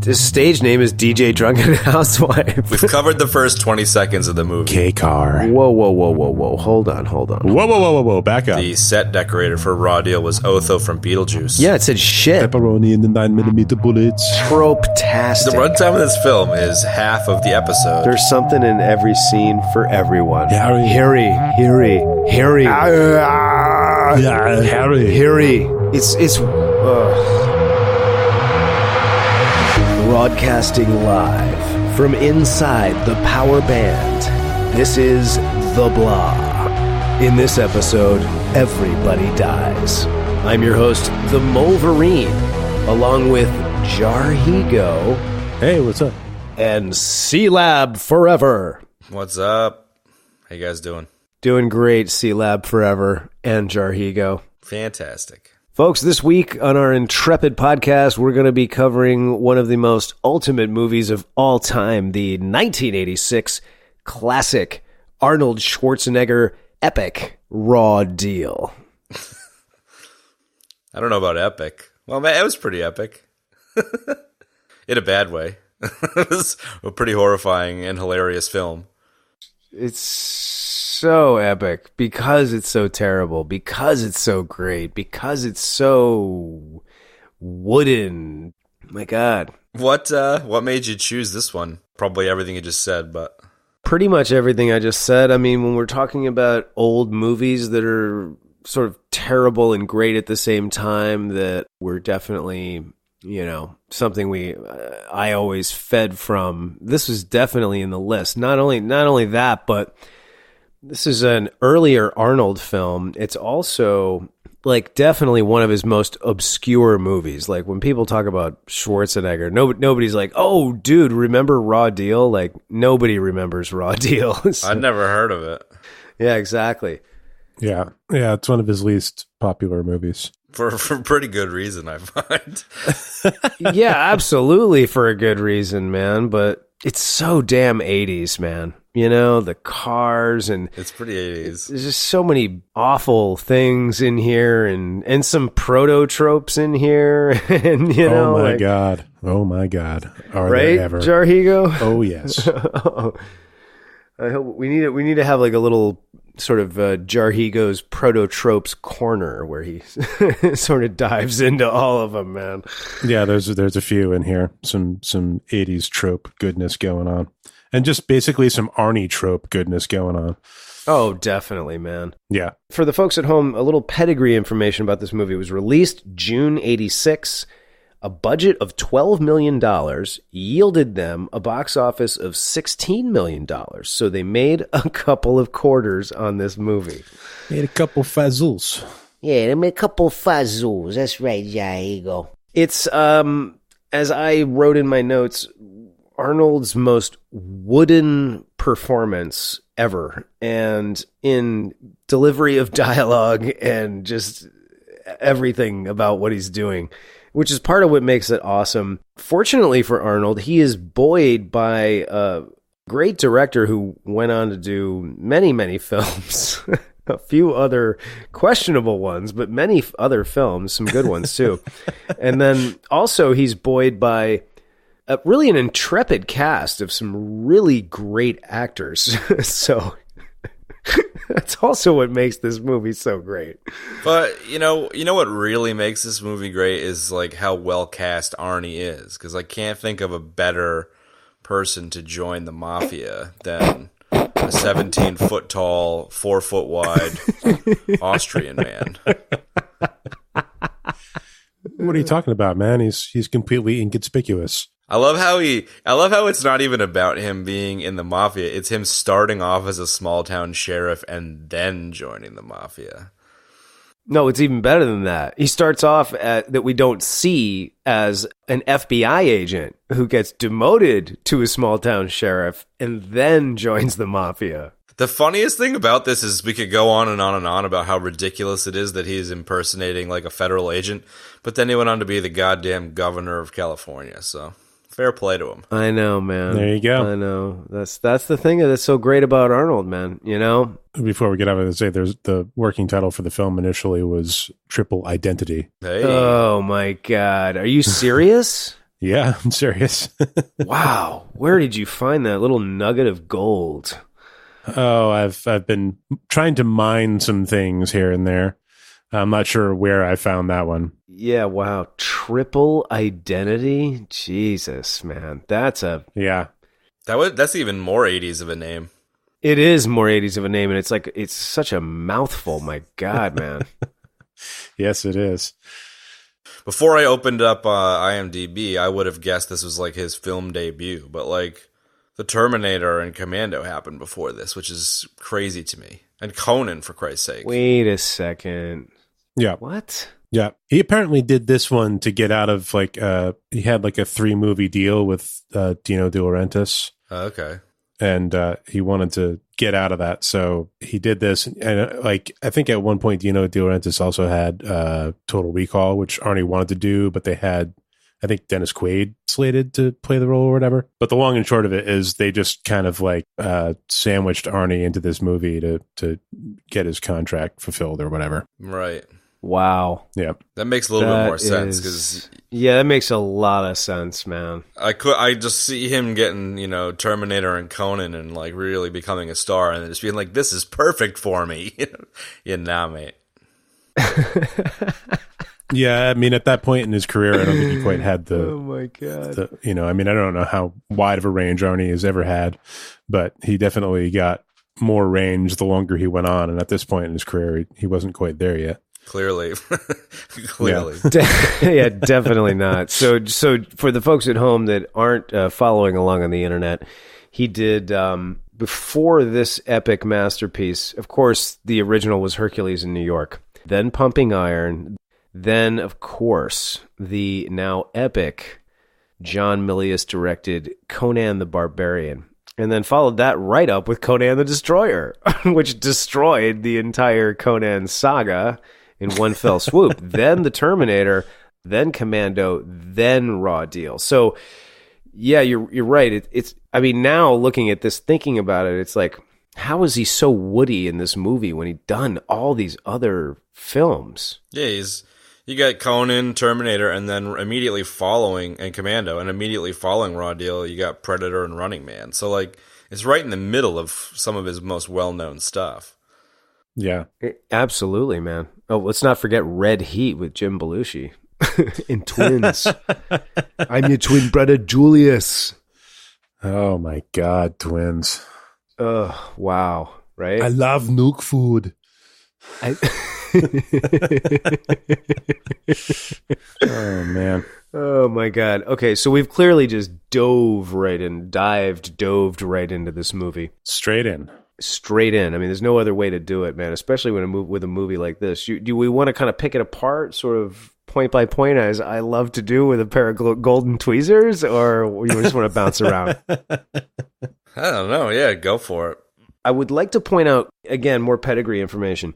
His stage name is DJ Drunken Housewife. We've covered the first 20 seconds of the movie. K-Car. Whoa. Hold on. Whoa. Back up. The set decorator for Raw Deal was Otho from Beetlejuice. Yeah, it said shit. Pepperoni in the 9mm bullets. Trope-tastic. The runtime of this film is half of the episode. There's something in every scene for everyone. Harry. Harry. It's broadcasting live from inside the power band. This is The Blah. In this episode, everybody dies. I'm your host, the Mulverine, along with Jarhigo. Hey, what's up? And C-Lab Forever. What's up? How you guys doing? Doing great, C-Lab Forever and Jarhigo. Fantastic. Folks, this week on our Intrepid podcast, we're going to be covering one of the most ultimate movies of all time, the 1986 classic Arnold Schwarzenegger epic Raw Deal. I don't know about epic. Well, man, it was pretty epic. In a bad way. It was a pretty horrifying and hilarious film. It's so epic because it's so terrible, because it's so great, because it's so wooden. My God. What made you choose this one? Probably everything you just said, but... Pretty much everything I just said. I mean, when we're talking about old movies that are sort of terrible and great at the same time, that were definitely, something I always fed from. This was definitely in the list. Not only that, but this is an earlier Arnold film. It's also definitely one of his most obscure movies. Like when people talk about Schwarzenegger, nobody's like, "Oh, dude, remember Raw Deal?" Like nobody remembers Raw Deal. So, I'd never heard of it. Yeah, exactly. Yeah, it's one of his least popular movies. For pretty good reason, I find. Yeah, absolutely for a good reason, man. But it's so damn 80s, man. The cars and... It's pretty 80s. There's just so many awful things in here and some proto-tropes in here. And, Oh, my God. Are right, there ever? Jarhigo? Oh, yes. I hope we need to have like a little sort of Jarhigo's proto-tropes corner where he sort of dives into all of them, man. Yeah, there's a few in here. Some 80s trope goodness going on. And just basically some Arnie trope goodness going on. Oh, definitely, man. Yeah. For the folks at home, a little pedigree information about this movie. It was released June 86. A budget of $12 million yielded them a box office of $16 million. So they made a couple of quarters on this movie. Made a couple fazools. Yeah, they made a couple fazools. That's right. Yeah, here you go. It's, as I wrote in my notes, Arnold's most wooden performance ever. And in delivery of dialogue and just everything about what he's doing, which is part of what makes it awesome. Fortunately for Arnold, he is buoyed by a great director who went on to do many, many films. A few other questionable ones, but many other films, some good ones too. And then also he's buoyed by really an intrepid cast of some really great actors. So that's also what makes this movie so great. But you know what really makes this movie great is like how well cast Arnie is, because I can't think of a better person to join the mafia than a 17-foot tall, 4-foot wide Austrian man. What are you talking about, man? He's completely inconspicuous. I love how it's not even about him being in the mafia. It's him starting off as a small town sheriff and then joining the mafia. No, it's even better than that. He starts off that we don't see as an FBI agent who gets demoted to a small town sheriff and then joins the mafia. The funniest thing about this is we could go on and on and on about how ridiculous it is that he's impersonating like a federal agent, but then he went on to be the goddamn governor of California, so fair play to him. I know, man. There you go. I know. That's the thing that's so great about Arnold, man, you know? Before we get out of it, say there's the working title for the film initially was Triple Identity. Hey. Oh my God. Are you serious? Yeah, I'm serious. Wow. Where did you find that little nugget of gold? Oh, I've been trying to mine some things here and there. I'm not sure where I found that one. Yeah, wow. Triple identity? Jesus, man. That's even more 80s of a name. it is more 80s of a name, and it's such a mouthful. My God, man. Yes, it is. Before I opened up IMDb, I would have guessed this was like his film debut, but like The Terminator and Commando happened before this, which is crazy to me. And Conan, for Christ's sake. Wait a second. Yeah. What? Yeah. He apparently did this one to get out of he had like a 3-movie deal with Dino De Laurentiis. Okay. And he wanted to get out of that. So he did this. And I think at one point, Dino De Laurentiis also had Total Recall, which Arnie wanted to do, but they had, I think, Dennis Quaid slated to play the role or whatever. But the long and short of it is they just kind of sandwiched Arnie into this movie to get his contract fulfilled or whatever. Right. Wow. Yeah. That makes a little bit more sense because that makes a lot of sense, man. I just see him getting, Terminator and Conan and like really becoming a star and just being like, this is perfect for me. Mate. Yeah, I mean, at that point in his career, I don't think he quite had the. Oh my God! I don't know how wide of a range Arnie has ever had, but he definitely got more range the longer he went on. And at this point in his career, he wasn't quite there yet. Clearly. Yeah, definitely not. So for the folks at home that aren't following along on the internet, he did before this epic masterpiece. Of course, the original was Hercules in New York, then Pumping Iron. Then, of course, the now epic John Milius directed Conan the Barbarian. And then followed that right up with Conan the Destroyer, which destroyed the entire Conan saga in one fell swoop. Then The Terminator, then Commando, then Raw Deal. So, yeah, you're right. Now looking at this, thinking about it, it's like, how is he so woody in this movie when he'd done all these other films? Yeah, you got Conan, Terminator, and then immediately following, and Commando, and immediately following Raw Deal, you got Predator and Running Man. So, it's right in the middle of some of his most well-known stuff. Yeah. Absolutely, man. Oh, let's not forget Red Heat with Jim Belushi in Twins. I'm your twin brother, Julius. Oh, my God, Twins. Oh, wow. Right? I love nuke food. Oh man. Oh my God. Okay, so we've clearly just dove right right into this movie. Straight in. I mean, there's no other way to do it, man, especially with a movie like this. Do we want to kind of pick it apart, sort of point by point, as I love to do with a pair of golden tweezers, or you just want to bounce around? I don't know. Yeah, go for it. I would like to point out, again, more pedigree information.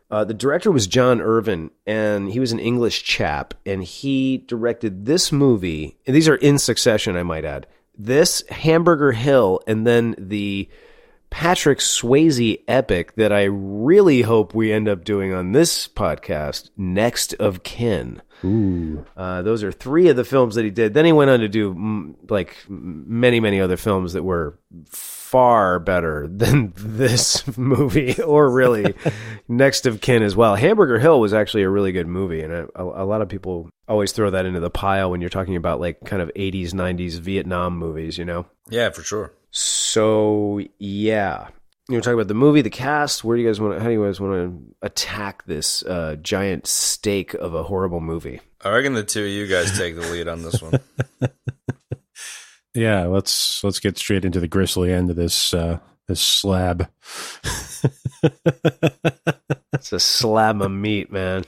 The director was John Irvin, and he was an English chap, and he directed this movie, and these are in succession, I might add, this, Hamburger Hill, and then the Patrick Swayze epic that I really hope we end up doing on this podcast, Next of Kin. Ooh. Those are 3 of the films that he did. Then he went on to do many, many other films that were far better than this movie, or really Next of Kin as well. Hamburger Hill was actually a really good movie, and a lot of people always throw that into the pile when you're talking about kind of 80s, 90s Vietnam movies, Yeah, for sure. So, yeah. Talking about the movie, the cast. How do you guys want to attack this giant steak of a horrible movie? I reckon the two of you guys take the lead on this one. Yeah, let's get straight into the grisly end of this slab. It's a slab of meat, man.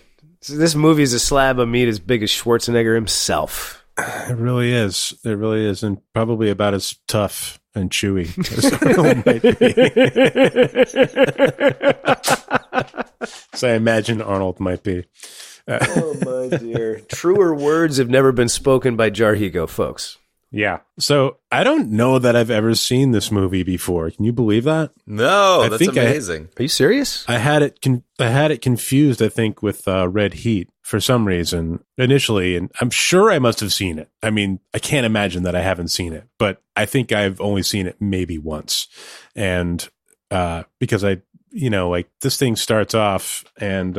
This movie is a slab of meat as big as Schwarzenegger himself. It really is. It really is, and probably about as tough and chewy as Arnold might be. So I imagine Arnold might be. Oh my dear! Truer words have never been spoken by Jarhigo, folks. Yeah. So I don't know that I've ever seen this movie before. Can you believe that? No, that's amazing. Are you serious? I had it confused, I think, with Red Heat for some reason initially, and I'm sure I must have seen it. I mean, I can't imagine that I haven't seen it, but I think I've only seen it maybe once, and because like this thing starts off, and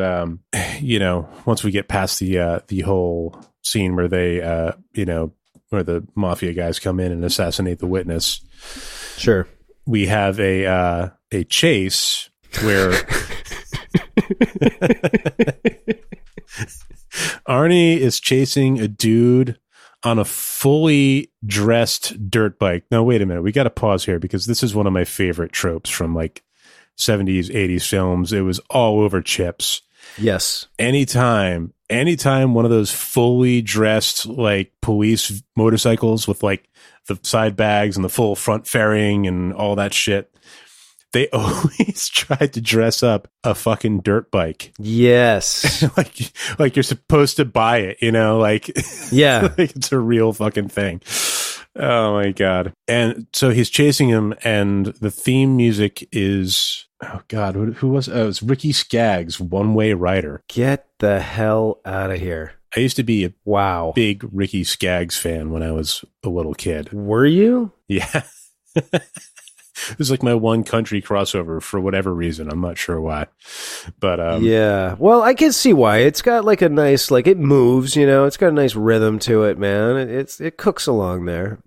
once we get past the whole scene where they where the mafia guys come in and assassinate the witness. Sure. We have a chase where Arnie is chasing a dude on a fully dressed dirt bike. Now, wait a minute. We got to pause here because this is one of my favorite tropes from like 70s, 80s films. It was all over Chips. Yes. Anytime one of those fully dressed like police motorcycles with like the side bags and the full front fairing and all that shit, they always tried to dress up a fucking dirt bike. Yes. like you're supposed to buy it, like yeah, like it's a real fucking thing. Oh my God. And so he's chasing him, and the theme music is, oh God, who was it? It was Ricky Skaggs' One Way Rider. Get the hell out of here. I used to be a wow big Ricky Skaggs fan when I was a little kid. Were you? Yeah. It was like my one country crossover for whatever reason. I'm not sure why. But yeah. Well, I can see why. It's got like a nice, like it moves, it's got a nice rhythm to it, man. It cooks along there,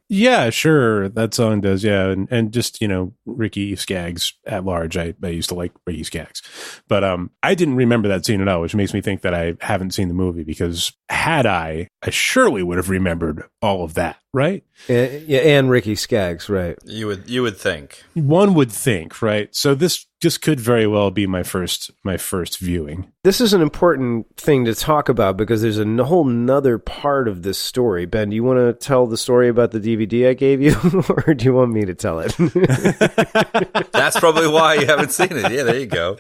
Yeah, sure. That song does, yeah. And just, Ricky Skaggs at large. I used to like Ricky Skaggs. But I didn't remember that scene at all, which makes me think that I haven't seen the movie, because had I surely would have remembered all of that, right? Yeah, and Ricky Skaggs, right. You would think. One would think, right? So this could very well be my first viewing. This is an important thing to talk about because there's a whole nother part of this story. Ben, do you want to tell the story about the DVD I gave you, or do you want me to tell it? That's probably why you haven't seen it. Yeah, there you go.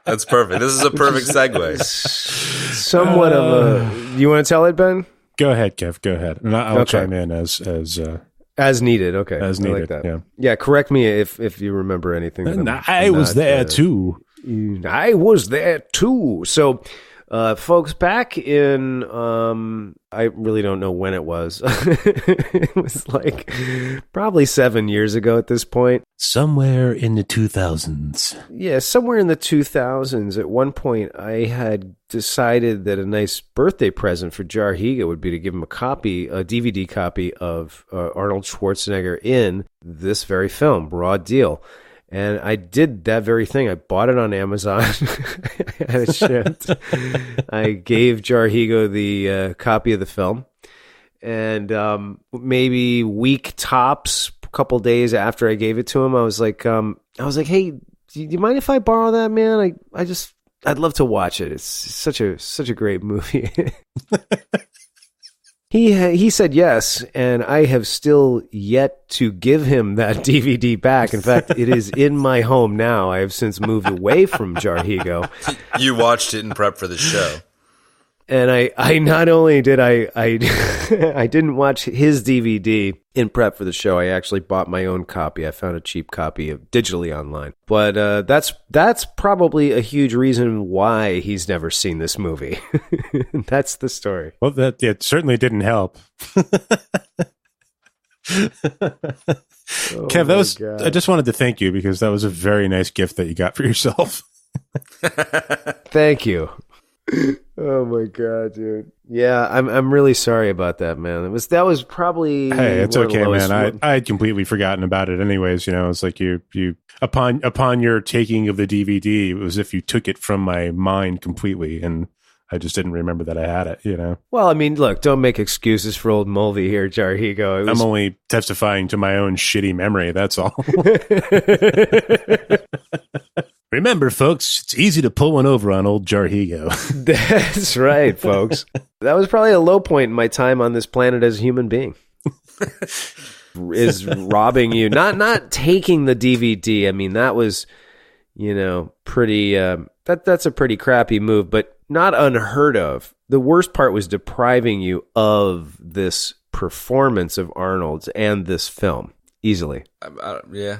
That's perfect. This is a perfect segue. Somewhat of a... You want to tell it, Ben? Go ahead, Kev. Go ahead. And I'll chime in as needed. Okay. As needed. I like that. Yeah. Yeah. Correct me if you remember anything. And I was there too. I was there too. So, folks, back in, I really don't know when it was. It was like probably 7 years ago at this point. Somewhere in the 2000s. Yeah, somewhere in the 2000s. At one point, I had decided that a nice birthday present for Jarhiga would be to give him a DVD copy of Arnold Schwarzenegger in this very film, Raw Deal. And I did that very thing. I bought it on Amazon. I had it shipped. I gave Jarhigo the copy of the film. And maybe week tops, a couple days after I gave it to him, I was like, hey, do you mind if I borrow that, man? I'd love to watch it. It's such a great movie. He said yes, and I have still yet to give him that DVD back. In fact, it is in my home now. I have since moved away from Jarhigo. You watched it in prep for the show. And I not only did I I didn't watch his DVD in prep for the show. I actually bought my own copy. I found a cheap copy of digitally online. But that's probably a huge reason why he's never seen this movie. That's the story. Well, it certainly didn't help. Kev, I just wanted to thank you because that was a very nice gift that you got for yourself. Thank you. Oh my God, dude. Yeah, I'm really sorry about that, man. That was probably... Hey, it's okay, man. I had completely forgotten about it anyways. It's like you upon your taking of the DVD, it was as if you took it from my mind completely, and I just didn't remember that I had it, Well, I mean, look, don't make excuses for old Mulvey here, Jarhigo. I'm only testifying to my own shitty memory, that's all. Remember, folks, it's easy to pull one over on old Jarhigo. That's right, folks. That was probably a low point in my time on this planet as a human being. Is robbing you. Not taking the DVD. I mean, that was, pretty... That's a pretty crappy move, but not unheard of. The worst part was depriving you of this performance of Arnold's and this film. Easily. Yeah.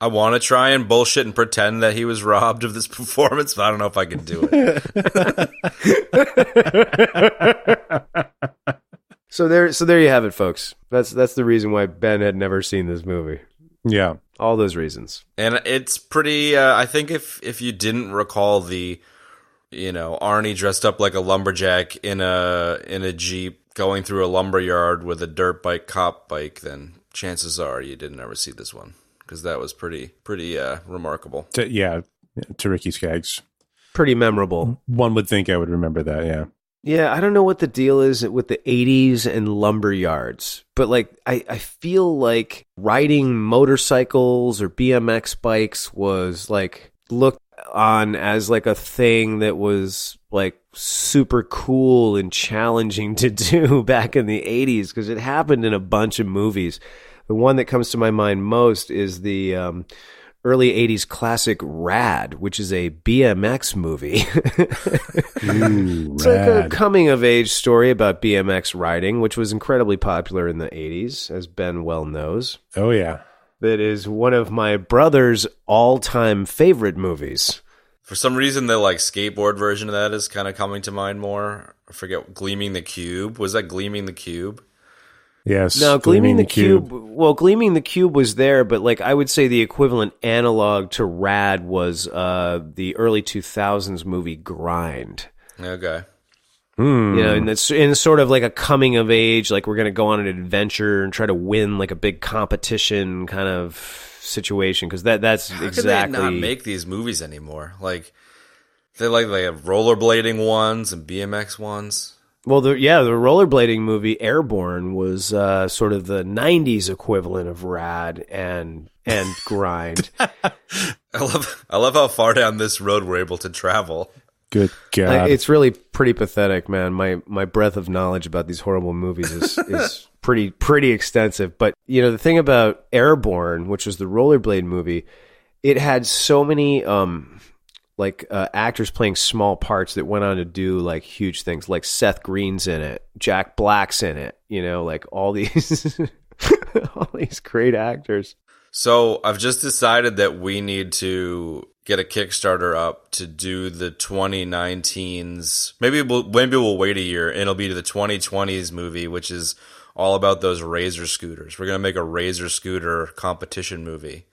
I want to try and bullshit and pretend that he was robbed of this performance, but I don't know if I can do it. So there you have it, folks. That's the reason why Ben had never seen this movie. Yeah. All those reasons. And it's pretty, I think if you didn't recall the, Arnie dressed up like a lumberjack in a Jeep going through a lumber yard with a dirt bike, cop bike, then chances are you didn't ever see this one, because that was pretty remarkable. To Ricky Skaggs. Pretty memorable. One would think I would remember that, yeah. Yeah, I don't know what the deal is with the 80s and lumber yards, but I feel like riding motorcycles or BMX bikes was looked on as a thing that was super cool and challenging to do back in the 80s, because it happened in a bunch of movies. The one that comes to my mind most is the early 80s classic Rad, which is a BMX movie. It's a coming-of-age story about BMX riding, which was incredibly popular in the 80s, as Ben well knows. Oh, yeah. That is one of my brother's all-time favorite movies. For some reason, the skateboard version of that is kind of coming to mind more. I forget, Gleaming the Cube. Was that Gleaming the Cube? Yes. No, Gleaming the Cube. Well, Gleaming the Cube was there, but I would say the equivalent analog to Rad was the early 2000s movie Grind. Okay. And it's in sort of a coming of age, we're going to go on an adventure and try to win a big competition kind of situation, because that's How exactly. Could they not make these movies anymore? They have rollerblading ones and BMX ones. Well, the rollerblading movie Airborne was sort of the 90s equivalent of Rad and Grind. I love how far down this road we're able to travel. Good God. It's really pretty pathetic, man. My breadth of knowledge about these horrible movies is pretty extensive. But, the thing about Airborne, which was the rollerblade movie, it had so many actors playing small parts that went on to do huge things. Seth Green's in it, Jack Black's in it, all these all these great actors. So I've just decided that we need to get a Kickstarter up to do the 2019's. Maybe we'll wait a year and it'll be to the 2020's movie, which is all about those Razor scooters. We're gonna make a Razor scooter competition movie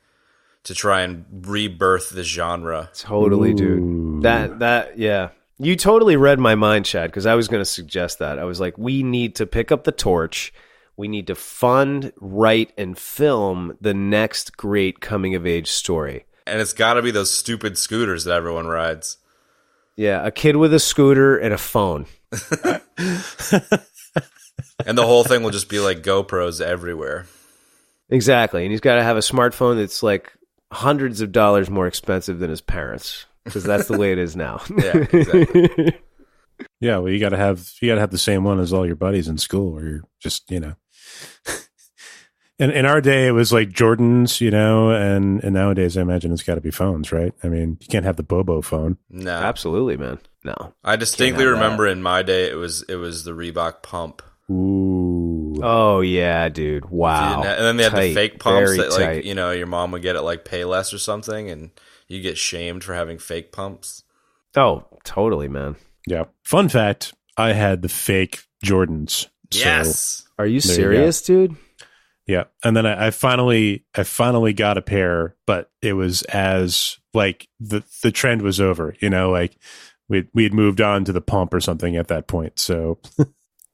to try and rebirth the genre. Totally, dude. That yeah. You totally read my mind, Chad, because I was going to suggest that. I was like, we need to pick up the torch. We need to fund, write, and film the next great coming-of-age story. And it's got to be those stupid scooters that everyone rides. Yeah, a kid with a scooter and a phone. And the whole thing will just be GoPros everywhere. Exactly. And he's got to have a smartphone that's hundreds of dollars more expensive than his parents, because that's the way it is now. Yeah, exactly. Yeah, well, you gotta have the same one as all your buddies in school, or you're just in our day it was Jordans, and nowadays I imagine it's got to be phones, right? I mean, you can't have the Bobo phone. No, absolutely, man. No, I distinctly remember in my day it was the Reebok pump. Ooh. Oh yeah, dude. Wow. And then they had the fake pumps that tight. Your mom would get at Payless or something, and you get shamed for having fake pumps. Oh, totally, man. Yeah. Fun fact, I had the fake Jordans. Yes. Are you serious, dude? Yeah. And then I finally got a pair, but it was as the trend was over, we'd moved on to the pump or something at that point. So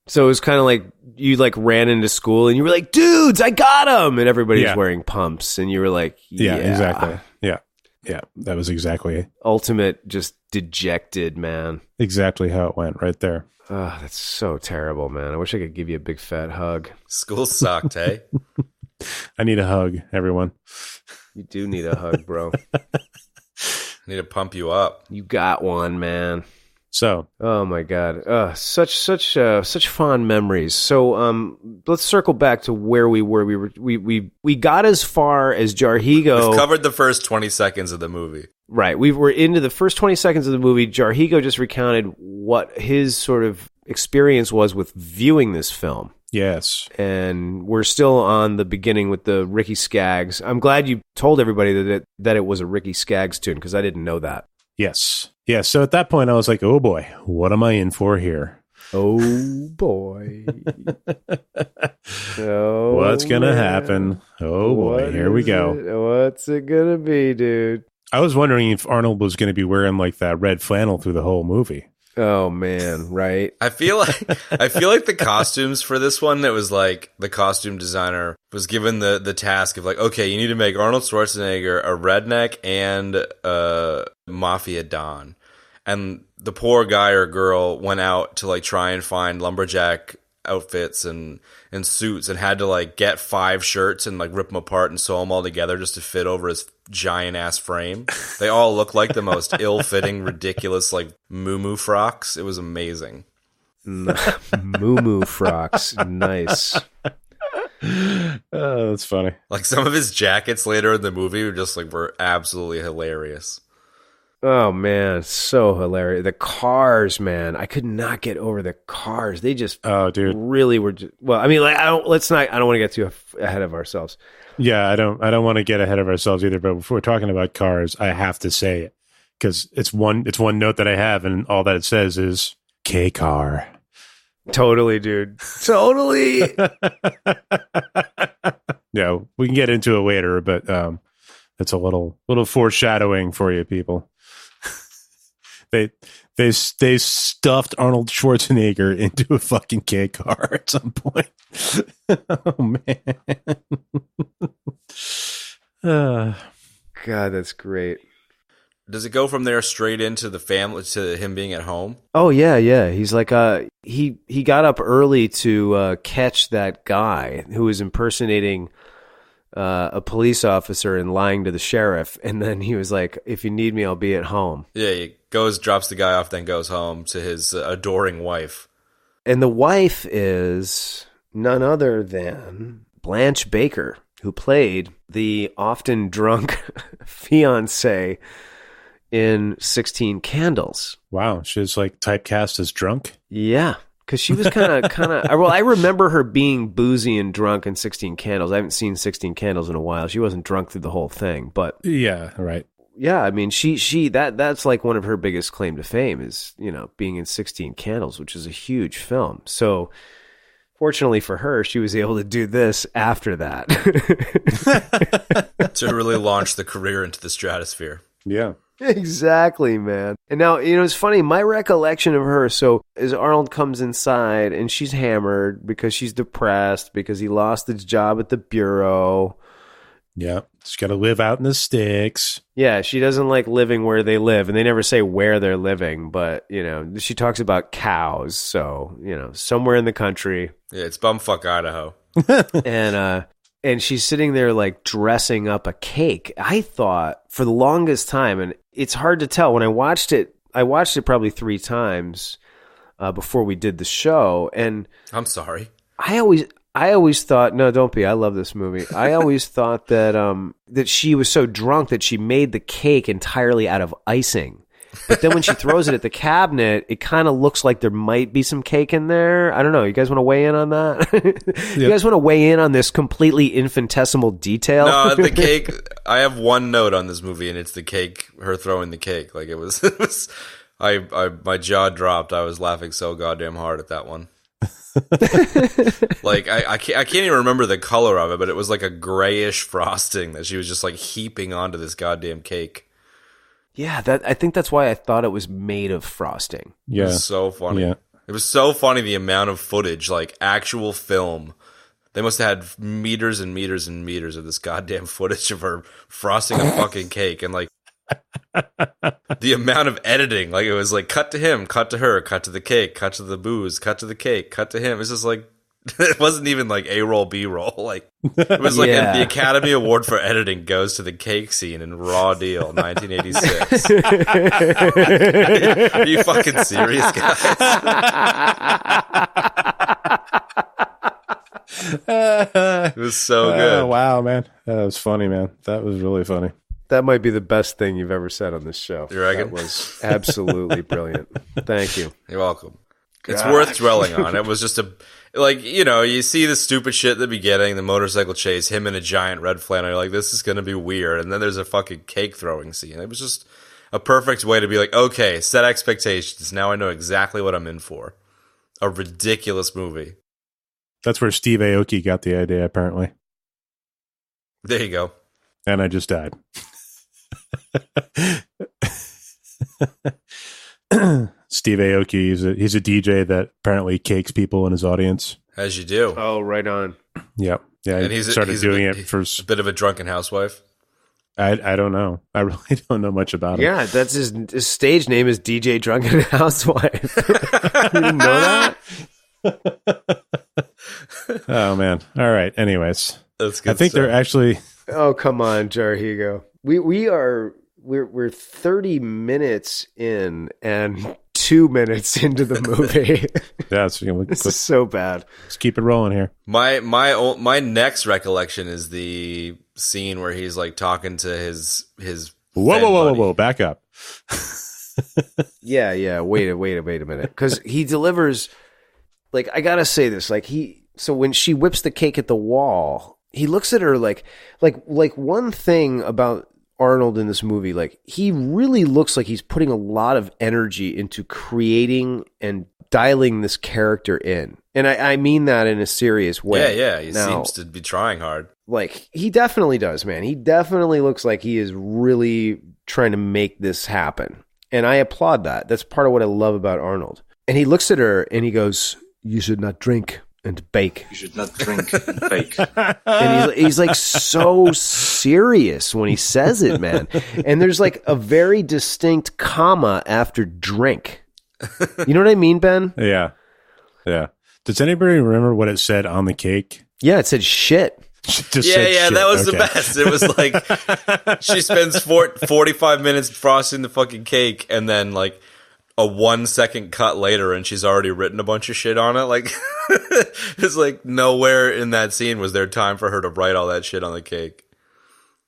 So it was kind of you ran into school and you were like, dudes, I got them. And everybody's wearing pumps. And you were like, yeah, exactly. Yeah. Yeah. That was exactly ultimate, just dejected, man. Exactly how it went right there. Oh, that's so terrible, man. I wish I could give you a big fat hug. School sucked, hey? I need a hug, everyone. You do need a hug, bro. I need to pump you up. You got one, man. So, oh my God, such fond memories. So, let's circle back to where we were. We got as far as Jarhigo. We've covered the first 20 seconds of the movie. Right, we were into the first 20 seconds of the movie. Jarhigo just recounted what his sort of experience was with viewing this film. Yes. And we're still on the beginning with the Ricky Skaggs. I'm glad you told everybody that it was a Ricky Skaggs tune, because I didn't know that. Yes. Yeah. So at that point, I was like, oh boy, what am I in for here? Oh boy. Oh, what's going to happen? Oh boy, here we go. What's it going to be, dude? I was wondering if Arnold was going to be wearing like that red flannel through the whole movie. Oh man, right? I feel like the costumes for this one, it was like the costume designer was given the task of like, okay, you need to make Arnold Schwarzenegger a redneck and a mafia don. And the poor guy or girl went out to like try and find lumberjack outfits and suits, and had to like get 5 shirts and like rip them apart and sew them all together just to fit over his giant ass frame. They all look like the most ill-fitting, ridiculous like moo frocks. It was amazing. Moo frocks, nice. Oh, that's funny. Like some of his jackets later in the movie were absolutely hilarious. Oh man, so hilarious. The cars, man. I could not get over the cars. They just really were well, I mean, like I don't want to get too ahead of ourselves. Yeah, I don't want to get ahead of ourselves either, but before we're talking about cars, I have to say it cuz it's one note that I have, and all that it says is K car. Totally, dude. Totally. Yeah, we can get into it later, but that's a little foreshadowing for you people. They stuffed Arnold Schwarzenegger into a fucking K car at some point. Oh man. God, that's great. Does it go from there straight into the family to him being at home? Oh yeah. He's like he got up early to catch that guy who was impersonating a police officer and lying to the sheriff, and then he was like, if you need me, I'll be at home. Yeah, he drops the guy off, then goes home to his adoring wife. And the wife is none other than Blanche Baker, who played the often drunk fiance in 16 Candles. Wow, she's like typecast as drunk? Yeah. Because she was kind of, well, I remember her being boozy and drunk in 16 Candles. I haven't seen 16 Candles in a while. She wasn't drunk through the whole thing, but yeah, right. Yeah, I mean, that's like one of her biggest claim to fame is, being in 16 Candles, which is a huge film. So fortunately for her, she was able to do this after that. To really launch the career into the stratosphere. Yeah. Exactly, man. And now, it's funny, my recollection of her, so as Arnold comes inside and she's hammered because she's depressed because he lost his job at the bureau. Yeah, she's got to live out in the sticks. Yeah, she doesn't like living where they live, and they never say where they're living, but, she talks about cows, so, somewhere in the country. Yeah, it's bumfuck Idaho. And she's sitting there like dressing up a cake. I thought for the longest time, and it's hard to tell when I watched it probably 3 times before we did the show. And I'm sorry. I always thought, no, don't be. I love this movie. I always thought that that she was so drunk that she made the cake entirely out of icing. But then when she throws it at the cabinet, it kind of looks like there might be some cake in there. I don't know. You guys want to weigh in on that? You guys want to weigh in on this completely infinitesimal detail? No, the cake. I have one note on this movie, and it's the cake. Her throwing the cake, like it was. My jaw dropped. I was laughing so goddamn hard at that one. Like I can't even remember the color of it, but it was like a grayish frosting that she was just like heaping onto this goddamn cake. Yeah, I think that's why I thought it was made of frosting. Yeah. It was so funny. Yeah. It was so funny, the amount of footage, like actual film. They must have had meters and meters and meters of this goddamn footage of her frosting a fucking cake, and like the amount of editing. Like it was like cut to him, cut to her, cut to the cake, cut to the booze, cut to the cake, cut to him. It's just like it wasn't even like A-roll, B-roll. Like it was like the Academy Award for editing goes to the cake scene in Raw Deal, 1986. Are you fucking serious, guys? It was so good. Oh, wow, man. That was funny, man. That was really funny. That might be the best thing you've ever said on this show. You reckon? That was absolutely brilliant. Thank you. You're welcome. It's worth dwelling on. It was just you see the stupid shit at the beginning, the motorcycle chase, him in a giant red flannel. You're like, this is going to be weird. And then there's a fucking cake throwing scene. It was just a perfect way to be like, okay, set expectations. Now I know exactly what I'm in for. A ridiculous movie. That's where Steve Aoki got the idea, apparently. There you go. And I just died. Steve Aoki, he's a DJ that apparently cakes people in his audience. As you do. Oh, right on. Yep. Yeah, and he's doing it for a bit of a drunken housewife. I don't know. I really don't know much about him. Yeah, that's his stage name is DJ Drunken Housewife. You didn't know that? Oh man. All right. Anyways, that's good. I think they're actually. Oh come on, Jar Higo. We're 30 minutes in and 2 minutes into the movie. Yeah, so, this is so bad. Let's keep it rolling here. My next recollection is the scene where he's like talking to his Whoa, back up. Yeah. Wait a minute, because he delivers. Like, I gotta say this. Like, so when she whips the cake at the wall, he looks at her like one thing about Arnold in this movie, like, he really looks like he's putting a lot of energy into creating and dialing this character in. And I mean that in a serious way. Yeah. He seems to be trying hard. Like, he definitely does, man. He definitely looks like he is really trying to make this happen. And I applaud that. That's part of what I love about Arnold. And he looks at her and he goes, "You should not drink and bake." You should not drink and bake. And he's like so serious when he says it, man. And there's like a very distinct comma after drink. You know what I mean, Ben? Yeah. Does anybody remember what it said on the cake? Yeah, it said shit. Yeah, that was the best. It was like she spends 45 minutes frosting the fucking cake, and then like a 1 second cut later, and she's already written a bunch of shit on it. Like, it's like nowhere in that scene was there time for her to write all that shit on the cake.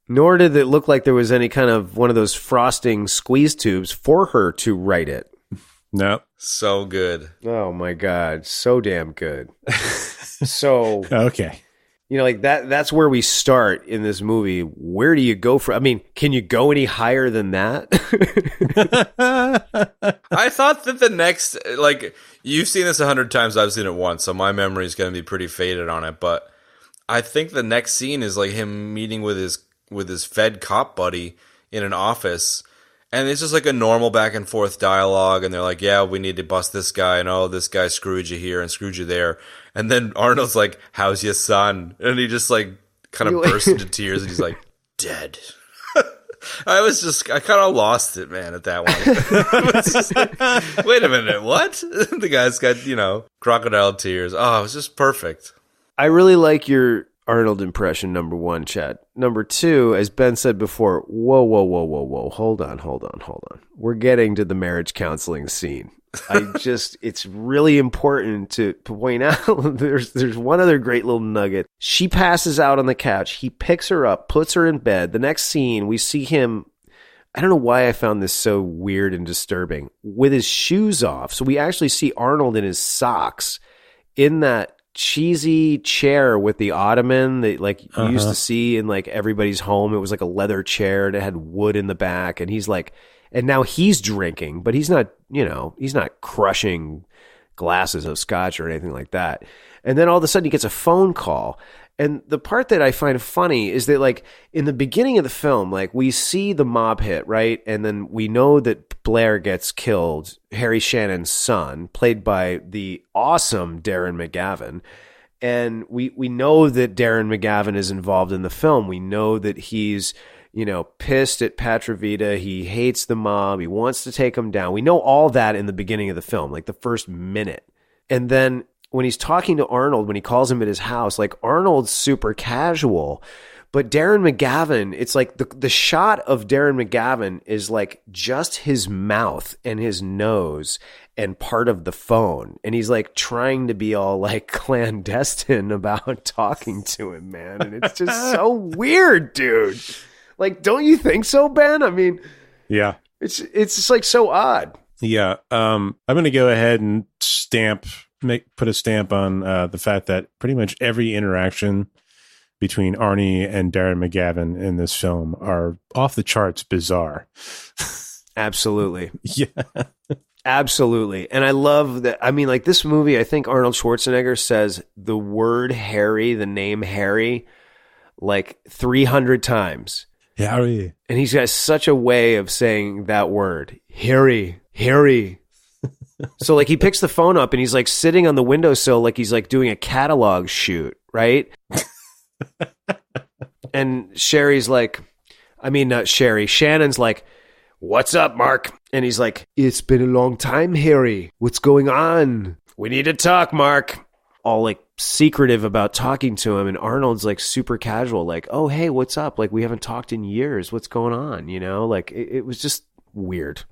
Nor did it look like there was any kind of one of those frosting squeeze tubes for her to write it. No. So good. Oh my God. So damn good. So, okay. You know, like that's where we start in this movie. Where do you go from? I mean, can you go any higher than that? I thought that the next, like, you've seen this 100 times, I've seen it once, so my memory is going to be pretty faded on it, but I think the next scene is like him meeting with his Fed cop buddy in an office, and it's just like a normal back and forth dialogue, and they're like, yeah, we need to bust this guy, and oh, this guy screwed you here and screwed you there. And then Arnold's like, how's your son? And he just like kind of bursts into tears, and he's like, dead. I kind of lost it, man, at that one. It's just like, wait a minute, what? The guy's got, crocodile tears. Oh, it was just perfect. I really like your Arnold impression, number one, Chad. Number two, as Ben said before, whoa. Hold on. We're getting to the marriage counseling scene. It's really important to point out there's one other great little nugget. She passes out on the couch. He picks her up, puts her in bed. The next scene, we see him, I don't know why I found this so weird and disturbing, with his shoes off. So we actually see Arnold in his socks in that cheesy chair with the ottoman that like you used to see in like everybody's home. It was like a leather chair and it had wood in the back, and he's like, and now he's drinking, but he's not, he's not crushing glasses of scotch or anything like that. And then all of a sudden he gets a phone call. And the part that I find funny is that, like, in the beginning of the film, like, we see the mob hit, right? And then we know that Blair gets killed, Harry Shannon's son, played by the awesome Darren McGavin. And we know that Darren McGavin is involved in the film. We know that he's, pissed at Petrovita. He hates the mob. He wants to take them down. We know all that in the beginning of the film, like the first minute. And then when he's talking to Arnold, when he calls him at his house, like, Arnold's super casual, but Darren McGavin, it's like the shot of Darren McGavin is like just his mouth and his nose and part of the phone. And he's like trying to be all like clandestine about talking to him, man. And it's just so weird, dude. Like, don't you think so, Ben? I mean, yeah, it's just like so odd. Yeah. I'm going to go ahead and put a stamp on the fact that pretty much every interaction between Arnie and Darren McGavin in this film are off the charts bizarre. Absolutely. Yeah. Absolutely. And I love that. I mean, like this movie, I think Arnold Schwarzenegger says the word Harry, the name Harry, like 300 times. Harry. And he's got such a way of saying that word. Harry. So like he picks the phone up and he's like sitting on the windowsill like he's like doing a catalog shoot, right? And Sherry's like, not Sherry. Shannon's like, "What's up, Mark?" And he's like, "It's been a long time, Harry. What's going on? We need to talk, Mark." All like secretive about talking to him. And Arnold's like super casual, like, "Oh, hey, what's up? Like, we haven't talked in years. What's going on?" You know, like it was just weird.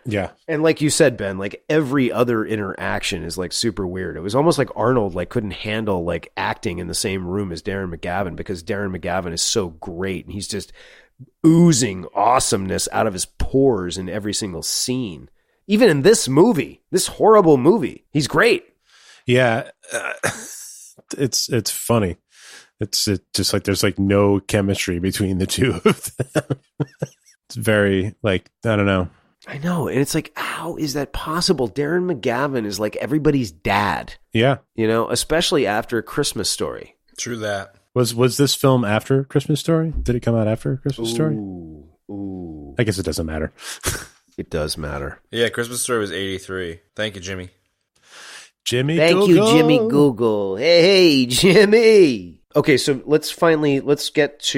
Yeah. And like you said, Ben, like every other interaction is like super weird. It was almost like Arnold like couldn't handle like acting in the same room as Darren McGavin because Darren McGavin is so great. And he's just oozing awesomeness out of his pores in every single scene. Even in this movie, this horrible movie, he's great. Yeah. It's funny. It's just like there's like no chemistry between the two of them. It's very like, I don't know. I know. And it's like, how is that possible? Darren McGavin is like everybody's dad. Yeah. You know, especially after A Christmas Story. True that. Was this film after Christmas Story? Did it come out after Christmas Story? Ooh. I guess it doesn't matter. It does matter. Yeah, Christmas Story was 83. Thank you, Jimmy. Thank you, Jimmy Google. Hey, Jimmy. Okay, so let's catch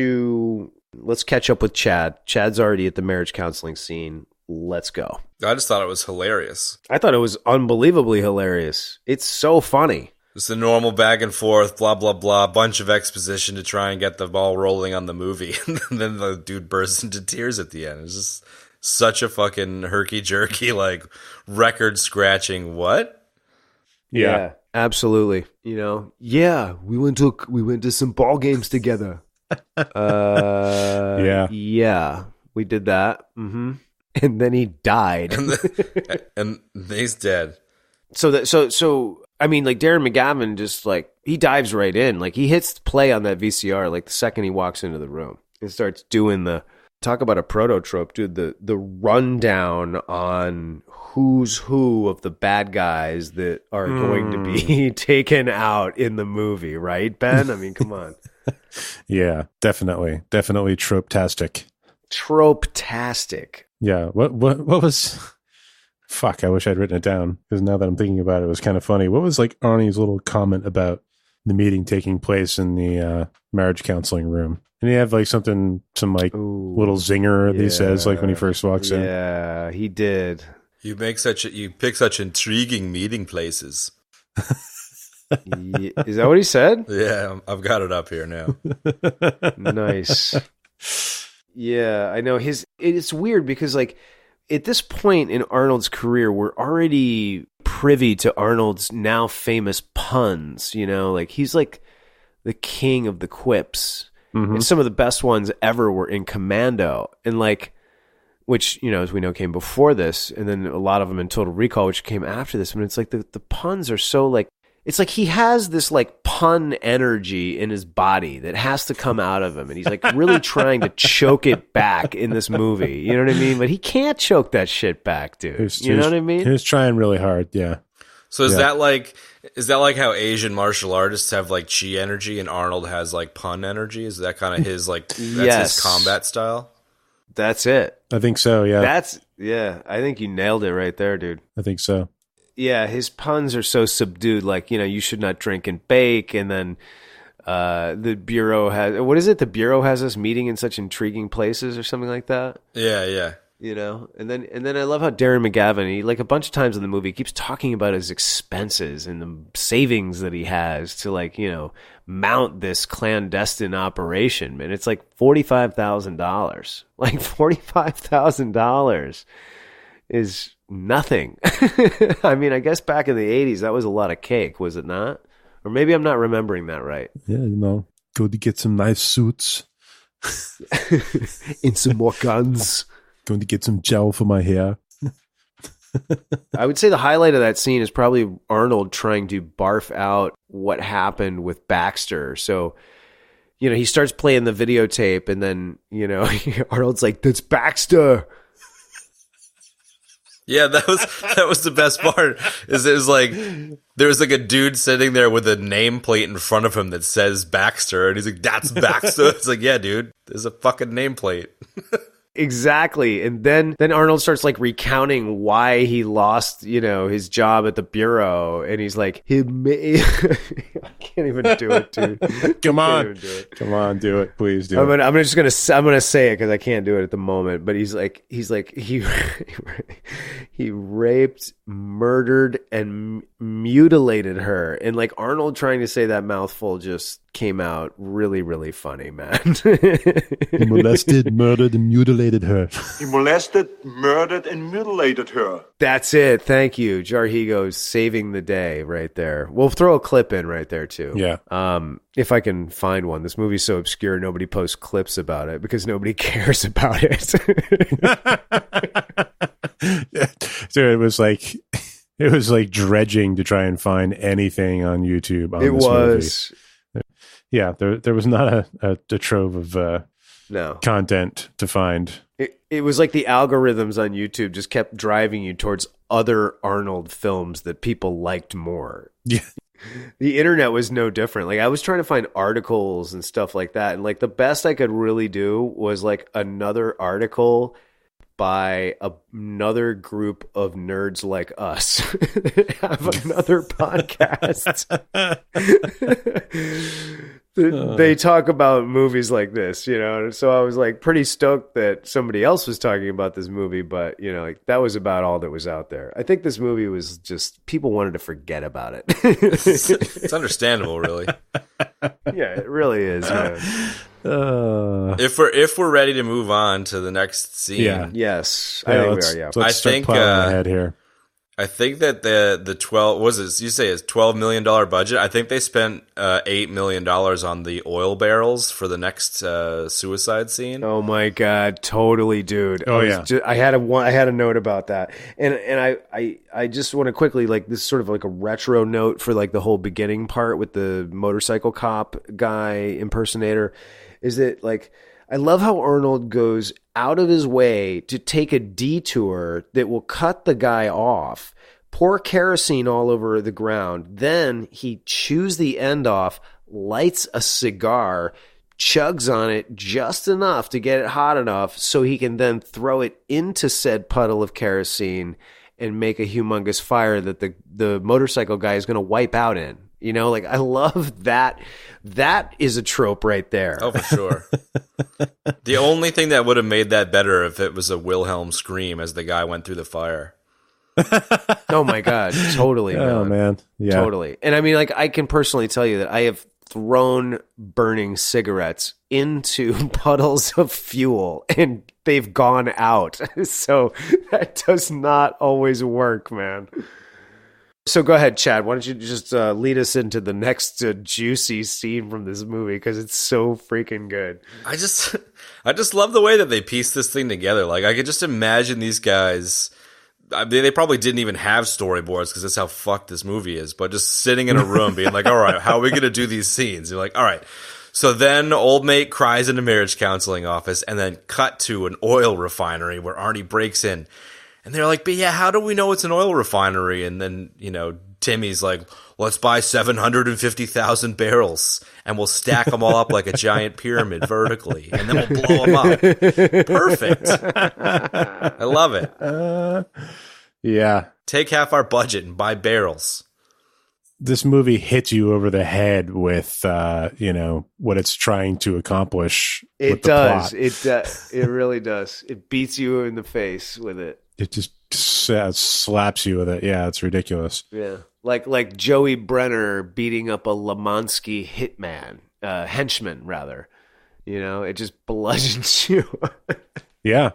up with Chad. Chad's already at the marriage counseling scene. Let's go. I just thought it was hilarious. I thought it was unbelievably hilarious. It's so funny. Just the normal back and forth, blah, blah, blah, bunch of exposition to try and get the ball rolling on the movie. And then the dude bursts into tears at the end. It's just such a fucking herky-jerky, like, record-scratching what? Yeah, absolutely. You know, yeah, we went to some ball games together. Yeah, we did that. Mm-hmm. And then he died. and he's dead. So I mean, like Darren McGavin just like he dives right in. Like he hits play on that VCR like the second he walks into the room and starts doing the talk about a prototrope, dude. The rundown on who's who of the bad guys that are going to be taken out in the movie, right, Ben? I mean, come on. Yeah, definitely trope-tastic. Trope-tastic. Yeah. What was? Fuck! I wish I'd written it down because now that I'm thinking about it, it was kind of funny. What was like Arnie's little comment about the meeting taking place in the marriage counseling room? And he have like some little zinger that he says like when he first walks in. Yeah, he did. You pick such intriguing meeting places. Is that what he said? Yeah, I've got it up here now. Nice. Yeah, I know it's weird because like at this point in Arnold's career, we're already privy to Arnold's now famous puns, you know, like he's like the king of the quips. Mm-hmm. And some of the best ones ever were in Commando and like, which, you know, as we know came before this. And then a lot of them in Total Recall, which came after this. I mean, it's like the puns are so like, it's like he has this like pun energy in his body that has to come out of him. And he's like really trying to choke it back in this movie. You know what I mean? But he can't choke that shit back, dude. You know what I mean? He was trying really hard. Yeah. So is that like how Asian martial artists have like chi energy and Arnold has like pun energy? Is that kind of his like, that's his combat style? That's it. I think so. Yeah. I think you nailed it right there, dude. I think so. Yeah, his puns are so subdued, like, you know, you should not drink and bake, and then the Bureau has, what is it? The Bureau has us meeting in such intriguing places or something like that? Yeah. You know, and then I love how Darren McGavin, he like a bunch of times in the movie, keeps talking about his expenses and the savings that he has to like, you know, mount this clandestine operation, man. It's like $45,000. Like $45,000 is nothing. I mean, I guess back in the 80s, that was a lot of cake, was it not? Or maybe I'm not remembering that right. Yeah, you know, go to get some nice suits. And some more guns. Going to get some gel for my hair. I would say the highlight of that scene is probably Arnold trying to barf out what happened with Baxter. So, he starts playing the videotape, and then, Arnold's like, "That's Baxter." Yeah, that was the best part. Is it was like there was like a dude sitting there with a nameplate in front of him that says Baxter, and he's like, "That's Baxter." It's like, yeah, dude, there's a fucking nameplate. Exactly. And then Arnold starts like recounting why he lost, his job at the bureau. And he's like, I can't even do it, dude. Come on, do it, please do it. I'm gonna say it because I can't do it at the moment. But he's like he raped, murdered, and mutilated her. And like Arnold trying to say that mouthful just came out really, really funny, man. He molested, murdered, and mutilated her. He molested, murdered, and mutilated her. That's it. Thank you. Jarhigo's saving the day right there. We'll throw a clip in right there too. Yeah. If I can find one. This movie's so obscure, nobody posts clips about it because nobody cares about it. Dude, it was like dredging to try and find anything on YouTube on this movie. Yeah, there was not a trove of content to find. It was like the algorithms on YouTube just kept driving you towards other Arnold films that people liked more. Yeah. The internet was no different. Like I was trying to find articles and stuff like that. And like the best I could really do was like another article by another group of nerds like us that have another podcast. They talk about movies like this, So I was like pretty stoked that somebody else was talking about this movie, but like that was about all that was out there. I think this movie was just people wanted to forget about it. It's understandable, really. Yeah, it really is, man. If we're ready to move on to the next scene, yes, I think we are. Yeah, let's start plowing ahead here. I think that the 12 was it? You say it's $12 million budget. I think they spent $8 million on the oil barrels for the next suicide scene. Oh my god, totally, dude. Oh yeah, I had a note about that, and I just want to quickly like this is sort of like a retro note for like the whole beginning part with the motorcycle cop guy impersonator. Is that like I love how Arnold goes out of his way to take a detour that will cut the guy off, pour kerosene all over the ground. Then he chews the end off, lights a cigar, chugs on it just enough to get it hot enough so he can then throw it into said puddle of kerosene and make a humongous fire that the motorcycle guy is going to wipe out in. Like I love that. That is a trope right there. Oh, for sure. The only thing that would have made that better if it was a Wilhelm scream as the guy went through the fire. Oh my god, totally. Oh man, yeah, totally. And I mean, like I can personally tell you that I have thrown burning cigarettes into puddles of fuel and they've gone out. So that does not always work, man. So go ahead, Chad. Why don't you just lead us into the next juicy scene from this movie because it's so freaking good. I just love the way that they piece this thing together. Like I could just imagine these guys. They probably didn't even have storyboards because that's how fucked this movie is. But just sitting in a room, being like, "All right, how are we gonna do these scenes?" You're like, "All right." So then old mate cries in a marriage counseling office, and then cut to an oil refinery where Arnie breaks in. And they're like, but yeah, how do we know it's an oil refinery? And then, Timmy's like, let's buy 750,000 barrels and we'll stack them all up like a giant pyramid vertically. And then we'll blow them up. Perfect. I love it. Yeah. Take half our budget and buy barrels. This movie hits you over the head with, what it's trying to accomplish. It does. It really does. It beats you in the face with it. It just slaps you with it. Yeah, it's ridiculous. Yeah, like Joey Brenner beating up a Lemansky henchman, rather. It just bludgeons you. Yeah.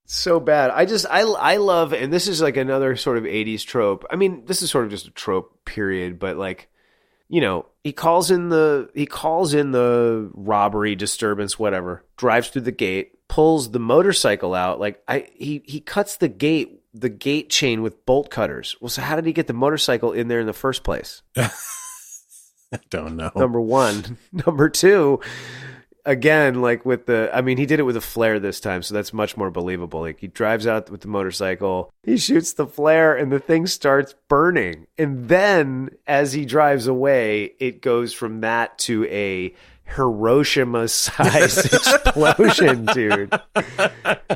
So bad. I love, and this is like another sort of 80s trope. I mean, this is sort of just a trope, period. But like, he calls in the robbery, disturbance, whatever. Drives through the gate. pulls the motorcycle out, like he cuts the gate chain with bolt cutters. Well, so how did he get the motorcycle in there in the first place? I don't know. Number one. Number two, again, like he did it with a flare this time, so that's much more believable. Like he drives out with the motorcycle, he shoots the flare, and the thing starts burning. And then as he drives away, it goes from that to a Hiroshima-sized explosion, dude.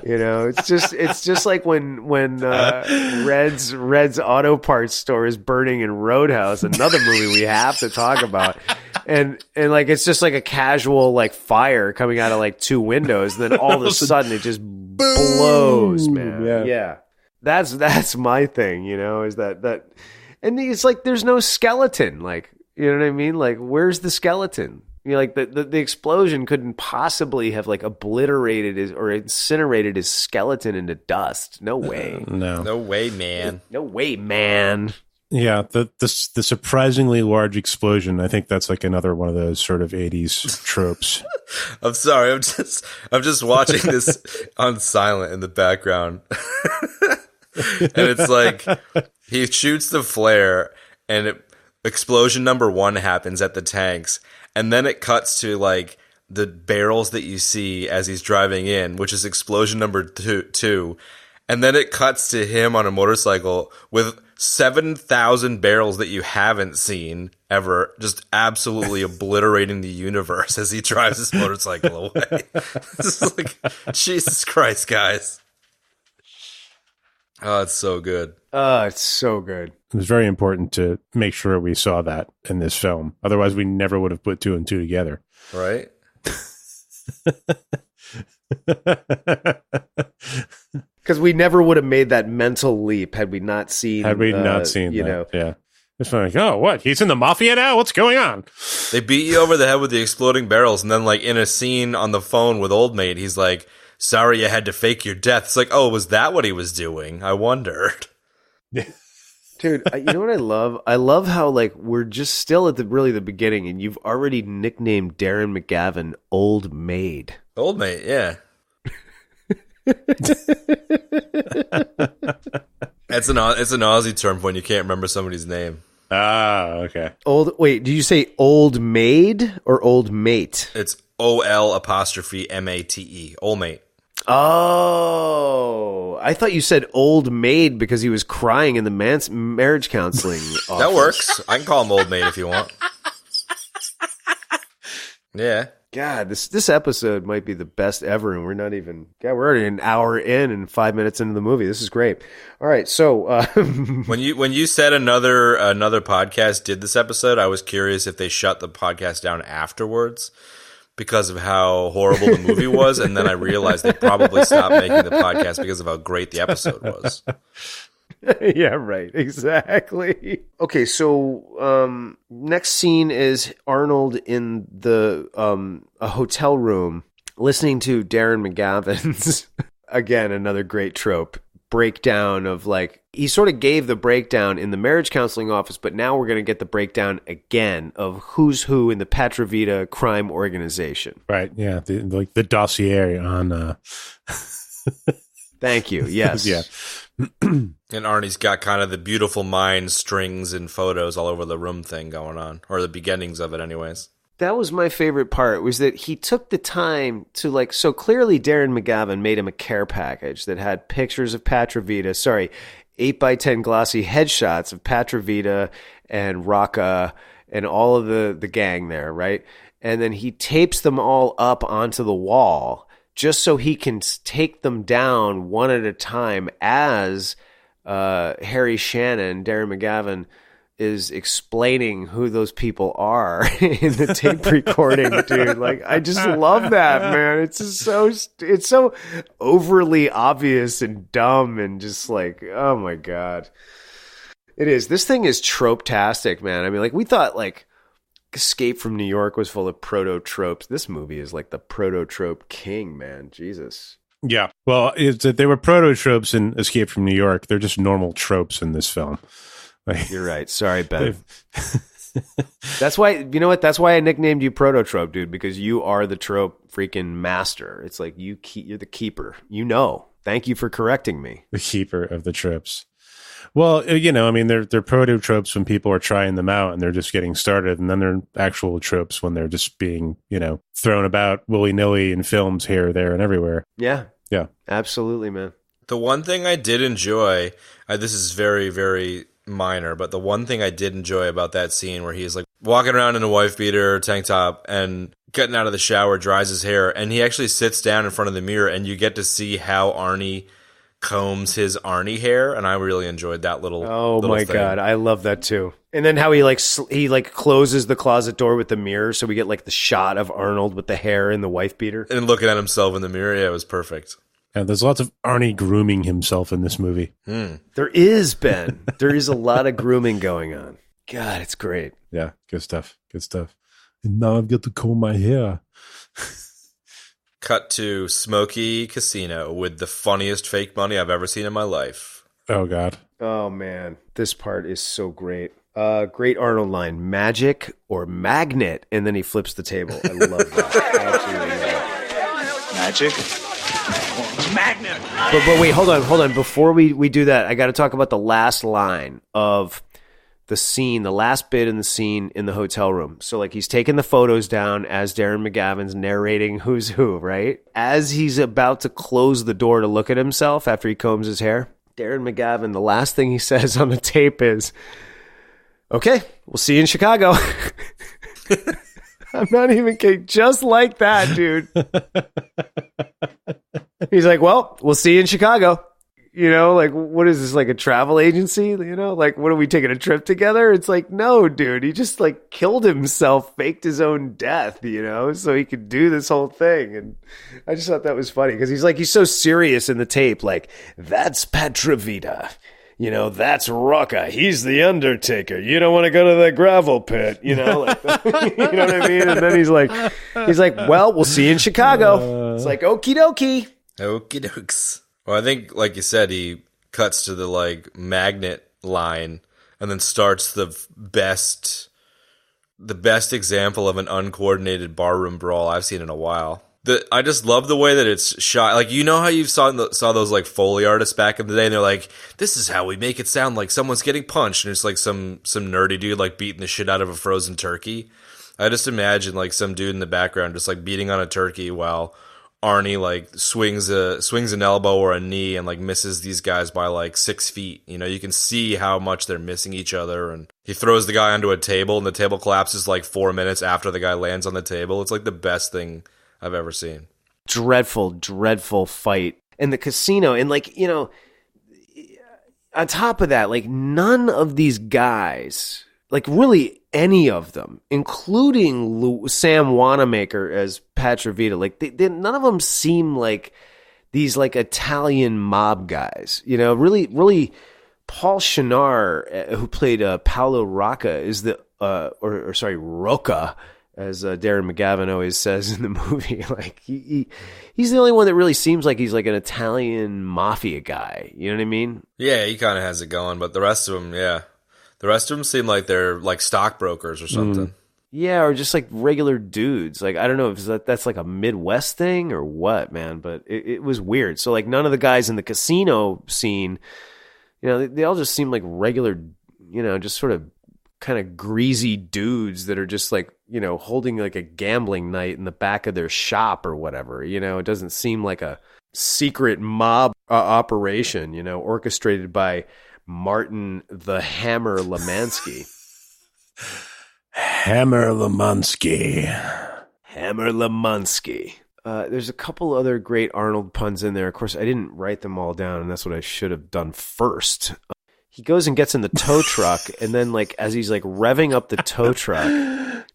It's just like when Red's auto parts store is burning in Roadhouse, another movie we have to talk about. And like it's just like a casual like fire coming out of like two windows, and then all of a sudden it just blows, man. Yeah. That's my thing, is that and it's like there's no skeleton, like, you know what I mean? Like, where's the skeleton? Like the explosion couldn't possibly have like obliterated or incinerated his skeleton into dust. No way. No way, man. No way, man. Yeah, the surprisingly large explosion. I think that's like another one of those sort of 80s tropes. I'm sorry. I'm just watching this on silent in the background. And it's like he shoots the flare and explosion number 1 happens at the tanks. And then it cuts to like the barrels that you see as he's driving in, which is explosion number two. And then it cuts to him on a motorcycle with 7,000 barrels that you haven't seen ever, just absolutely obliterating the universe as he drives his motorcycle away. This is like, Jesus Christ, guys. Oh, it's so good. Oh, it's so good. It was very important to make sure we saw that in this film. Otherwise, we never would have put 2 and 2 together. Right? Because we never would have made that mental leap had we not seen. That. Yeah. It's like, oh, what? He's in the mafia now? What's going on? They beat you over the head with the exploding barrels, and then, like, in a scene on the phone with Old Mate, he's like, sorry you had to fake your death. It's like, oh, was that what he was doing? I wondered. Dude, you know what I love? I love how, like, we're just still at the beginning, and you've already nicknamed Darren McGavin Old Maid. Old Mate, yeah. It's an Aussie term when you can't remember somebody's name. Ah, okay. Wait, did you say Old Maid or Old Mate? It's OL''MATE. Old Mate. Oh, I thought you said Old Maid because he was crying in the marriage counseling office. That works. I can call him Old Maid if you want. Yeah. God, this episode might be the best ever, and we're not even. God, we're already an hour in and 5 minutes into the movie. This is great. All right, so when you said another podcast did this episode, I was curious if they shut the podcast down afterwards because of how horrible the movie was, and then I realized they probably stopped making the podcast because of how great the episode was. Yeah, right. Exactly. Okay, so next scene is Arnold in the a hotel room listening to Darren McGavin's again another great trope breakdown of like he sort of gave the breakdown in the marriage counseling office, but now we're going to get the breakdown again of who's who in the Patra Vida crime organization. Right. Yeah. The dossier on. Thank you. Yes. Yeah. And Arnie's got kind of the beautiful mind strings and photos all over the room thing going on, or the beginnings of it anyways. That was my favorite part, was that he took the time to, like, so clearly Darren McGavin made him a care package that had pictures of Patra Vida, 8x10 glossy headshots of Patra Vida and Rocca and all of the gang there, right? And then he tapes them all up onto the wall just so he can take them down one at a time as Harry Shannon, Darren McGavin, is explaining who those people are in the tape recording, dude. Like, I just love that, man. It's just it's so overly obvious and dumb and just like, oh my God. It is. This thing is trope-tastic, man. I mean, like, we thought, like, Escape from New York was full of proto-tropes. This movie is like the proto-trope king, man. Jesus. Yeah. Well, they were proto-tropes in Escape from New York. They're just normal tropes in this film. You're right. Sorry, Ben. That's why, you know what? That's why I nicknamed you Prototrope, dude, because you are the trope freaking master. It's like you're the keeper. You know. Thank you for correcting me. The keeper of the tropes. Well, you know, I mean, they're proto tropes when people are trying them out and they're just getting started, and then they're actual tropes when they're just being, you know, thrown about willy nilly in films here, there, and everywhere. Yeah. Yeah. Absolutely, man. The one thing I did enjoy, this is very, very minor, but the one thing I did enjoy about that scene where he's like walking around in a wife beater, tank top, and getting out of the shower, dries his hair, and he actually sits down in front of the mirror, and you get to see how Arnie combs his Arnie hair, and I really enjoyed that little. Oh my god, I love that too. And then how he closes the closet door with the mirror, so we get like the shot of Arnold with the hair and the wife beater, and looking at himself in the mirror. Yeah, it was perfect. And there's lots of Arnie grooming himself in this movie. There is, Ben. There is a lot of grooming going on. God, it's great. Yeah, good stuff. Good stuff. And now I've got to comb my hair. Cut to Smoky Casino with the funniest fake money I've ever seen in my life. Oh, God. Oh, man. This part is so great. Great Arnold line, magic or magnet, and then he flips the table. I love that. Absolutely love that. Magic? Magnet! But wait, hold on. Before we do that, I got to talk about the last line of the scene, the last bit in the scene in the hotel room. So like he's taking the photos down as Darren McGavin's narrating who's who, right? As he's about to close the door to look at himself after he combs his hair, Darren McGavin, the last thing he says on the tape is, "Okay, we'll see you in Chicago." I'm not even kidding. Just like that, dude. He's like, "Well, we'll see you in Chicago." You know, like, what is this, like a travel agency? You know, like, what are we taking a trip together? It's like, no, dude, he just like killed himself, faked his own death, you know, so he could do this whole thing. And I just thought that was funny because he's so serious in the tape. Like, that's Petrovita. You know, that's Rocca. He's the Undertaker. You don't want to go to the gravel pit, you know, like, you know what I mean? And then he's like, well, we'll see you in Chicago. It's like, okie dokie. Okie dokes. Well, I think, like you said, he cuts to the like magnet line and then starts the best example of an uncoordinated barroom brawl I've seen in a while. I just love the way that it's shot. Like, you know how you saw those like Foley artists back in the day, and they're like, "This is how we make it sound like someone's getting punched," and it's like some nerdy dude like beating the shit out of a frozen turkey. I just imagine like some dude in the background just like beating on a turkey while Arnie like swings an elbow or a knee and like misses these guys by like 6 feet. You know, you can see how much they're missing each other, and he throws the guy onto a table and the table collapses like 4 minutes after the guy lands on the table. It's like the best thing I've ever seen. Dreadful fight in the casino. And like, you know, on top of that, like none of these guys, like really any of them, including Sam Wanamaker as Petrovita, like they none of them seem like these like Italian mob guys, you know, really Paul Shinar, who played Paolo Rocca, is the, Rocca, as Darren McGavin always says in the movie. Like he's the only one that really seems like he's like an Italian mafia guy. You know what I mean? Yeah, he kind of has it going, but the rest of them, yeah. The rest of them seem like they're like stockbrokers or something. Yeah, or just like regular dudes. Like, I don't know if that's like a Midwest thing or what, man, but it was weird. So like none of the guys in the casino scene, you know, they all just seem like regular, you know, just sort of kind of greasy dudes that are just like, you know, holding like a gambling night in the back of their shop or whatever. You know, it doesn't seem like a secret mob operation, you know, orchestrated by Martin the Hammer Lemansky. Hammer Lemansky. There's a couple other great Arnold puns in there. Of course, I didn't write them all down, and that's what I should have done first. He goes and gets in the tow truck, and then like as he's like revving up the tow truck,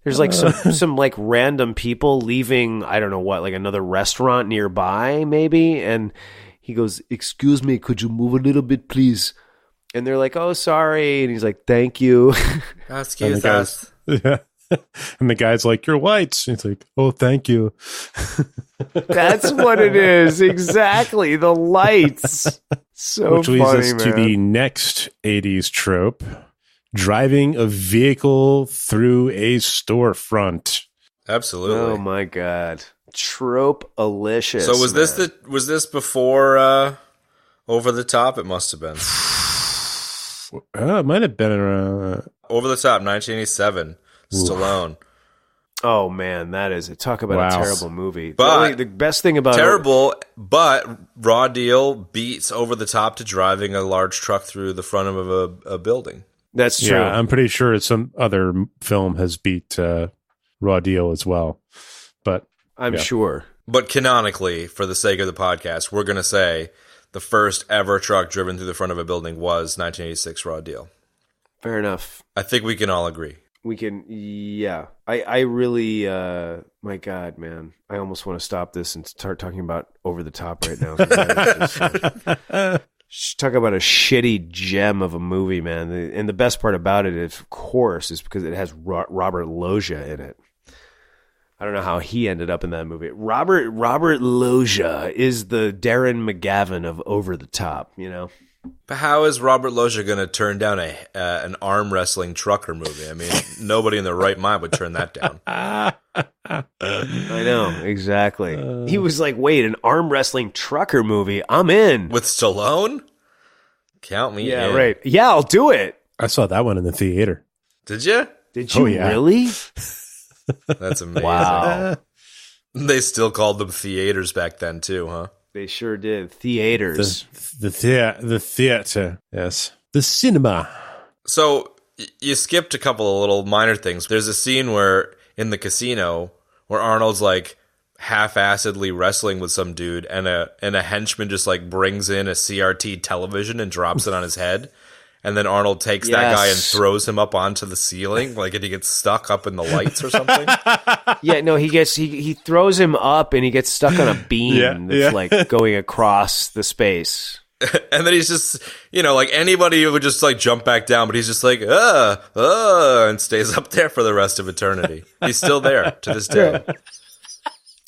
there's like some like random people leaving, I don't know what, like another restaurant nearby maybe, and he goes, "Excuse me, could you move a little bit, please?" And they're like, "Oh, sorry," and he's like, "Thank you." Excuse us. Yeah. And the guy's like, "You're white." He's like, "Oh, thank you." That's what it is. Exactly. The lights. So Which leads funny, us to the next 80s trope, driving a vehicle through a storefront. Absolutely. Oh my god, trope-alicious. So was this before Over the Top? It must have been. It might have been around. Over the Top, 1987. Stallone. Oh man, that is it. Talk about a terrible movie. But the best thing about terrible, but Raw Deal beats Over the Top to driving a large truck through the front of a building. That's true. Yeah, I'm pretty sure some other film has beat Raw Deal as well. But I'm sure. But canonically, for the sake of the podcast, we're going to say the first ever truck driven through the front of a building was 1986 Raw Deal. Fair enough. I think we can all agree. We can, yeah. I really, my God, man. I almost want to stop this and start talking about Over the Top right now. Talk about a shitty gem of a movie, man. And the best part about it, of course, is because it has Robert Loggia in it. I don't know how he ended up in that movie. Robert Loggia is the Darren McGavin of Over the Top, you know? But how is Robert Loggia going to turn down an arm wrestling trucker movie? I mean, nobody in their right mind would turn that down. I know, exactly. He was like, wait, an arm wrestling trucker movie? I'm in. With Stallone? Count me in. Yeah, right. Yeah, I'll do it. I saw that one in the theater. Did you? Did you really? That's amazing. Wow. They still called them theaters back then too, huh? They sure did. Theaters. The theater. Yes. The cinema. So you skipped a couple of little minor things. There's a scene where in the casino where Arnold's like half-assedly wrestling with some dude, and a henchman just like brings in a CRT television and drops it on his head. And then Arnold takes that guy and throws him up onto the ceiling, like, and he gets stuck up in the lights or something. Yeah, no, he throws him up and he gets stuck on a beam that's like going across the space. And then he's just, like anybody would just like jump back down, but he's just like, and stays up there for the rest of eternity. He's still there to this day. Yeah.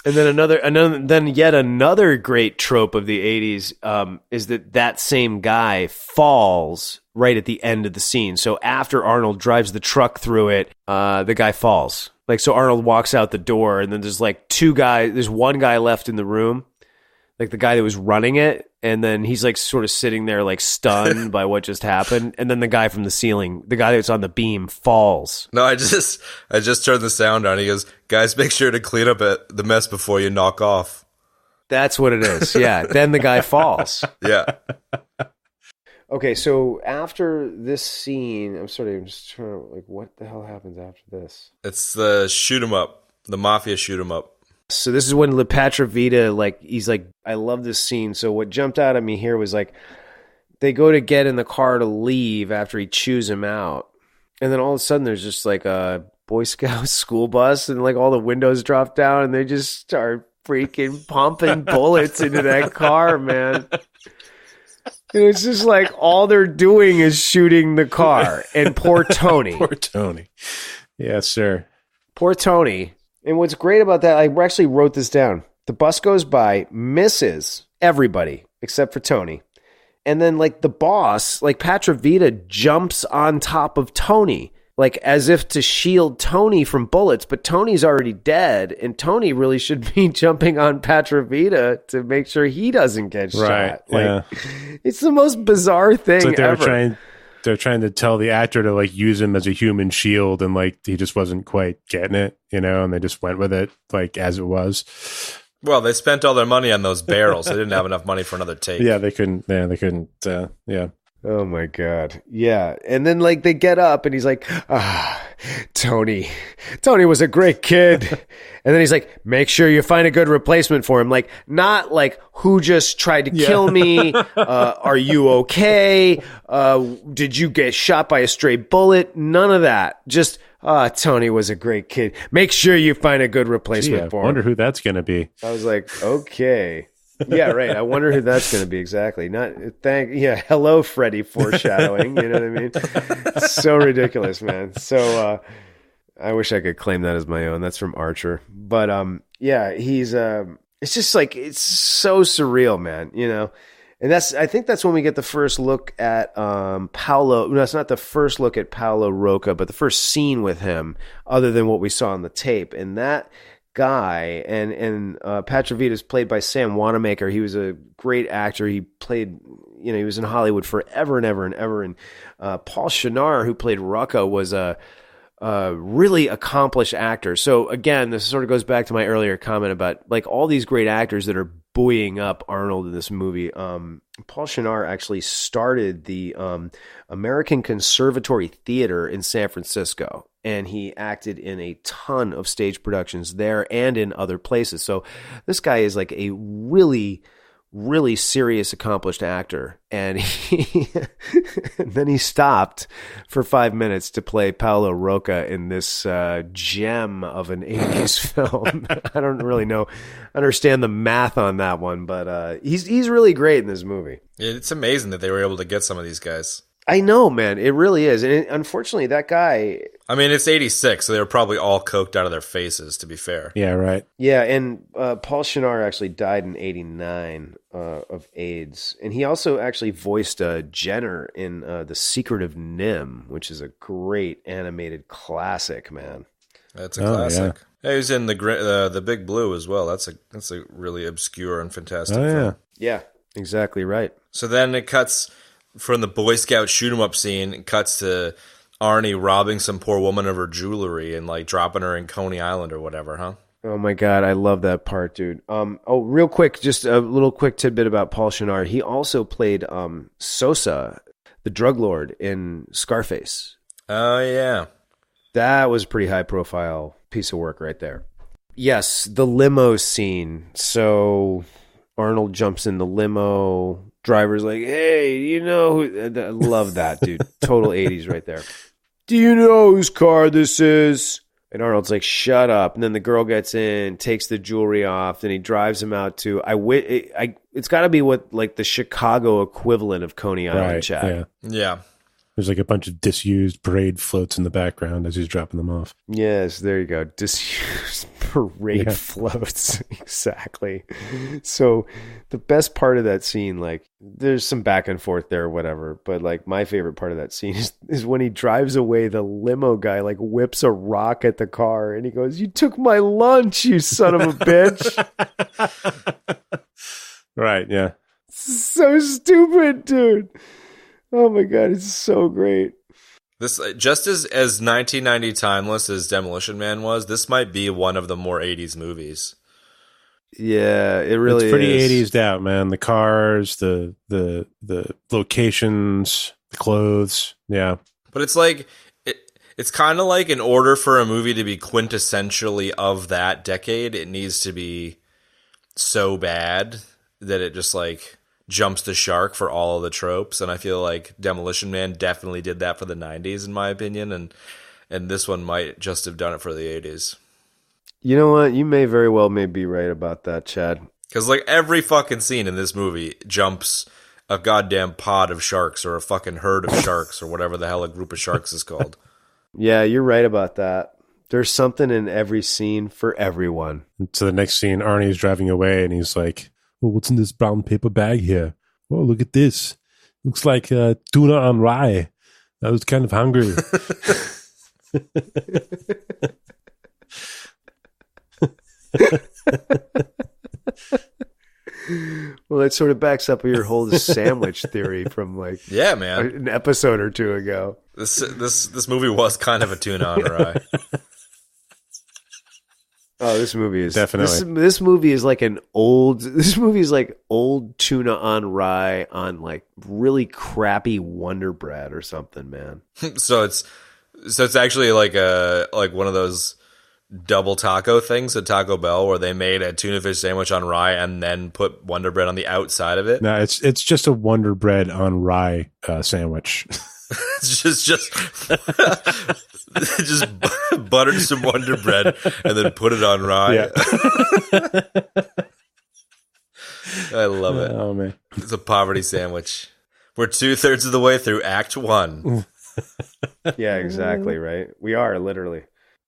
And then yet another great trope of the 80s is that same guy falls right at the end of the scene. So after Arnold drives the truck through it, the guy falls. Like, so Arnold walks out the door, and then there's one guy left in the room, like the guy that was running it, and then he's like sort of sitting there like stunned by what just happened, and then the guy from the ceiling, the guy that's on the beam, falls. No, I just turned the sound on. He goes, "Guys, make sure to clean up the mess before you knock off." That's what it is. Yeah. Then the guy falls. Yeah. Okay, so after this scene, I'm just trying to, like, what the hell happens after this? It's the shoot 'em up, the mafia shoot 'em up. So this is when LaPatra Vita, like, he's like, I love this scene. So what jumped out at me here was like, they go to get in the car to leave after he chews him out. And then all of a sudden there's just like a Boy Scout school bus, and like all the windows drop down, and they just start freaking pumping bullets into that car, man. And it's just like all they're doing is shooting the car. And poor Tony. Poor Tony. Yes, sir. Poor Tony. And what's great about that, I actually wrote this down. The bus goes by, misses everybody except for Tony. And then like the boss, like Patra Vita, jumps on top of Tony, like as if to shield Tony from bullets. But Tony's already dead, and Tony really should be jumping on Patra Vita to make sure he doesn't get shot. Like, it's the most bizarre thing it's like ever. They're trying to tell the actor to like use him as a human shield, and like he just wasn't quite getting it, and they just went with it like as it was. Well, they spent all their money on those barrels. They didn't have enough money for another take. Yeah, they couldn't. Yeah. Oh my God. Yeah. And then like they get up and he's like, Tony was a great kid. And then he's like, make sure you find a good replacement for him. Like, not like, who just tried to kill me? Are you okay? Did you get shot by a stray bullet? None of that. Just, Tony was a great kid. Make sure you find a good replacement for him. I wonder who that's going to be. I was like, okay. Yeah, right. I wonder who that's going to be exactly. Hello, Freddy foreshadowing. You know what I mean? It's so ridiculous, man. So I wish I could claim that as my own. That's from Archer. But he's it's just like, it's so surreal, man, And I think that's when we get the first look at Paolo. No, it's not the first look at Paolo Rocca, but the first scene with him, other than what we saw on the tape. And that guy, and Petrovita's played by Sam Wanamaker. He was a great actor. He played, he was in Hollywood forever and ever and ever. And Paul Shinar, who played Rocca, was a really accomplished actor. So again, this sort of goes back to my earlier comment about like all these great actors that are buoying up Arnold in this movie. Paul Shinar actually started the American Conservatory Theater in San Francisco, and he acted in a ton of stage productions there and in other places. So this guy is like a really, really serious, accomplished actor. And and then he stopped for 5 minutes to play Paolo Rocca in this gem of an 80s film. I don't really understand the math on that one, but he's really great in this movie. It's amazing that they were able to get some of these guys. I know, man. It really is. And unfortunately, that guy... I mean, it's 86, so they were probably all coked out of their faces, to be fair. Yeah, right. Yeah, and Paul Shinar actually died in 89 of AIDS. And he also actually voiced Jenner in The Secret of Nim, which is a great animated classic, man. That's a classic. Yeah. He was in the Big Blue as well. That's a really obscure and fantastic film. Yeah, exactly right. So then it cuts... from the Boy Scout shoot 'em up scene, it cuts to Arnie robbing some poor woman of her jewelry and like dropping her in Coney Island or whatever, huh? Oh my God, I love that part, dude. Real quick, just a little quick tidbit about Paul Shinar. He also played Sosa, the drug lord in Scarface. Oh yeah, that was a pretty high profile piece of work right there. Yes, the limo scene. So Arnold jumps in the limo. Driver's like, hey, I love that, dude. Total 80s right there. Do you know whose car this is? And Arnold's like, shut up. And then the girl gets in, takes the jewelry off, and he drives him out to, it's got to be what, like, the Chicago equivalent of Coney Island, Chad. Yeah. There's like a bunch of disused parade floats in the background as he's dropping them off. Yes, there you go. Disused parade floats. Exactly. So the best part of that scene, like, there's some back and forth there or whatever, but like my favorite part of that scene is when he drives away, the limo guy like whips a rock at the car and he goes, "You took my lunch, you son of a bitch." Right, yeah. So stupid, dude. Oh my God, it's so great. This just as 1990 timeless as Demolition Man was, this might be one of the more 80s movies. Yeah, it really it's pretty is. 80s out, man. The cars, the locations, the clothes. Yeah. But it's like it's kind of like in order for a movie to be quintessentially of that decade, it needs to be so bad that it just like jumps the shark for all of the tropes. And I feel like Demolition Man definitely did that for the 90s, in my opinion, and this one might just have done it for the 80s. You know what? You may very well be right about that, Chad. Because like every fucking scene in this movie jumps a goddamn pod of sharks or a fucking herd of sharks or whatever the hell a group of sharks is called. Yeah, you're right about that. There's something in every scene for everyone. So the next scene, Arnie's driving away and he's like, "Well, what's in this brown paper bag here? Oh, look at this. Looks like tuna on rye. I was kind of hungry." Well, that sort of backs up your whole sandwich theory from like man, an episode or two ago. This movie was kind of a tuna on rye. Oh, this movie is definitely. This movie is like This movie is like old tuna on rye on like really crappy Wonder Bread or something, man. So it's actually like one of those double taco things at Taco Bell where they made a tuna fish sandwich on rye and then put Wonder Bread on the outside of it. No, it's just a Wonder Bread on rye sandwich. It's just buttered some Wonder Bread and then put it on rye. Yeah. I love it. Oh man, it's a poverty sandwich. We're 2/3 of the way through Act 1. Yeah, exactly right. We are literally.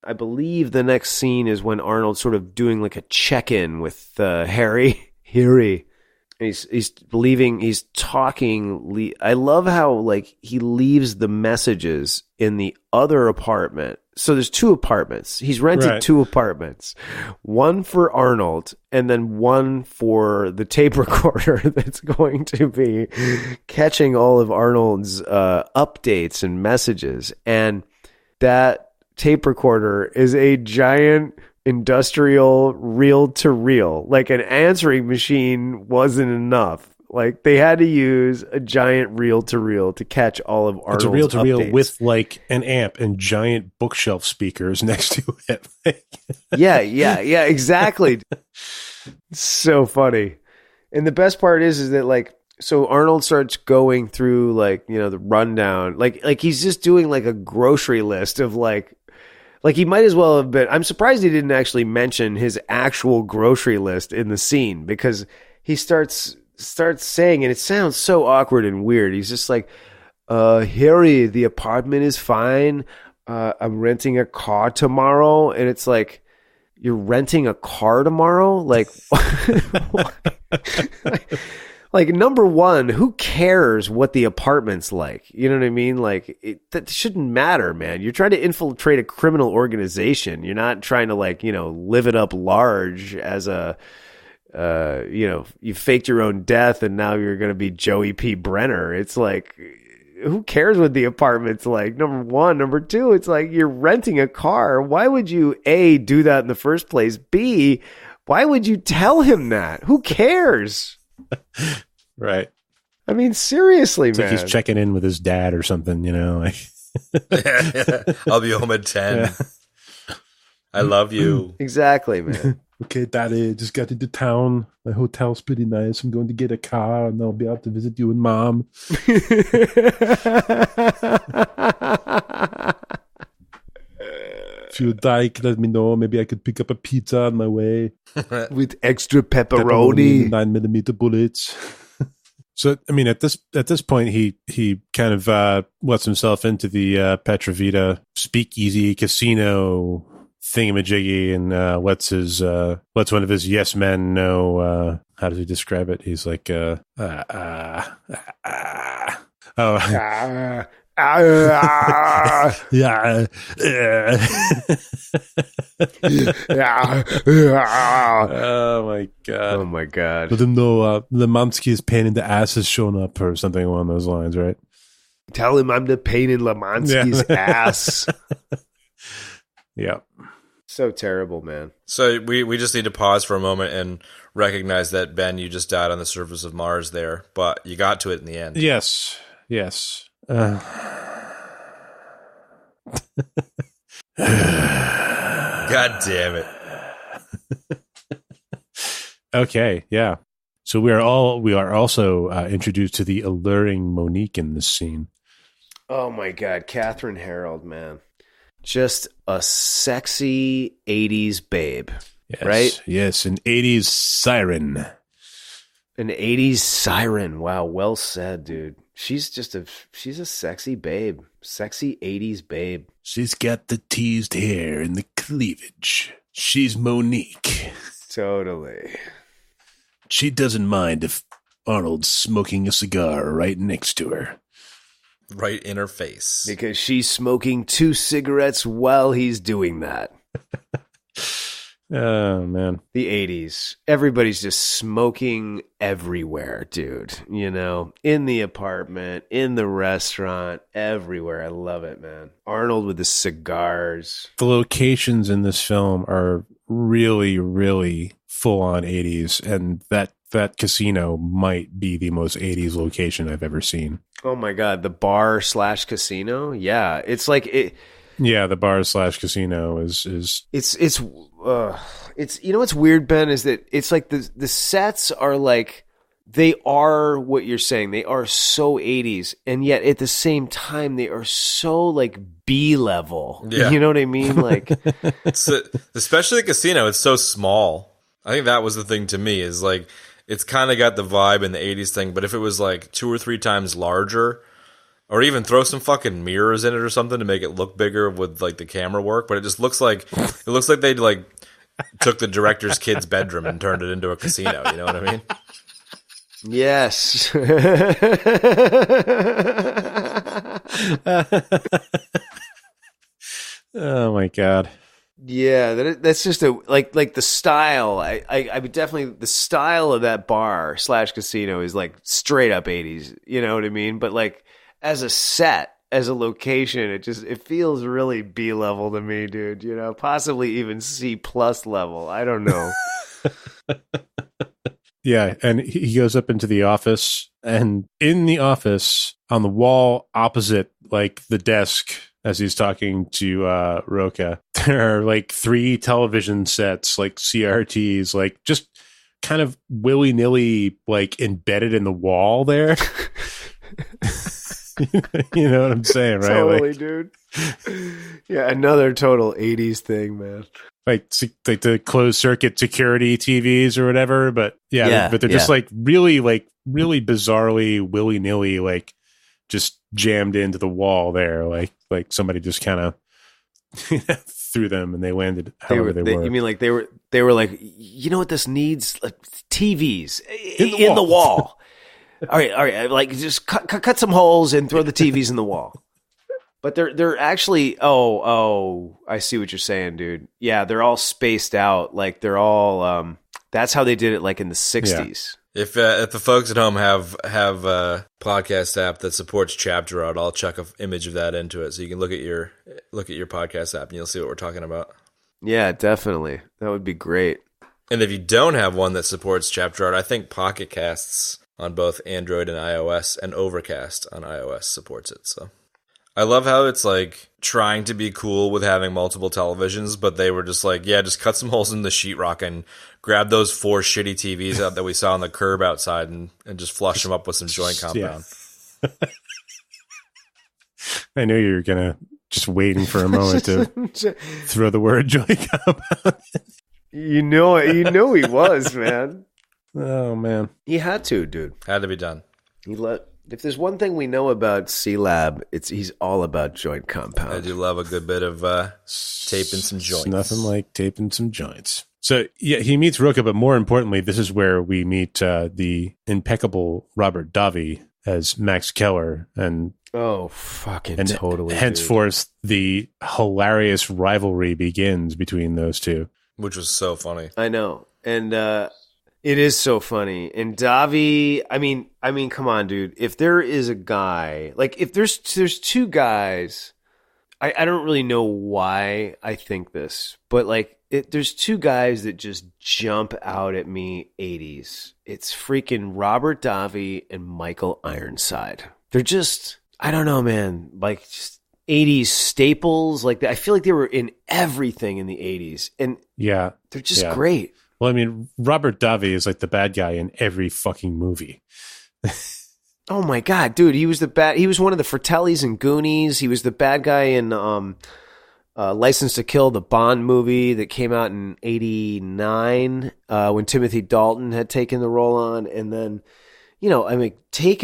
I believe the next scene is when Arnold's sort of doing like a check-in with Harry. He's leaving. He's talking. I love how like he leaves the messages in the other apartment. So there's 2 apartments. He's rented 2 apartments, one for Arnold and then one for the tape recorder that's going to be catching all of Arnold's updates and messages. And that tape recorder is a giant industrial reel-to-reel. Like an answering machine wasn't enough. Like they had to use a giant reel-to-reel to catch all of Arnold's It's a reel-to-reel updates. with like an amp and giant bookshelf speakers next to it. Yeah, exactly. So funny. And the best part is that like, so Arnold starts going through like, you know, the rundown. Like he's just doing like a grocery list of like he might as well have been. I'm surprised he didn't actually mention his actual grocery list in the scene, because he starts saying, and it sounds so awkward and weird. He's just like, Harry, the apartment is fine. I'm renting a car tomorrow. And it's like, you're renting a car tomorrow? Like, like number one, who cares what the apartment's like? You know what I mean? Like that shouldn't matter, man. You're trying to infiltrate a criminal organization. You're not trying to like, you know, live it up large as a, you know, you faked your own death and now you're going to be Joey P. Brenner. It's like, who cares what the apartment's like? Number one. Number two, it's like you're renting a car. Why would you, A, do that in the first place? B, why would you tell him that? Who cares? Right. I mean, seriously, It's man. like he's checking in with his dad or something, you know? Like, I'll be home at 10. Yeah. I love you. Exactly, man. okay, daddy, just got into town. My hotel's pretty nice. I'm going to get a car and I'll be able to visit you and mom. If you'd like, let me know. Maybe I could pick up a pizza on my way. With extra pepperoni. 9mm bullets. So, I mean, at this point, he kind of lets himself into the Petrovita speakeasy casino thingamajiggy and lets one of his yes men know. How does he describe it? He's like, yeah. Oh my god. Oh my god. Let him know Lemansky's pain in the ass has shown up or something along those lines, right? Tell him I'm the pain in Lemansky's ass. Yeah. So terrible, man. So we just need to pause for a moment and recognize that, Ben, you just died on the surface of Mars there, but you got to it in the end. Yes. God damn it. Okay, yeah. So we are also introduced to the alluring Monique in this scene. Oh my god, Catherine Harold, man. Just a sexy 80s babe, Yes, right? Yes, an 80s siren. An 80s siren. Wow, well said, dude. She's a sexy babe. Sexy 80s babe. She's got the teased hair and the cleavage. She's Monique. Totally. She doesn't mind if Arnold's smoking a cigar right next to her. Right in her face. Because she's smoking 2 cigarettes while he's doing that. Oh, man. The 80s. Everybody's just smoking everywhere, dude. You know, in the apartment, in the restaurant, everywhere. I love it, man. Arnold with the cigars. The locations in this film are really, really full-on 80s, and that casino might be the most 80s location I've ever seen. Oh, my God. The bar / casino? Yeah. It's like it. Yeah, the bar / casino is It's you know what's weird, Ben, is that it's like the sets are like, they are what you're saying. They are so 80s, and yet at the same time they are so like B level. Yeah. You know what I mean? Like Especially the casino, it's so small. I think that was the thing to me, is like it's kind of got the vibe in the 80s thing, but if it was like 2 or 3 times larger, or even throw some fucking mirrors in it or something to make it look bigger with like the camera work, but it just looks like they like took the director's kid's bedroom and turned it into a casino. You know what I mean? Yes. Oh my God. Yeah, that's just like the style. I would definitely, the style of that bar / casino is like straight up 80s. You know what I mean? But like as a set, as a location, it feels really B level to me, dude. You know, possibly even C plus level. I don't know. Yeah, and he goes up into the office, and in the office, on the wall opposite, like the desk, as he's talking to Roca, there are like 3 television sets, like CRTs, like just kind of willy-nilly, like embedded in the wall there. You know what I'm saying, right? Totally, like, dude. Yeah, another total 80s thing, man. like the closed circuit security TVs or whatever, but but they're just like really bizarrely willy-nilly, like just jammed into the wall there, like somebody just kind of threw them and they landed however they were. You mean like they were like, you know what this needs? Like, TVs in the wall. All right, like just cut some holes and throw the TVs in the wall. But they're actually I see what you're saying, dude. Yeah, they're all spaced out, like they're all that's how they did it, like in the 60s. Yeah. If the folks at home have a podcast app that supports chapter art, I'll chuck an image of that into it so you can look at your podcast app and you'll see what we're talking about. Yeah, definitely. That would be great. And if you don't have one that supports chapter art, I think Pocket Casts on both Android and iOS and Overcast on iOS supports it. So I love how it's like trying to be cool with having multiple televisions, but they were just like, yeah, just cut some holes in the sheetrock and grab those 4 shitty TVs out that we saw on the curb outside and just flush them up with some joint compound. Yeah. I knew you were gonna just waiting for a moment to throw the word joint compound. You know he was, man. Oh man, he had to, dude. Had to be done. If there's one thing we know about C-Lab, he's all about joint compound. I do love a good bit of taping some joints. It's nothing like taping some joints. So yeah, he meets Roca, but more importantly, this is where we meet the impeccable Robert Davi as Max Keller, and totally. Henceforth, the hilarious rivalry begins between those two, which was so funny. I know, and it is so funny. And Davi, I mean, come on, dude. If there is a guy, like if there's 2 guys, I don't really know why I think this, but like there's 2 guys that just jump out at me 80s. It's freaking Robert Davi and Michael Ironside. They're just, I don't know, man, like just 80s staples. Like I feel like they were in everything in the 80s, and yeah, they're just great. Well, I mean, Robert Davi is like the bad guy in every fucking movie. Oh my God, dude. He was one of the Fratellis in Goonies. He was the bad guy in License to Kill, the Bond movie that came out in 89 when Timothy Dalton had taken the role on. And then, you know, I mean, take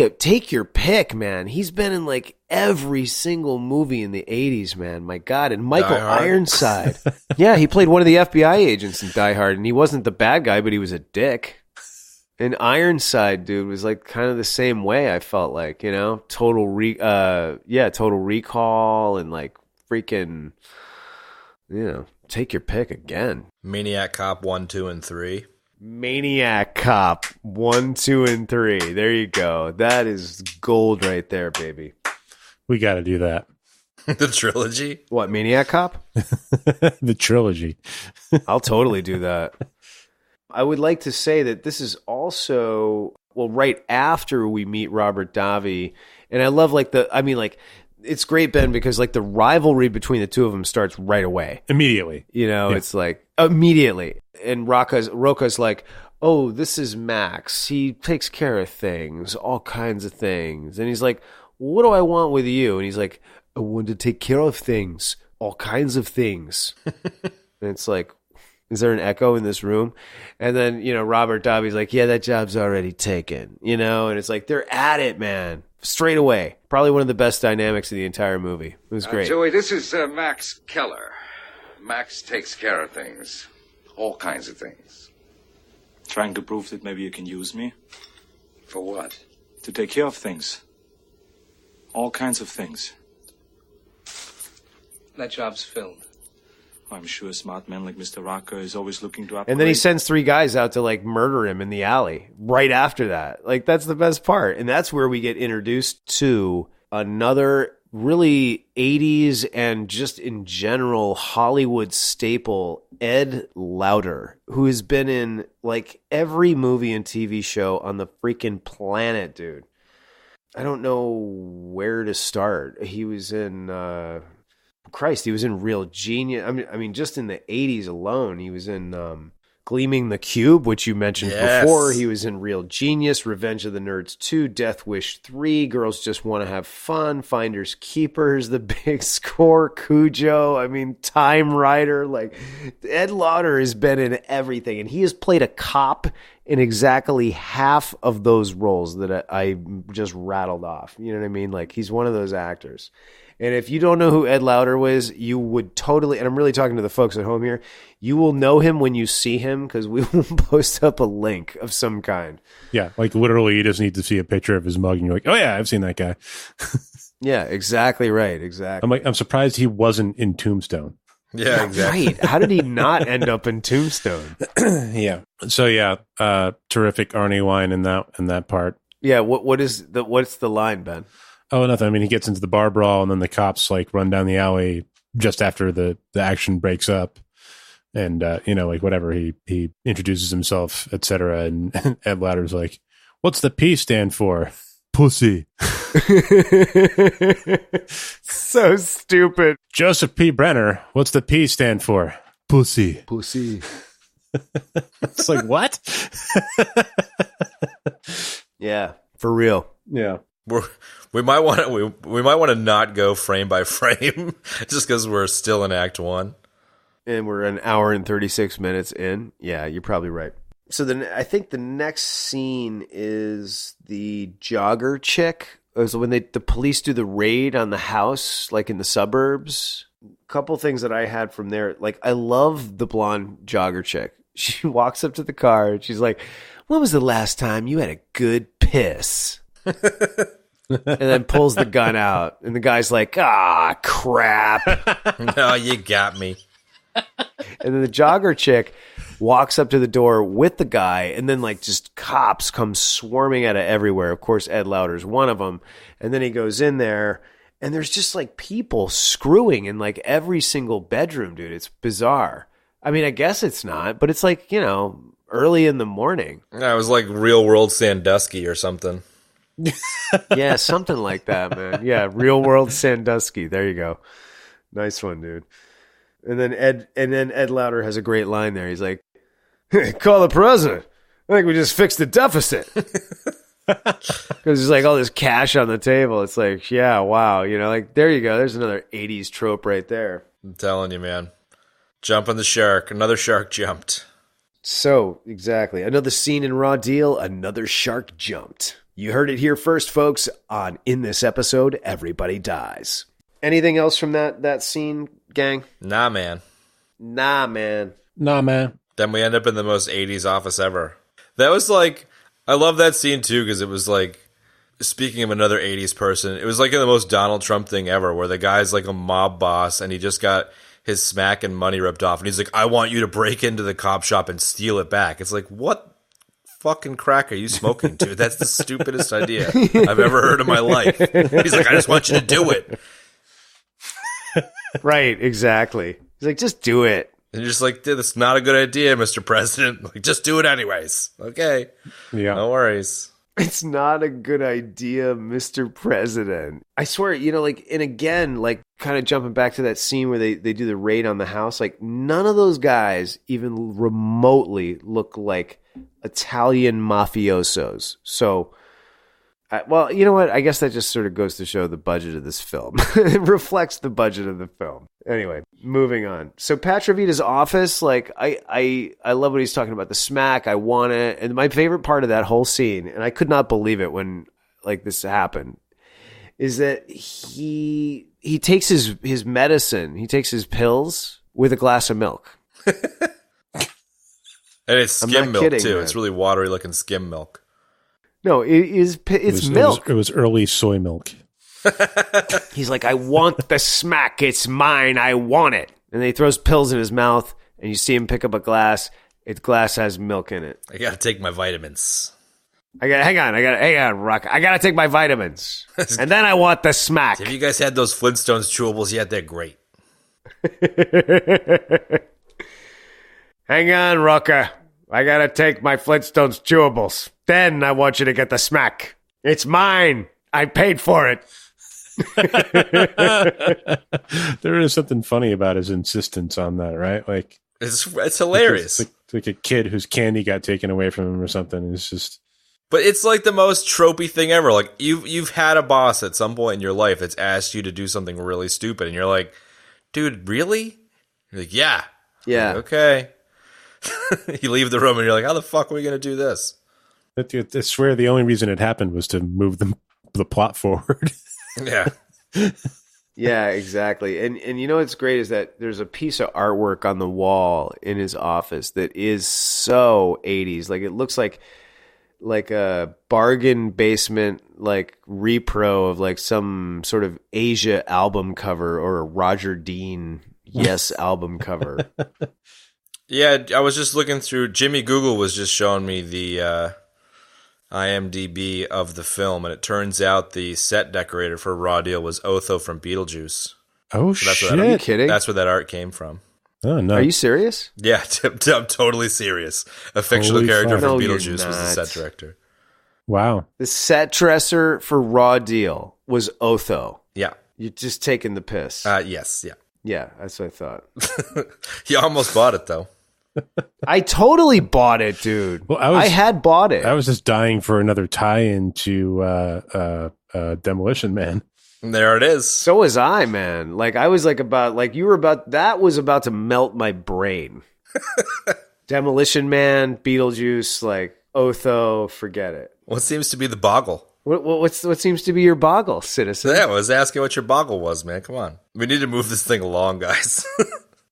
your pick, man. He's been in like every single movie in the 80s, man. My God. And Michael Ironside. Yeah, he played one of the FBI agents in Die Hard, and he wasn't the bad guy, but he was a dick. And Ironside, dude, was like kind of the same way, I felt like, you know? Total Recall and like freaking, you know, take your pick again. Maniac Cop 1, 2, and 3. Maniac Cop 1, 2, and 3. There you go. That is gold right there, baby. We got to do that. The trilogy? What, Maniac Cop? The trilogy. I'll totally do that. I would like to say that this is also, well, right after we meet Robert Davi. And I love it's great, Ben, because like the rivalry between the 2 of them starts right away. Immediately. You know, yeah. It's like immediately. And Roca's like, oh, this is Max. He takes care of things, all kinds of things. And he's like, what do I want with you? And he's like, I want to take care of things, all kinds of things. And it's like, is there an echo in this room? And then, you know, Robert Davi's like, yeah, that job's already taken, you know? And it's like, they're at it, man. Straight away. Probably one of the best dynamics of the entire movie. It was great. Joey, this is Max Keller. Max takes care of things. All kinds of things. Trying to prove that maybe you can use me? For what? To take care of things. All kinds of things. That job's filled. I'm sure a smart man like Mr. Rocker is always looking to upgrade. And then he sends 3 guys out to like murder him in the alley right after that. Like, that's the best part. And that's where we get introduced to another really 80s and just in general Hollywood staple, Ed Lauter, who has been in like every movie and TV show on the freaking planet, dude. I don't know where to start. He was in he was in Real Genius. I mean, just in the 80s alone, he was in Gleaming the Cube, which you mentioned before. He was in Real Genius, Revenge of the Nerds 2, Death Wish 3, Girls Just Want to Have Fun, Finders Keepers, The Big Score, Cujo. I mean, Time Rider. Like, Ed Lauter has been in everything, and he has played a cop in exactly half of those roles that I just rattled off. You know what I mean? Like, he's one of those actors. And if you don't know who Ed Lauter was, you would totally, and I'm really talking to the folks at home here, you will know him when you see him because we will post up a link of some kind. Yeah, like literally you just need to see a picture of his mug and you're like, oh yeah, I've seen that guy. Yeah, exactly right. Exactly. I'm surprised he wasn't in Tombstone. Yeah, exactly. Right. How did he not end up in Tombstone? Yeah. So yeah, terrific Arnie line in that part. Yeah, what's the line, Ben? Oh, nothing. I mean, he gets into the bar brawl, and then the cops like run down the alley just after the action breaks up, and like whatever he introduces himself, etc. And Ed Lauter's like, "What's the P stand for?" Pussy. So stupid. Joseph P. Brenner. What's the P stand for? Pussy. Pussy. It's like what? Yeah, for real. Yeah. We might want to not go frame by frame just because we're still in Act 1. And we're an hour and 36 minutes in. Yeah, you're probably right. So then I think the next scene is the jogger chick. So when the police do the raid on the house, like in the suburbs. A couple things that I had from there. Like, I love the blonde jogger chick. She walks up to the car and she's like, "When was the last time you had a good piss?" And then pulls the gun out. And the guy's like, "Ah, crap." No, you got me. And then the jogger chick walks up to the door with the guy, and then like just cops come swarming out of everywhere. Of course, Ed Lauter's one of them. And then he goes in there, and there's just like people screwing in like every single bedroom, dude. It's bizarre. I mean, I guess it's not, but it's like, early in the morning. Yeah, it was like Real World Sandusky or something. Yeah, something like that, man. Yeah, Real World Sandusky. There you go. Nice one, dude. And then Ed Lauter has a great line there. He's like, "Call the president. I think we just fixed the deficit." Because there's like all this cash on the table. It's like, yeah, wow. Like, there you go. There's another 80s trope right there. I'm telling you, man. Jumping the shark. Another shark jumped. So, exactly. Another scene in Raw Deal. Another shark jumped. You heard it here first, folks, on In This Episode, Everybody Dies. Anything else from that scene, gang? Nah, man. Nah, man. Then we end up in the most 80s office ever. That was like, I love that scene too, because it was like, speaking of another 80s person, it was like the most Donald Trump thing ever, where the guy's like a mob boss and he just got his smack and money ripped off. And he's like, "I want you to break into the cop shop and steal it back." It's like, what fucking crack are you smoking, dude? That's the stupidest idea I've ever heard in my life. He's like, "I just want you to do it." Right, exactly. He's like, "Just do it." And you're just like, "Dude, that's not a good idea, Mr. President." Like, just do it anyways. Okay. Yeah. No worries. It's not a good idea, Mr. President. I swear, like, and again, like, kind of jumping back to that scene where they do the raid on the house, like, none of those guys even remotely look like Italian mafiosos. So, well, you know what? I guess that just sort of goes to show the budget of this film. It reflects the budget of the film. Anyway, moving on. So Petrovita's office, like, I love what he's talking about, the smack. I want it. And my favorite part of that whole scene, and I could not believe it when like this happened, is that he takes his medicine, he takes his pills with a glass of milk. And it's skim milk kidding, too. man. It's really watery looking skim milk. No, it's milk. It was early soy milk. He's like, I want the smack. It's mine. I want it. And then he throws pills in his mouth, and you see him pick up a glass. Its glass has milk in it. I gotta take my vitamins. Hang on, Rock. I gotta take my vitamins. And then I want the smack. Have you guys had those Flintstones chewables yet? They're great. Hang on, Rucker. I gotta take my Flintstones chewables. Then I want you to get the smack. It's mine. I paid for it. There is something funny about his insistence on that, right? Like it's hilarious. It's like a kid whose candy got taken away from him or something. It's just. But it's like the most tropey thing ever. Like you've had a boss at some point in your life that's asked you to do something really stupid, and you're like, "Dude, really?" You're like, "Yeah, yeah, like, okay." You leave the room, and you're like, "How the fuck are we gonna do this?" I swear the only reason it happened was to move the plot forward. Yeah. Yeah, exactly. And you know what's great is that there's a piece of artwork on the wall in his office that is so 80s. Like it looks like a bargain basement like repro of like some sort of Asia album cover or a Roger Dean Yes album cover. Yeah, I was just looking through. Jimmy Google was just showing me the IMDb of the film, and it turns out the set decorator for Raw Deal was Otho from Beetlejuice. Oh, so shit. Are you kidding? That's where that art came from. Oh, no. Are you serious? Yeah, I'm totally serious. A fictional Holy character fuck. from No, you're Beetlejuice was the not. set director. Wow. The set dresser for Raw Deal was Otho. Yeah. You're just taking the piss. Yes, yeah. Yeah, that's what I thought. He almost bought it, though. I totally bought it, dude. Well, I had bought it. I was just dying for another tie-in to Demolition Man. And there it is. So was I, man. Like I was like about like you were about that was about to melt my brain. Demolition Man, Beetlejuice, like Otho, forget it. What seems to be the boggle? What seems to be your boggle, citizen? Yeah, I was asking what your boggle was, man. Come on. We need to move this thing along, guys.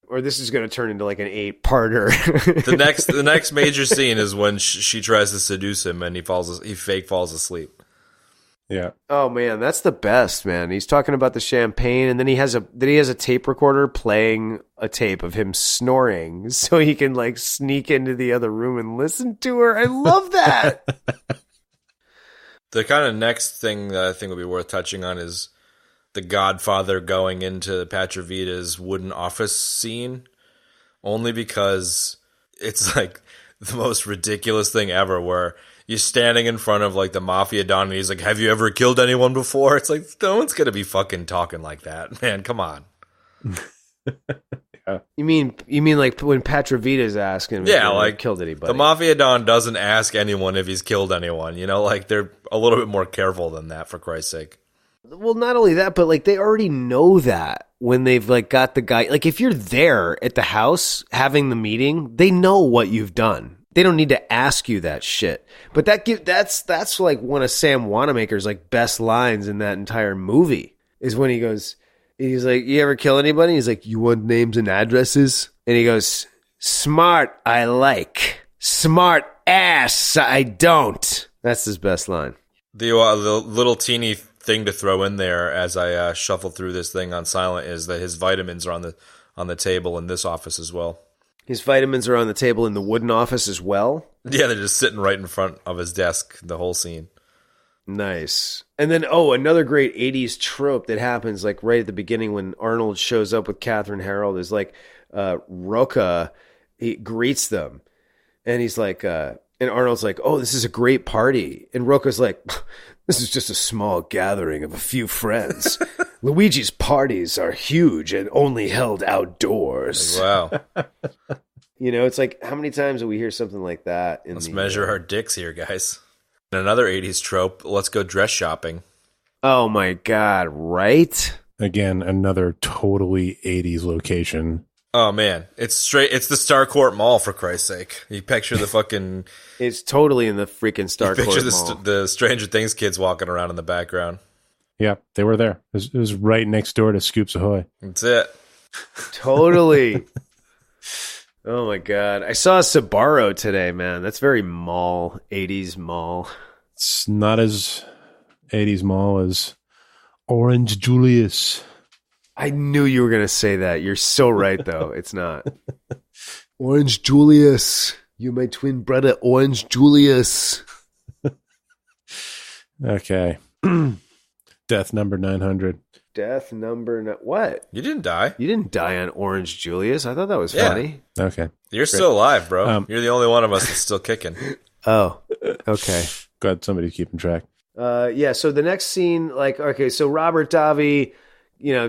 Or this is going to turn into like an 8-parter. The next major scene is when she tries to seduce him and he fake falls asleep. Yeah. Oh man, that's the best, man. He's talking about the champagne, and then he has a tape recorder playing a tape of him snoring, so he can like sneak into the other room and listen to her. I love that. The kind of next thing that I think would be worth touching on is the Godfather going into Petrovita's wooden office scene, only because it's like the most ridiculous thing ever, where you're standing in front of like the mafia don and he's like, "Have you ever killed anyone before?" It's like, no one's gonna be fucking talking like that, man. Come on. Yeah. You mean like when Petrovita's asking if he like killed anybody? The mafia don doesn't ask anyone if he's killed anyone. You know, like they're a little bit more careful than that, for Christ's sake. Well, not only that, but like they already know that when they've like got the guy. Like if you're there at the house having the meeting, they know what you've done. They don't need to ask you that shit. But that's like one of Sam Wanamaker's like best lines in that entire movie is when he's like, "You ever kill anybody?" He's like, "You want names and addresses?" And he goes, "Smart, I like. Smart ass, I don't." That's his best line. The little teeny thing to throw in there as I shuffle through this thing on silent is that his vitamins are on the table in this office as well. His vitamins are on the table in the wooden office as well? Yeah, they're just sitting right in front of his desk the whole scene. Nice. And then, another great 80s trope that happens like right at the beginning when Arnold shows up with Catherine Harold is like Roca, he greets them. And he's like, and Arnold's like, "Oh, this is a great party." And Roca's like, "This is just a small gathering of a few friends. Luigi's parties are huge and only held outdoors." Like, wow. You know, it's like, how many times do we hear something like that? Let's measure our dicks here, guys. And another 80s trope, let's go dress shopping. Oh my God, right? Again, another totally 80s location. Oh man, it's the Starcourt Mall, for Christ's sake. You picture the fucking... It's totally in the freaking Starcourt Mall. Picture the Stranger Things kids walking around in the background. Yeah, they were there. It was right next door to Scoops Ahoy. That's it. Totally. Oh my God. I saw a Sbarro today, man. That's very mall, 80s mall. It's not as 80s mall as Orange Julius. I knew you were going to say that. You're so right, though. It's not. Orange Julius. You're my twin brother, Orange Julius. Okay. Death number 900. Death number... What? You didn't die. You didn't die on Orange Julius. I thought that was funny. Okay. You're still alive, bro. You're the only one of us that's still kicking. Oh, okay. Glad somebody's keeping track. Yeah, so the next scene, like, okay, so Robert Davi,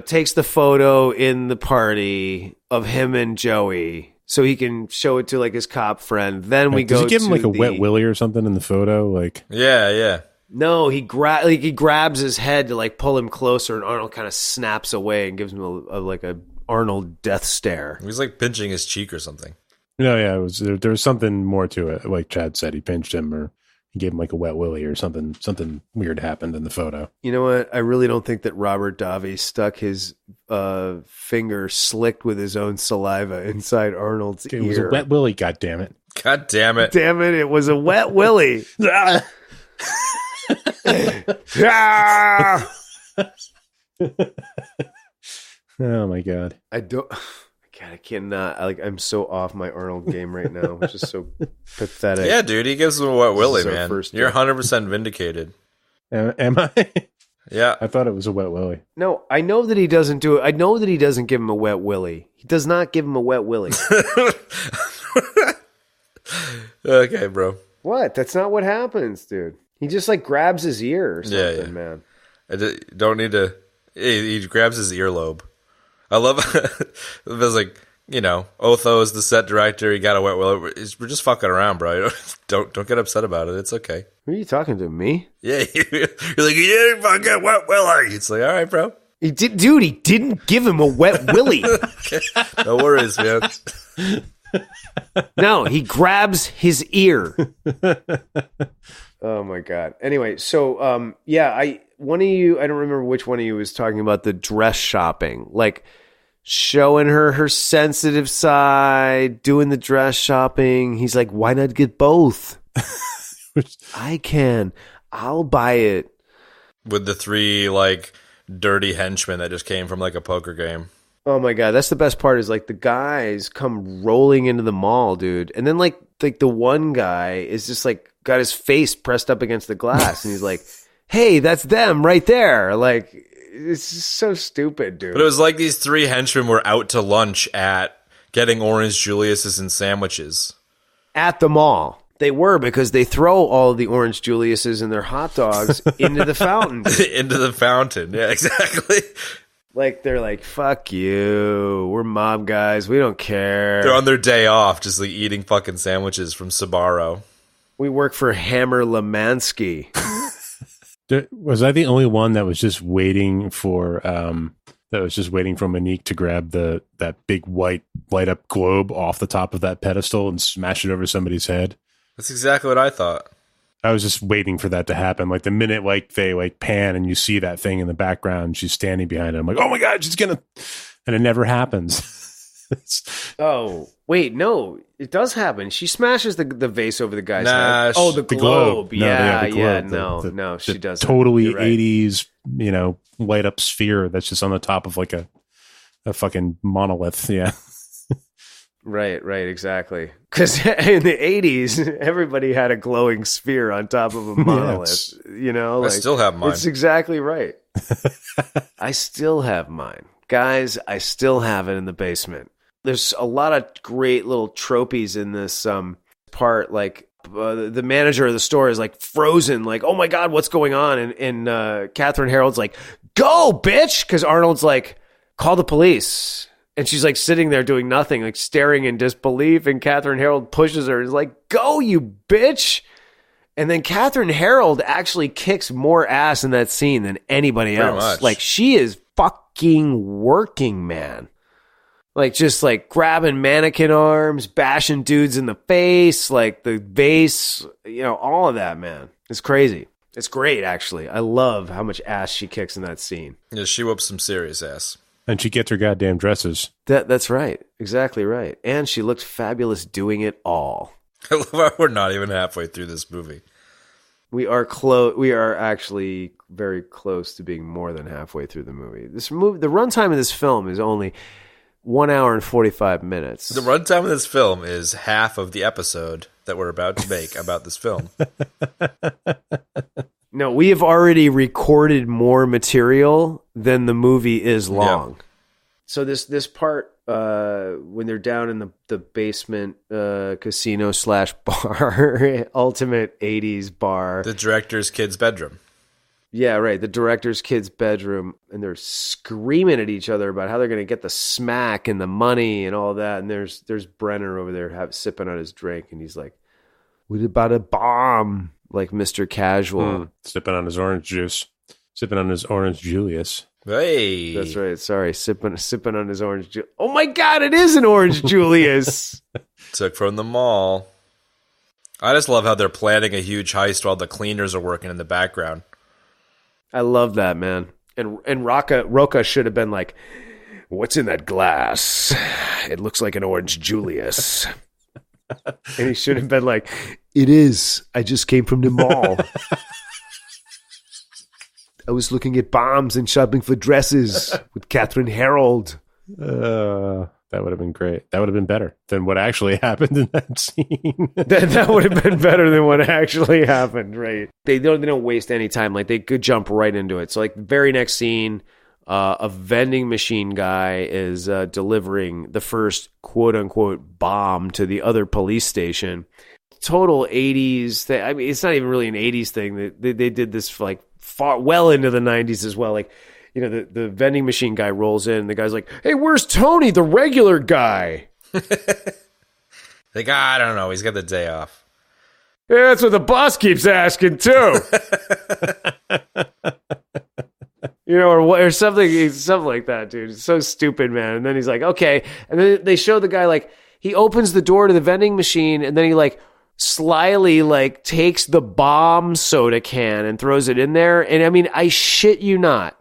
takes the photo in the party of him and Joey so he can show it to, like, his cop friend. Then we go to... Does he give him, like, a wet willy or something in the photo? Like, Yeah. No, he grabs his head to, like, pull him closer, and Arnold kind of snaps away and gives him a Arnold death stare. He was, like, pinching his cheek or something. no, yeah, it was there was something more to it. Like Chad said, he pinched him or he gave him like a wet willy or something. Something weird happened in the photo. You know what? I really don't think that Robert Davi stuck his finger slicked with his own saliva inside Arnold's ear. It was a wet willy, goddammit. God damn it. Damn it was a wet willy. Oh my god. I cannot. I'm so off my Arnold game right now, which is so pathetic. Yeah, dude, he gives him a wet willy, man. You're time. 100% vindicated. Am I? Yeah. I thought it was a wet willy. No, I know that he doesn't do it. I know that he doesn't give him a wet willy. He does not give him a wet willy. Okay, bro. What? That's not what happens, dude. He just like grabs his ear or something, man. I don't need to. He grabs his earlobe. I love it was like, Otho is the set director. He got a wet willy. We're just fucking around, bro. Don't get upset about it. It's okay. Who are you talking to? Me? Yeah, you're like, you didn't fucking wet willy. It's like, all right, bro. He didn't give him a wet willy. Okay. No worries, man. No, he grabs his ear. Oh my god. Anyway, so one of you, I don't remember which one of you was talking about the dress shopping, like showing her sensitive side, doing the dress shopping. He's like, why not get both? I can. I'll buy it. With the 3 like dirty henchmen that just came from like a poker game. Oh my god, that's the best part is like the guys come rolling into the mall, dude. And then like the one guy is just like got his face pressed up against the glass and he's like, "Hey, that's them right there." Like it's just so stupid, dude. But it was like these 3 henchmen were out to lunch at getting Orange Julius's and sandwiches at the mall. They were, because they throw all of the Orange Julius's and their hot dogs into the fountain. Into the fountain. Yeah, exactly. Like, they're like, fuck you. We're mob guys. We don't care. They're on their day off, just like eating fucking sandwiches from Sbarro. We work for Hammer Lemansky. Was I the only one that was just waiting for Monique to grab that big white light up globe off the top of that pedestal and smash it over somebody's head? That's exactly what I thought. I was just waiting for that to happen. Like the minute like they like pan and you see that thing in the background, she's standing behind it. I'm like, oh my god, she's gonna, and it never happens. Oh wait, no, it does happen. She smashes the vase over the guy's head. Oh, the globe. The globe. No, she doesn't. Totally 80s, light up sphere that's just on the top of like a fucking monolith. Yeah. Right, exactly. Because in the 80s, everybody had a glowing sphere on top of a monolith. I still have mine. It's exactly right. I still have mine. Guys, I still have it in the basement. There's a lot of great little tropies in this part. Like the manager of the store is like frozen, like, oh my God, what's going on? And Catherine Harold's like, go, bitch! Because Arnold's like, call the police. And she's like sitting there doing nothing, like staring in disbelief. And Catherine Harold pushes her and is like, go, you bitch. And then Catherine Harold actually kicks more ass in that scene than anybody else. Much. Like, she is fucking working, man. Like, just like grabbing mannequin arms, bashing dudes in the face, like the vase, all of that, man. It's crazy. It's great, actually. I love how much ass she kicks in that scene. Yeah, she whoops some serious ass. And she gets her goddamn dresses. That's right. Exactly right. And she looked fabulous doing it all. I love how we're not even halfway through this movie. We are close. We are actually very close to being more than halfway through the movie. The runtime of this film is only 1 hour and 45 minutes. The runtime of this film is half of the episode that we're about to make about this film. No, we have already recorded more material than the movie is long. Yeah. So this part, when they're down in the basement casino / bar, ultimate 80s bar. The director's kid's bedroom. Yeah, right. The director's kid's bedroom, and they're screaming at each other about how they're going to get the smack and the money and all that. And there's Brenner over there sipping on his drink, and he's like, "What about a bomb?" Like Mr. Casual. Sipping on his orange juice. Sipping on his orange Julius. Hey. That's right. Sorry, sipping on his orange juice. Oh my God, it is an orange Julius. Took from the mall. I just love how they're planning a huge heist while the cleaners are working in the background. I love that, man. And Roca should have been like, "What's in that glass? It looks like an orange Julius." And he should have been like, "It is. I just came from the mall. I was looking at bombs and shopping for dresses with Catherine Harold." That would have been great. That would have been better than what actually happened in that scene. That would have been better than what actually happened, right? They don't waste any time. Like, they could jump right into it. So, like, the very next scene, a vending machine guy is delivering the first quote-unquote bomb to the other police station. Total 80s thing. I mean, it's not even really an 80s thing. They did this for, like, far well into the 90s as well. Like, you know, the vending machine guy rolls in, and the guy's like, "Hey, where's Tony, the regular guy?" Like, I don't know. He's got the day off. Yeah, that's what the boss keeps asking, too. You know, or something like that, dude. It's so stupid, man. And then he's like, "Okay." And then they show the guy, like, he opens the door to the vending machine, and then he, like, slyly, like, takes the bomb soda can and throws it in there. And I mean, I shit you not.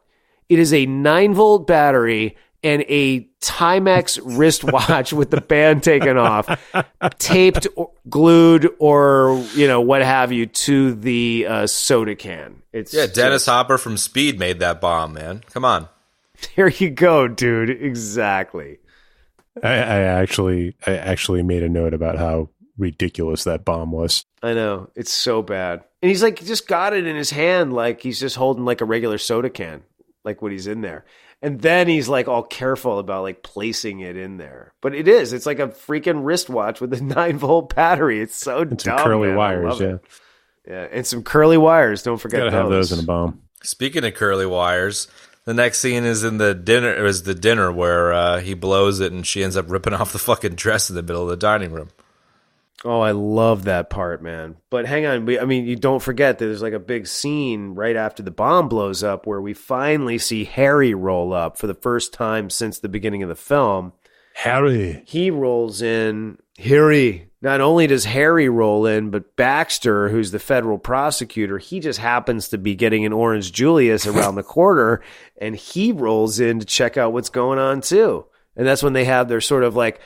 It is a 9-volt battery and a Timex wristwatch with the band taken off, taped, glued, or, you know, what have you, to the soda can. It's Dennis Hopper from Speed made that bomb, man. Come on. There you go, dude. Exactly. I actually made a note about how ridiculous that bomb was. I know. It's so bad. And he's like, just got it in his hand like he's just holding like a regular soda can, like when he's in there. And then he's like all careful about like placing it in there. But it's like a freaking wristwatch with a 9-volt battery. It's so dumb. Some curly man. wires, yeah. Yeah, and some curly wires. Don't forget Gotta have those in a bomb. Speaking of curly wires, the next scene is in the dinner. It was the dinner where he blows it and she ends up ripping off the fucking dress in the middle of the dining room. Oh, I love that part, man. But hang on. You don't forget that there's like a big scene right after the bomb blows up where we finally see Harry roll up for the first time since the beginning of the film. Harry. He rolls in. Harry. Not only does Harry roll in, but Baxter, who's the federal prosecutor, he just happens to be getting an orange Julius around the corner, and he rolls in to check out what's going on too. And that's when they have their sort of like,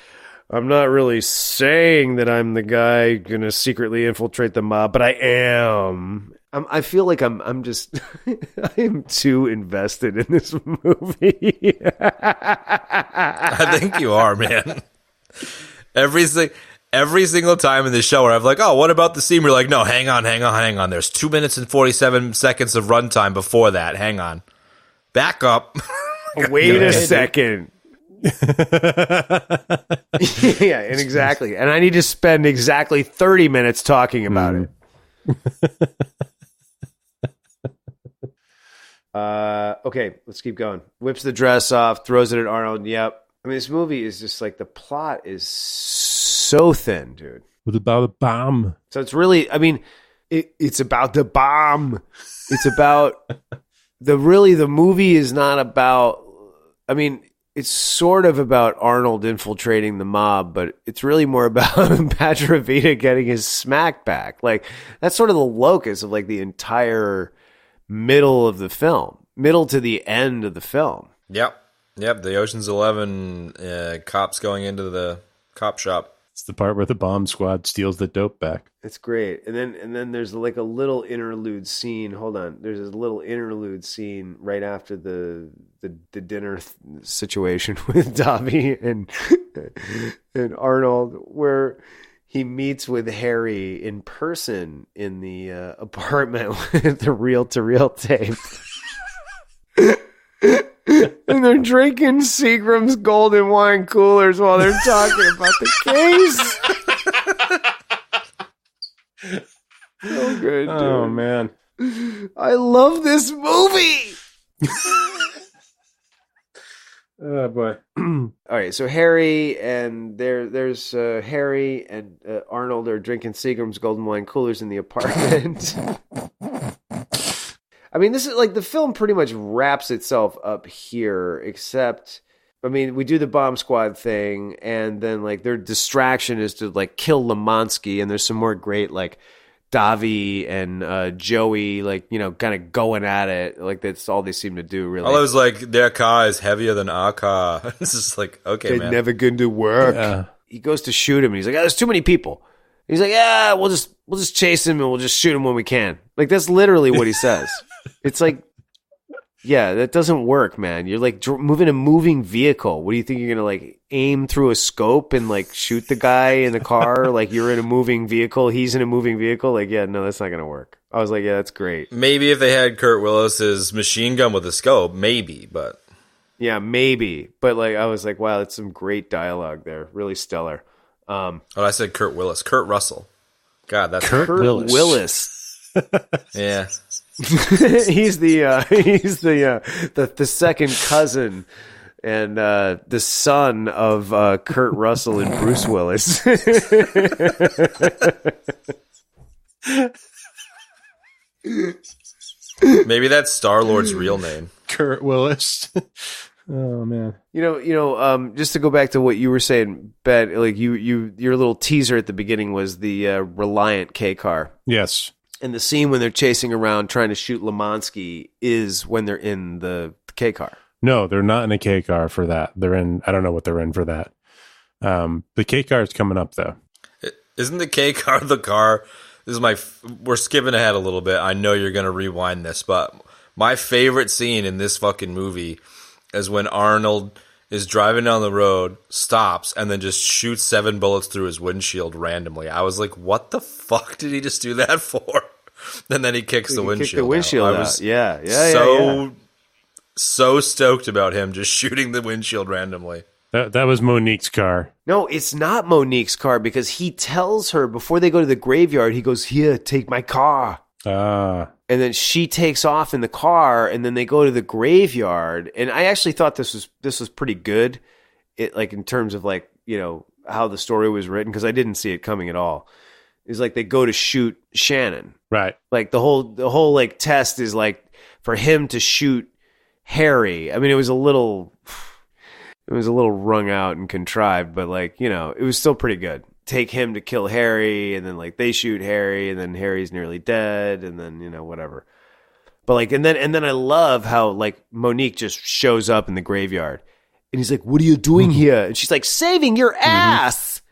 "I'm not really saying that I'm the guy going to secretly infiltrate the mob, but I am." I feel like I'm just, I am too invested in this movie. I think you are, man. Every single time in this show where I'm like, "Oh, what about the scene?" We're like, "No, hang on. There's 2 minutes and 47 seconds of runtime before that. Hang on. Back up." Wait a second. Yeah, and exactly. And I need to spend exactly 30 minutes talking about it. Okay, let's keep going. Whips the dress off, throws it at Arnold. Yep. I mean, this movie is just like, the plot is so thin, dude. What about a bomb? So it's really, I mean, it's about the bomb. It's about the movie is not about, I mean, it's sort of about Arnold infiltrating the mob, but it's really more about Padravita getting his smack back. Like, that's sort of the locus of like the entire middle of the film, middle to the end of the film. Yep. The Ocean's 11 cops going into the cop shop. It's the part where the bomb squad steals the dope back. It's great. And then there's like a little interlude scene. Hold on. There's a little interlude scene right after the dinner situation with Davi and Arnold, where he meets with Harry in person in the apartment with the reel-to-reel tape. And they're drinking Seagram's golden wine coolers while they're talking about the case. So good, dude. Oh, man. I love this movie. Oh, boy. All right, so Harry and there's Harry and Arnold are drinking Seagram's golden wine coolers in the apartment. I mean, this is like the film pretty much wraps itself up here, except, I mean, we do the bomb squad thing, and then like their distraction is to like kill Lemansky, and there's some more great like Davi and Joey, like, you know, kind of going at it. Like that's all they seem to do, really. All I was like, their car is heavier than our car. It's just like, okay, They're man. never going to work. Yeah. He goes to shoot him, and he's like, there's too many people. He's like, yeah, we'll just chase him, and we'll just shoot him when we can. Like that's literally what he says. It's like, yeah, that doesn't work, man. You're like moving a moving vehicle. What do you think you're gonna like aim through a scope and like shoot the guy in the car? Like you're in a moving vehicle, he's in a moving vehicle. Like, yeah, no, that's not gonna work. I was like, yeah, that's great. Maybe if they had Kurt Willis's machine gun with a scope, maybe, but Yeah, maybe. But like, I was like, wow, that's some great dialogue there. Really stellar. oh, I said Kurt Willis, Kurt Russell. God, that's Kurt Willis. yeah. he's the second cousin and the son of Kurt Russell and Bruce Willis. Maybe that's Star-Lord's real name. Kurt Willis. Oh, man. Just to go back to what you were saying, Ben, like your little teaser at the beginning was the Reliant K car. Yes. And the scene when they're chasing around trying to shoot Lemansky is when they're in the K car. No, they're not in a K car for that. They're in, I don't know what they're in for that. The K car is coming up, though. Isn't the K car the car? This is we're skipping ahead a little bit. I know you're going to rewind this, but my favorite scene in this fucking movie is when Arnold is driving down the road, stops, and then just shoots 7 bullets through his windshield randomly. I was like, what the fuck did he just do that for? And then he kicks the windshield Kick the windshield out. out. I was Yeah. so stoked about him just shooting the windshield randomly. That was Monique's car. No, it's not Monique's car because he tells her before they go to the graveyard, he goes, here, take my car. Ah. And then she takes off in the car, and then they go to the graveyard. And I actually thought this was pretty good, like in terms of like, you know, how the story was written, because I didn't see it coming at all. It's like they go to shoot Shannon. Right. Like the whole like test is like for him to shoot Harry. I mean, it was a little wrung out and contrived, but like, you know, it was still pretty good. Take him to kill Harry, and then like they shoot Harry, and then Harry's nearly dead, and then, you know, whatever. But like, and then I love how like Monique just shows up in the graveyard, and he's like, "What are you doing here?" And she's like, "Saving your ass."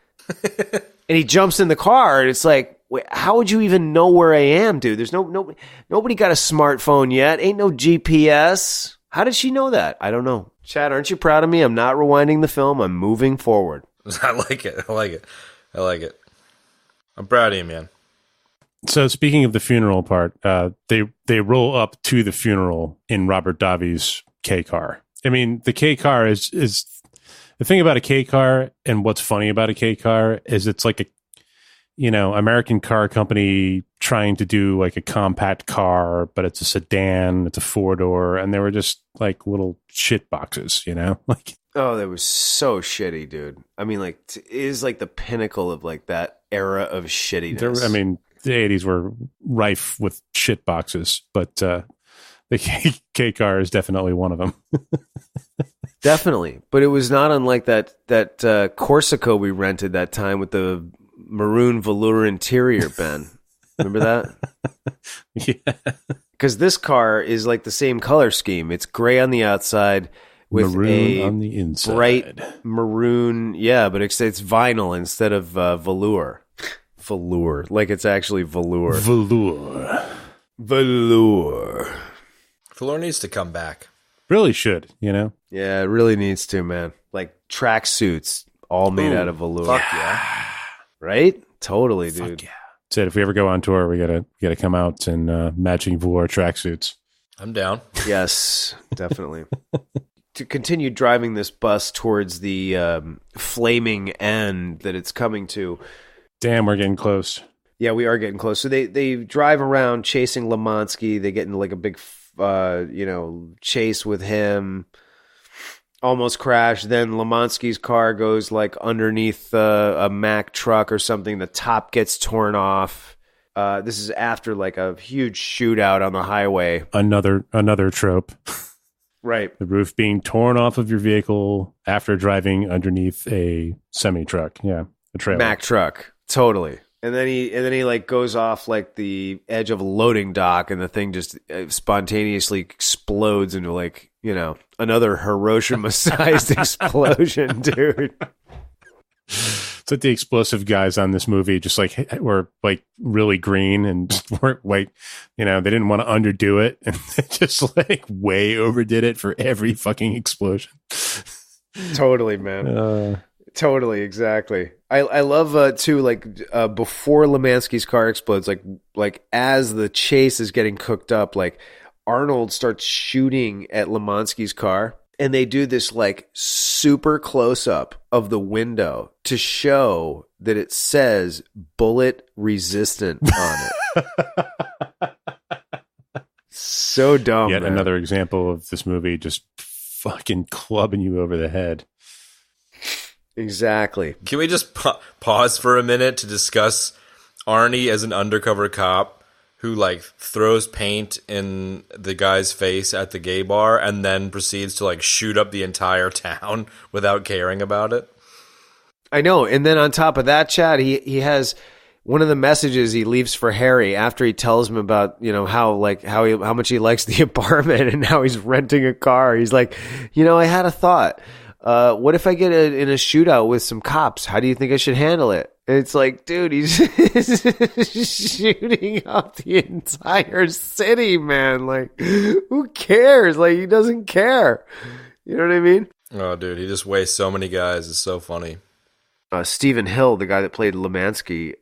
And he jumps in the car, and it's like, wait, how would you even know where I am, dude? There's nobody got a smartphone yet. Ain't no GPS. How did she know that? I don't know. Chad, aren't you proud of me? I'm not rewinding the film. I'm moving forward. I like it. I'm proud of you, man. So speaking of the funeral part, they roll up to the funeral in Robert Davi's K car. I mean, the K car is the thing about a K car, and what's funny about a K car is it's like a, you know, American car company trying to do like a compact car, but it's a sedan, it's a 4-door, and they were just like little shit boxes, you know, like. Oh, that was so shitty, dude. I mean, like, it is like the pinnacle of like that era of shittiness. I mean, the 80s were rife with shit boxes, but the K car is definitely one of them. Definitely. But it was not unlike that Corsica we rented that time with the maroon velour interior, Ben. Remember that? Yeah. Because this car is like the same color scheme. It's gray on the outside. with maroon a on the inside. bright maroon. Yeah, but it's vinyl instead of velour. Velour, like it's actually velour. Velour. Velour needs to come back. Really should, you know? Yeah, it really needs to, man. Like track suits, all made out of velour. Fuck yeah. Right? Totally, dude. Yeah. Said if we ever go on tour, we gotta come out in matching velour tracksuits. I'm down. Yes, definitely. To continue driving this bus towards the flaming end that it's coming to. Damn, we're getting close. Yeah, we are getting close. So they drive around chasing Lemansky. They get into like a big, chase with him. Almost crash. Then Lemansky's car goes like underneath a Mack truck or something. The top gets torn off. This is after like a huge shootout on the highway. Another trope. Right. The roof being torn off of your vehicle after driving underneath a semi-truck. Yeah, a trailer. Mack truck. Totally. And then he like goes off like the edge of a loading dock, and the thing just spontaneously explodes into like, another Hiroshima-sized explosion, dude. It's like the explosive guys on this movie just like were like really green and just weren't like, they didn't want to underdo it, and they just like way overdid it for every fucking explosion. Totally, man. Totally, exactly. I love too, like before Lemansky's car explodes, like as the chase is getting cooked up, like Arnold starts shooting at Lemansky's car, and they do this like super close up of the window to show that it says bullet resistant on it. So dumb. Yet man. another example of this movie just fucking clubbing you over the head. Exactly. Can we just pause for a minute to discuss Arnie as an undercover cop who like throws paint in the guy's face at the gay bar and then proceeds to like shoot up the entire town without caring about it? I know. And then on top of that, Chad, he has one of the messages he leaves for Harry after he tells him about, how much he likes the apartment and how he's renting a car. He's like, I had a thought. What if I get in a shootout with some cops? How do you think I should handle it? And it's like, dude, he's shooting up the entire city, man. Like, who cares? Like, he doesn't care. You know what I mean? Oh, dude, he just wastes so many guys. It's so funny. Stephen Hill, the guy that played Lemansky,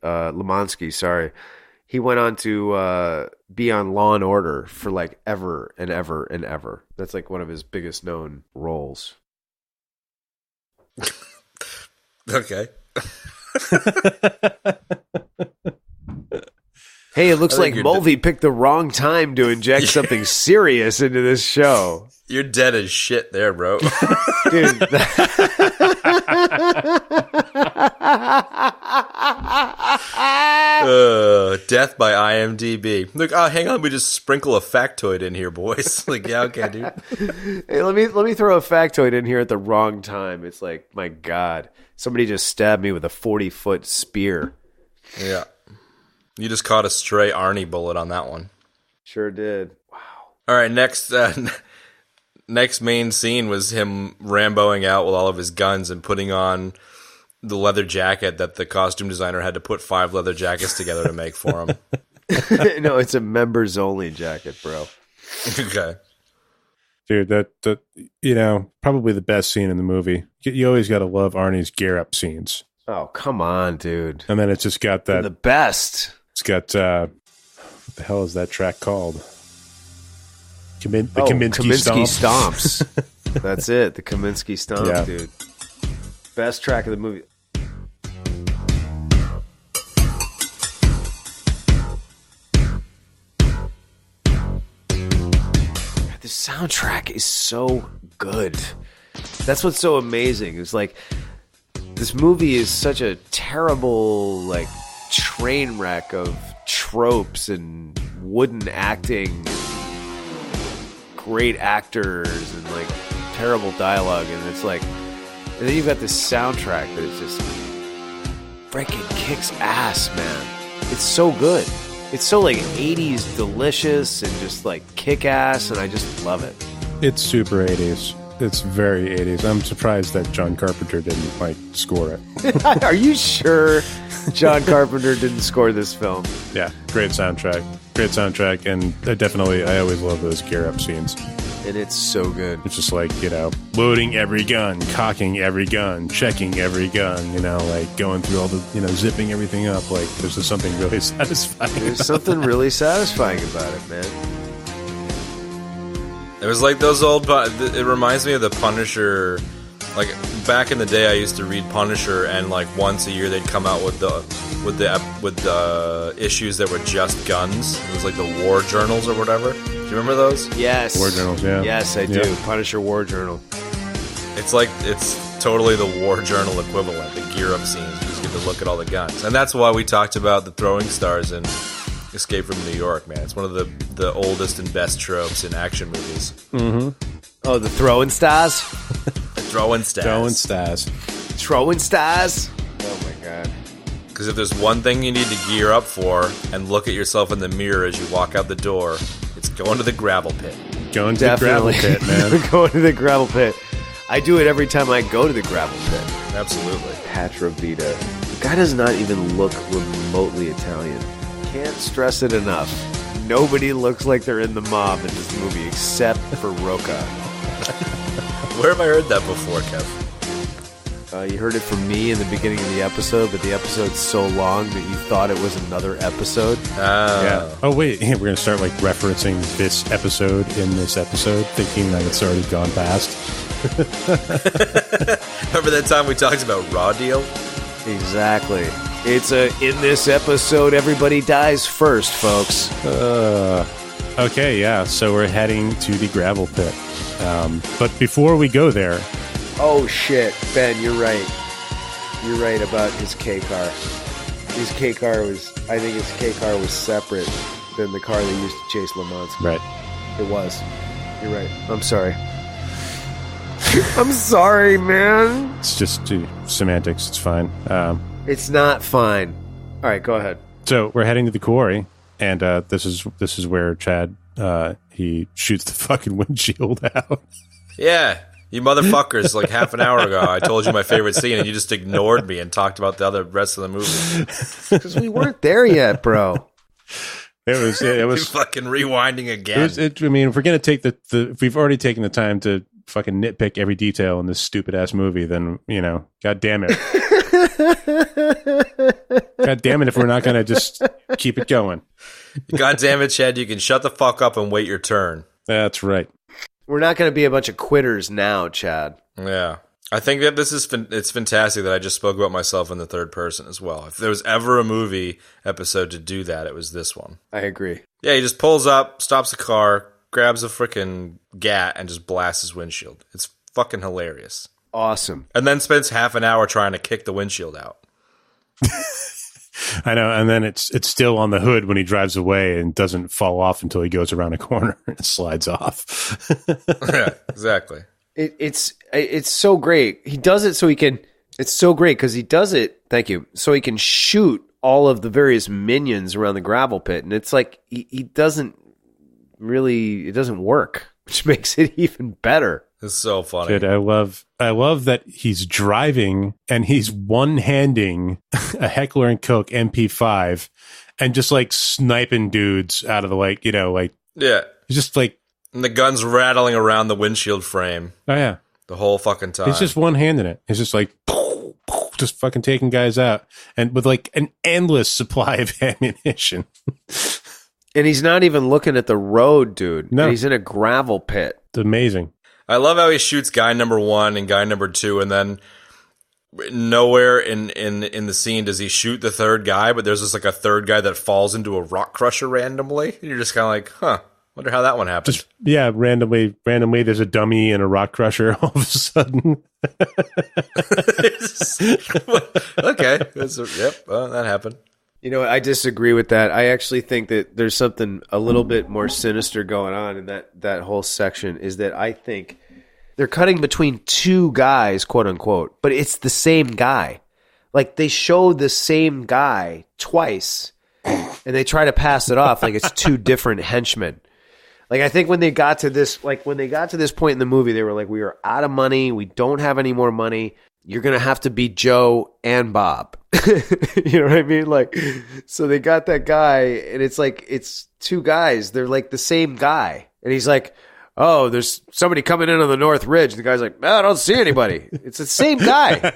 he went on to be on Law and Order for like ever and ever and ever. That's like one of his biggest known roles. Okay. Hey, it looks like Mulvey picked the wrong time to inject something serious into this show. You're dead as shit there, bro. Dude. Death by IMDb. Look, hang on, we just sprinkle a factoid in here, boys. Like, yeah, okay, dude. Hey, let me throw a factoid in here at the wrong time. It's like, my God, somebody just stabbed me with a 40-foot spear. Yeah. You just caught a stray Arnie bullet on that one. Sure did. Wow. All right, next main scene was him Ramboing out with all of his guns and putting on the leather jacket that the costume designer had to put 5 leather jackets together to make for him. No, it's a members only jacket, bro. Okay. Dude, that probably the best scene in the movie. You always got to love Arnie's gear up scenes. Oh, come on, dude. And then it's just got that. They're the best. It's got, what the hell is that track called? Kaminsky Stomps. That's it. The Kaminsky Stomp, yeah. Dude. Best track of the movie. The soundtrack is so good. That's what's so amazing. It's like this movie is such a terrible like train wreck of tropes and wooden acting, great actors and like terrible dialogue, and it's like, and then you've got this soundtrack that is just freaking kicks ass, man. It's so good. It's so like 80s delicious and just like kick ass, and I just love it. It's super 80s. It's very 80s. I'm surprised that John Carpenter didn't like score it. Are you sure John Carpenter didn't score this film? Yeah, great soundtrack. And I always love those gear up scenes. And it's so good. It's just like, loading every gun, cocking every gun, checking every gun, like going through all the, zipping everything up. Like, there's just something really satisfying. There's something really satisfying about it, man. It was like those old. It reminds me of the Punisher. Like back in the day, I used to read Punisher, and like once a year they'd come out with the issues that were just guns. It was like the War Journals or whatever. Do you remember those? Yes. War Journals, yeah. Yes, I do. Punisher War Journal. It's totally the War Journal equivalent. The gear up scenes. You just get to look at all the guns, and that's why we talked about the throwing stars in Escape from New York, man. It's one of the oldest and best tropes in action movies. Mm-hmm. Oh, the throwing stars? Throwing stars. Throwing stars? Oh, my God. Because if there's one thing you need to gear up for and look at yourself in the mirror as you walk out the door, it's going to the gravel pit. Going to the gravel pit, man. Going to the gravel pit. I do it every time I go to the gravel pit. Absolutely. Petrovita. The guy does not even look remotely Italian. Can't stress it enough. Nobody looks like they're in the mob in this movie except for Roca. Where have I heard that before, Kev? You heard it from me in the beginning of the episode, but the episode's so long that you thought it was another episode. Yeah. Oh, wait. We're going to start like referencing this episode in this episode, thinking that it's already gone past. Remember that time we talked about Raw Deal? Exactly. It's in this episode, everybody dies first, folks. Okay, yeah. So we're heading to the gravel pit. But before we go there... Oh, shit. Ben, you're right. You're right about his K car. His K car was... I think his K car was separate than the car they used to chase Le Mans. Right. It was. You're right. I'm sorry. I'm sorry, man. It's just semantics. It's fine. It's not fine. All right, go ahead. So we're heading to the quarry, and this is where Chad he shoots the fucking windshield out. Yeah, you motherfuckers! Like half an hour ago, I told you my favorite scene, and you just ignored me and talked about the rest of the movie because we weren't there yet, bro. It was You're fucking rewinding again. I mean, if we're gonna take if we've already taken the time to fucking nitpick every detail in this stupid ass movie, then god damn it. God damn it if we're not going to just keep it going. God damn it, Chad, you can shut the fuck up and wait your turn. That's right. We're not going to be a bunch of quitters now, Chad. Yeah. I think that it's fantastic that I just spoke about myself in the third person as well. If there was ever a movie episode to do that, it was this one. I agree. Yeah, he just pulls up, stops the car, grabs a freaking gat, and just blasts his windshield. It's fucking hilarious. Awesome. And then spends half an hour trying to kick the windshield out. I know, and then it's still on the hood when he drives away and doesn't fall off until he goes around a corner and slides off. Yeah, exactly. It's so great. He does it so he can. It's so great because he does it. Thank you. So he can shoot all of the various minions around the gravel pit, and it's like he doesn't really. It doesn't work, which makes it even better. It's so funny. Dude, I love that he's driving and he's one-handing a Heckler and Koch MP5 and just like sniping dudes out of the yeah. He's just like, and the gun's rattling around the windshield frame. Oh yeah, the whole fucking time. He's just one-handing it. He's just like, just fucking taking guys out, and with like an endless supply of ammunition. And he's not even looking at the road, dude. No, he's in a gravel pit. It's amazing. I love how he shoots guy number 1 and guy number 2, and then nowhere in the scene does he shoot the third guy, but there's just like a third guy that falls into a rock crusher randomly. And you're just kind of like, huh, wonder how that one happened. Just, yeah, randomly, there's a dummy and a rock crusher all of a sudden. Okay. That happened. You know, I disagree with that. I actually think that there's something a little bit more sinister going on in that whole section, is that I think they're cutting between two guys, quote unquote, but it's the same guy. Like they show the same guy twice and they try to pass it off like it's two different henchmen. Like, I think when they got to this point in the movie, they were like, we are out of money. We don't have any more money. You're going to have to be Joe and Bob. You know what I mean? Like, so they got that guy, and it's like, it's two guys. They're like the same guy. And he's like, oh, there's somebody coming in on the North Ridge. And the guy's like, I don't see anybody. It's the same guy.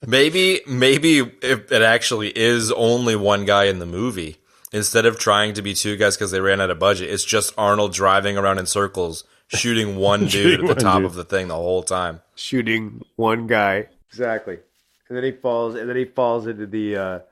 Maybe if it actually is only one guy in the movie, instead of trying to be two guys because they ran out of budget, it's just Arnold driving around in circles, shooting one dude at the top of the thing the whole time. Shooting one guy. Exactly. And then he falls into the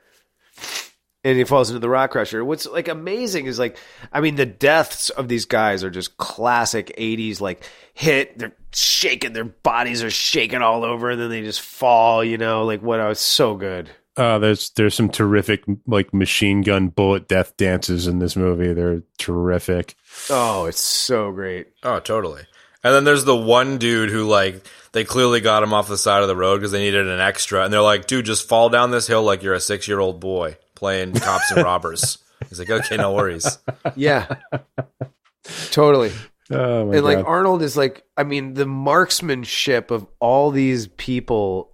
rock crusher. What's like amazing is like, I mean, the deaths of these guys are just classic 80s, like hit, they're shaking, their bodies are shaking all over, and then they just fall, you know, like what, it's so good. There's some terrific like machine gun bullet death dances in this movie. They're terrific. Oh, it's so great. Oh, totally. And then there's the one dude who, like, they clearly got him off the side of the road because they needed an extra. And they're like, dude, just fall down this hill like you're a 6-year-old boy playing cops and robbers. He's like, okay, no worries. Yeah. Totally. Oh, my and like God. Arnold is like, I mean, the marksmanship of all these people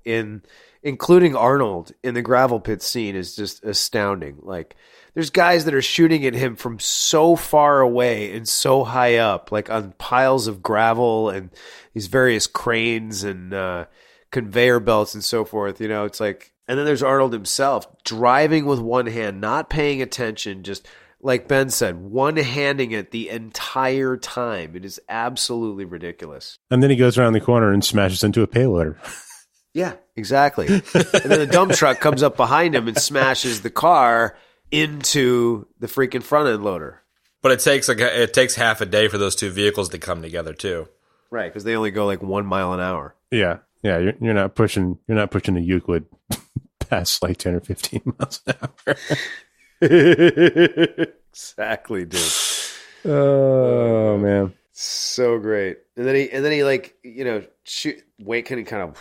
including Arnold in the gravel pit scene is just astounding. Like, there's guys that are shooting at him from so far away and so high up, like on piles of gravel and these various cranes and conveyor belts and so forth. You know, it's like, and then there's Arnold himself driving with one hand, not paying attention, just like Ben said, one-handing it the entire time. It is absolutely ridiculous. And then he goes around the corner and smashes into a payloader. Yeah, exactly. And then the dump truck comes up behind him and smashes the car into the freaking front end loader. But it takes half a day for those two vehicles to come together too. Right, because they only go like 1 mile an hour. Yeah. You're not pushing a Euclid past like 10 or 15 miles an hour. Exactly, dude. Oh man, so great. And then he like, you know, kind of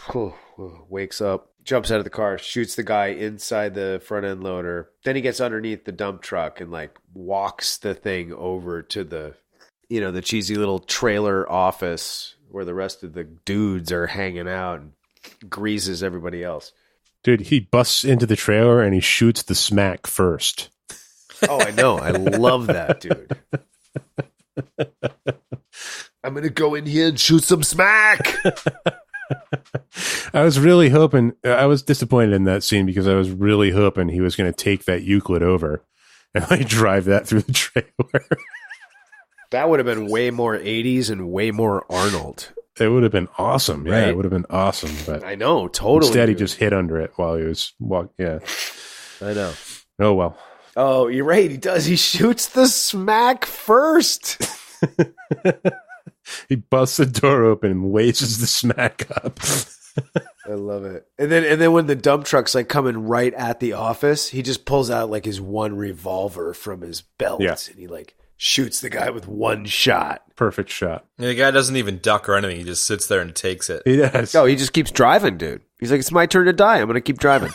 wakes up, jumps out of the car, shoots the guy inside the front end loader. Then he gets underneath the dump truck and like walks the thing over to the, you know, the cheesy little trailer office where the rest of the dudes are hanging out and greases everybody else. dude, he busts into the trailer and he shoots the smack first. Oh, I know. I love that, dude. I'm going to go in here and shoot some smack. I was really hoping, I was disappointed in that scene because I was really hoping he was going to take that Euclid over and like drive that through the trailer. That would have been way more 80s and way more Arnold. It would have been awesome. Yeah, Right? it would have been awesome. But I know, totally. instead, he dude. just hit under it while he was walking. Yeah. I know. Oh, well. Oh, you're right. He does. He shoots the smack first. He busts the door open and raises the smack up. I love it. And then when the dump truck's like coming right at the office, he just pulls out like his one revolver from his belt, Yeah. and he like shoots the guy with one shot. Perfect shot. The guy doesn't even duck or anything. He just sits there and takes it. He does. Oh, he just keeps driving, dude. He's like, it's my turn to die. I'm going to keep driving.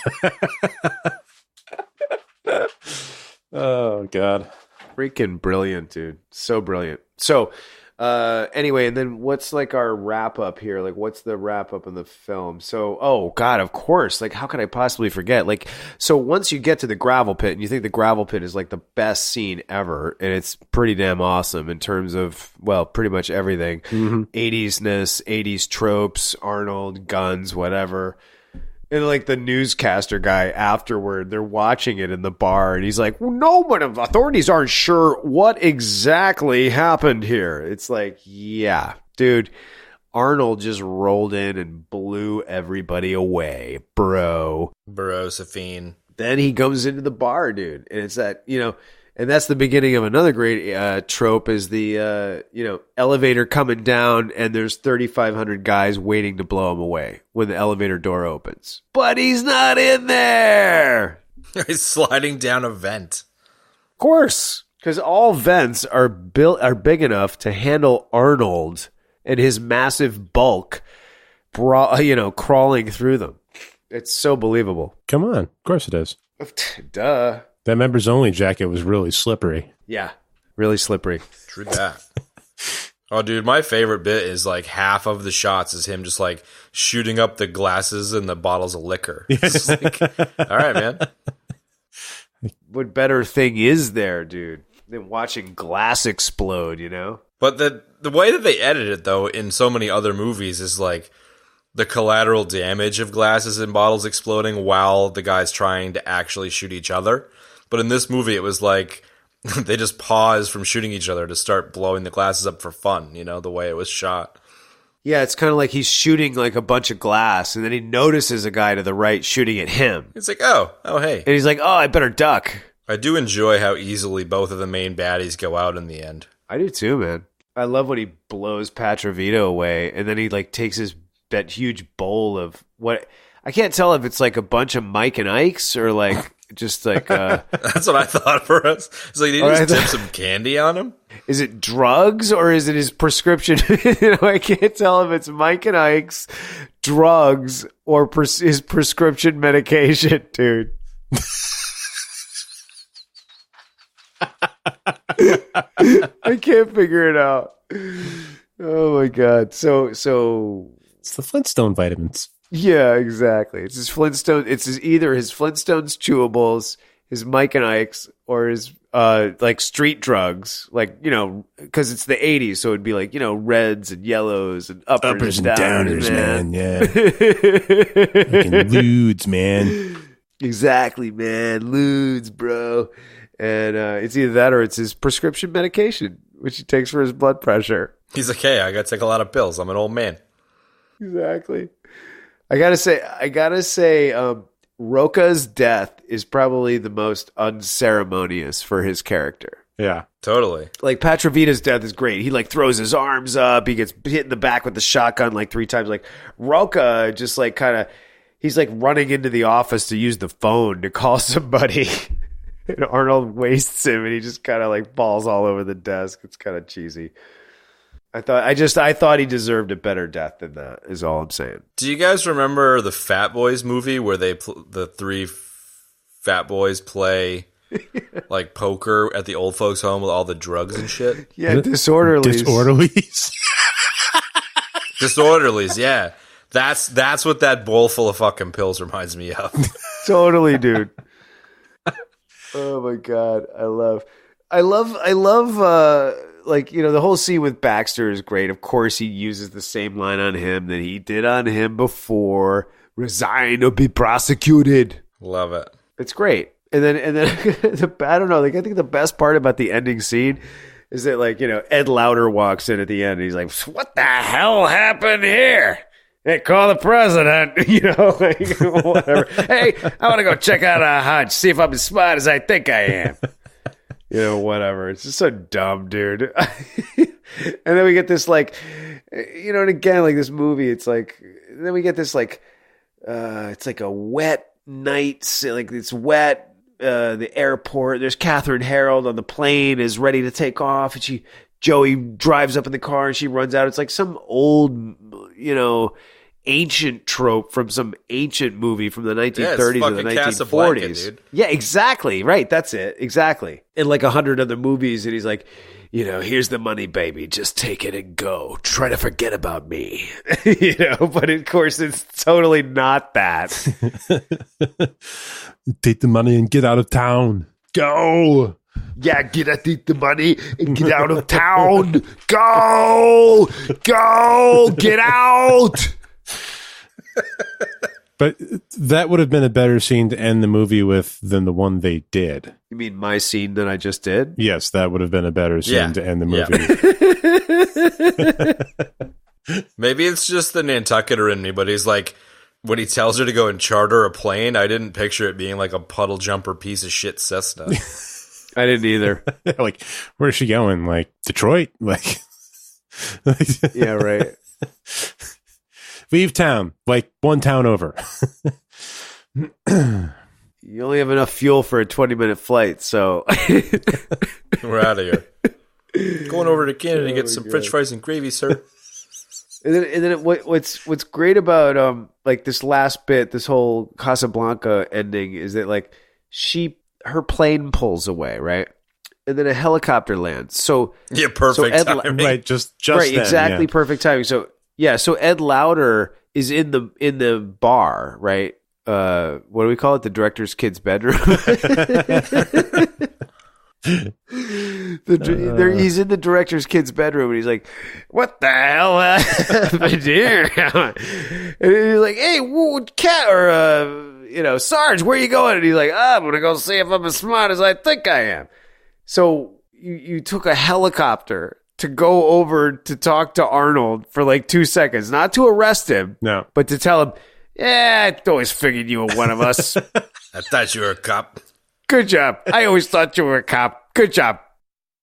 Oh, God. Freaking brilliant, dude. So brilliant. So, anyway, and then what's like our wrap up here? Like, what's the wrap up in the film? So, oh God, of course. Like, how could I possibly forget? Like, so once you get to the gravel pit and you think the gravel pit is like the best scene ever, and it's pretty damn awesome in terms of, well, pretty much everything. 80s-ness, 80s tropes, Arnold, guns, whatever. And like the newscaster guy afterward, they're watching it in the bar, and he's like, well, no, but authorities aren't sure what exactly happened here. It's like, yeah, dude, Arnold just rolled in and blew everybody away, bro. Josephine. Then he comes into the bar, dude, and it's that, you know, and that's the beginning of another great trope is the, elevator coming down and there's 3,500 guys waiting to blow him away when the elevator door opens. But he's not in there. He's sliding down a vent. Of course, because all vents are big enough to handle Arnold and his massive bulk, crawling through them. It's so believable. Come on. Of course it is. Duh. That members only jacket was really slippery. Yeah. Really slippery. True that. Oh, dude, my favorite bit is like half of the shots is him just like shooting up the glasses and the bottles of liquor. It's like, all right, man. What better thing is there, dude, than watching glass explode, you know? But the way that they edit it, though, in so many other movies is like the collateral damage of glasses and bottles exploding while the guy's trying to actually shoot each other. But in this movie, it was like they just paused from shooting each other to start blowing the glasses up for fun, you know, the way it was shot. Yeah, it's kind of like he's shooting like a bunch of glass, and then he notices a guy to the right shooting at him. It's like, oh, hey. And he's like, oh, I better duck. I do enjoy how easily both of the main baddies go out in the end. I do too, man. I love when he blows Patravito away, and then he like takes that huge bowl of what I can't tell if it's like a bunch of Mike and Ike's or like just like that's what I thought for us. It's like, did you just tip some candy on him? Is it drugs or is it his prescription? I can't tell if it's Mike and Ike's, drugs, or his prescription medication, dude. I can't figure it out. Oh my god! So it's the Flintstone vitamins. Yeah, exactly. It's his Flintstone. Either his Flintstones chewables, his Mike and Ike's, or his like street drugs, like, you know, because it's the 80s, so it'd be like, you know, reds and yellows and uppers and downers, man. Yeah, fucking ludes, man. Exactly, man, ludes, bro. And it's either that or it's his prescription medication, which he takes for his blood pressure. He's like, hey, I gotta take a lot of pills. I'm an old man. Exactly. I gotta say, Roca's death is probably the most unceremonious for his character. Yeah, totally. Like Patravita's death is great. He like throws his arms up. He gets hit in the back with the shotgun like 3 times. Like Roca just like kind of, he's like running into the office to use the phone to call somebody. And Arnold wastes him and he just kind of like falls all over the desk. It's kind of cheesy. I thought he deserved a better death than that, is all I'm saying. Do you guys remember the Fat Boys movie where the 3 fat boys play like poker at the old folks' home with all the drugs and shit? Yeah, Disorderlies. Disorderlies, yeah. That's what that bowl full of fucking pills reminds me of. Totally, dude. Oh my god, I love like, you know, the whole scene with Baxter is great. Of course, he uses the same line on him that he did on him before. Resign or be prosecuted. Love it. It's great. And then I don't know, like I think the best part about the ending scene is that, like, you know, Ed Lauder walks in at the end and he's like, what the hell happened here? Hey, call the president, you know, like, whatever. Hey, I want to go check out a hutch, see if I'm as smart as I think I am. You know, whatever. It's just so dumb, dude. And then we get this, like, you know, and again, like this movie, it's like, then we get this, like, it's like a wet night, like it's wet, the airport. There's Catherine Harold on the plane, is ready to take off, and Joey drives up in the car and she runs out. It's like some old, you know, ancient trope from some ancient movie from the 1930s or the 1940s. Dude. Yeah, exactly. Right. That's it. Exactly. In like 100 other movies. And he's like, you know, here's the money, baby. Just take it and go. Try to forget about me. You know, but of course it's totally not that. Take the money and get out of town. Go. Yeah, take the money and get out of town. Go, get out. But that would have been a better scene to end the movie with than the one they did. You mean my scene that I just did? Yes, that would have been a better scene to end the movie. Maybe it's just the Nantucketer in me, but he's like, when he tells her to go and charter a plane, I didn't picture it being like a puddle jumper piece of shit Cessna. I didn't either. Like, where's she going? Like, Detroit? Like, yeah, right. Leave town, like one town over. You only have enough fuel for a 20-minute flight, so we're out of here. Going over to Canada to get some French fries and gravy, sir. And then what's great about like this last bit, this whole Casablanca ending, is that like her plane pulls away, right? and then a helicopter lands. So Yeah, perfect timing. Right, just right, then, exactly yeah. perfect timing. So so Ed Lauder is in the bar, right? What do we call it? The director's kid's bedroom. He's in the director's kid's bedroom, and he's like, "What the hell happened here?" And he's like, "Hey, cat or Sarge, where you going?" And he's like, "I'm gonna go see if I'm as smart as I think I am." So you took a helicopter to go over to talk to Arnold for like 2 seconds, not to arrest him, No. but to tell him, "Yeah, I always figured you were one of us. I thought you were a cop. Good job. I always thought you were a cop. Good job.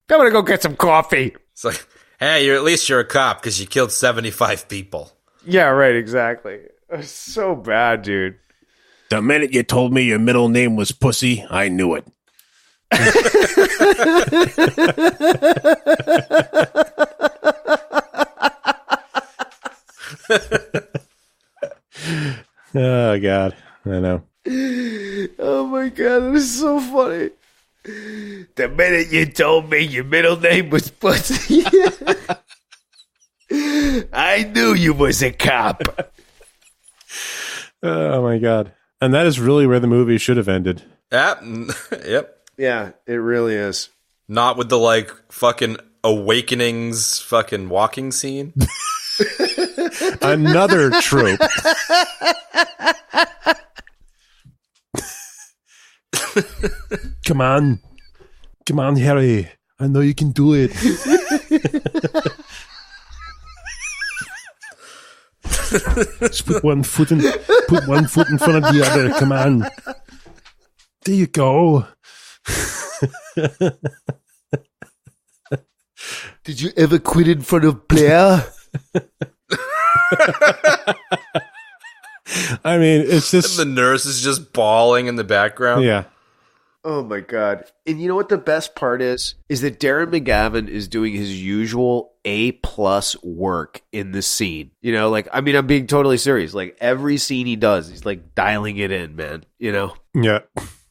I'm gonna go get some coffee." It's like, hey, at least you're a cop because you killed 75 people. Yeah, right. Exactly. It's so bad, dude. The minute you told me your middle name was Pussy, I knew it. Oh, God. I know. Oh my god, that is so funny. The minute you told me your middle name was Pussy, I knew you was a cop. Oh, my God. And that is really where the movie should have ended. Yep. Yeah, it really is. Not with the like fucking Awakenings fucking walking scene. Another trope. Come on, Harry. I know you can do it. Just put one foot in front of the other. Come on. There you go. Did you ever quit in front of Blair? I mean, it's just The nurse is just bawling in the background. yeah. Oh my god. And you know what the best part is? Is that Darren McGavin is doing his usual A+ work in the scene. You know, like, I mean, I'm being totally serious. Like, every scene he does, he's like dialing it in, man. You know? Yeah.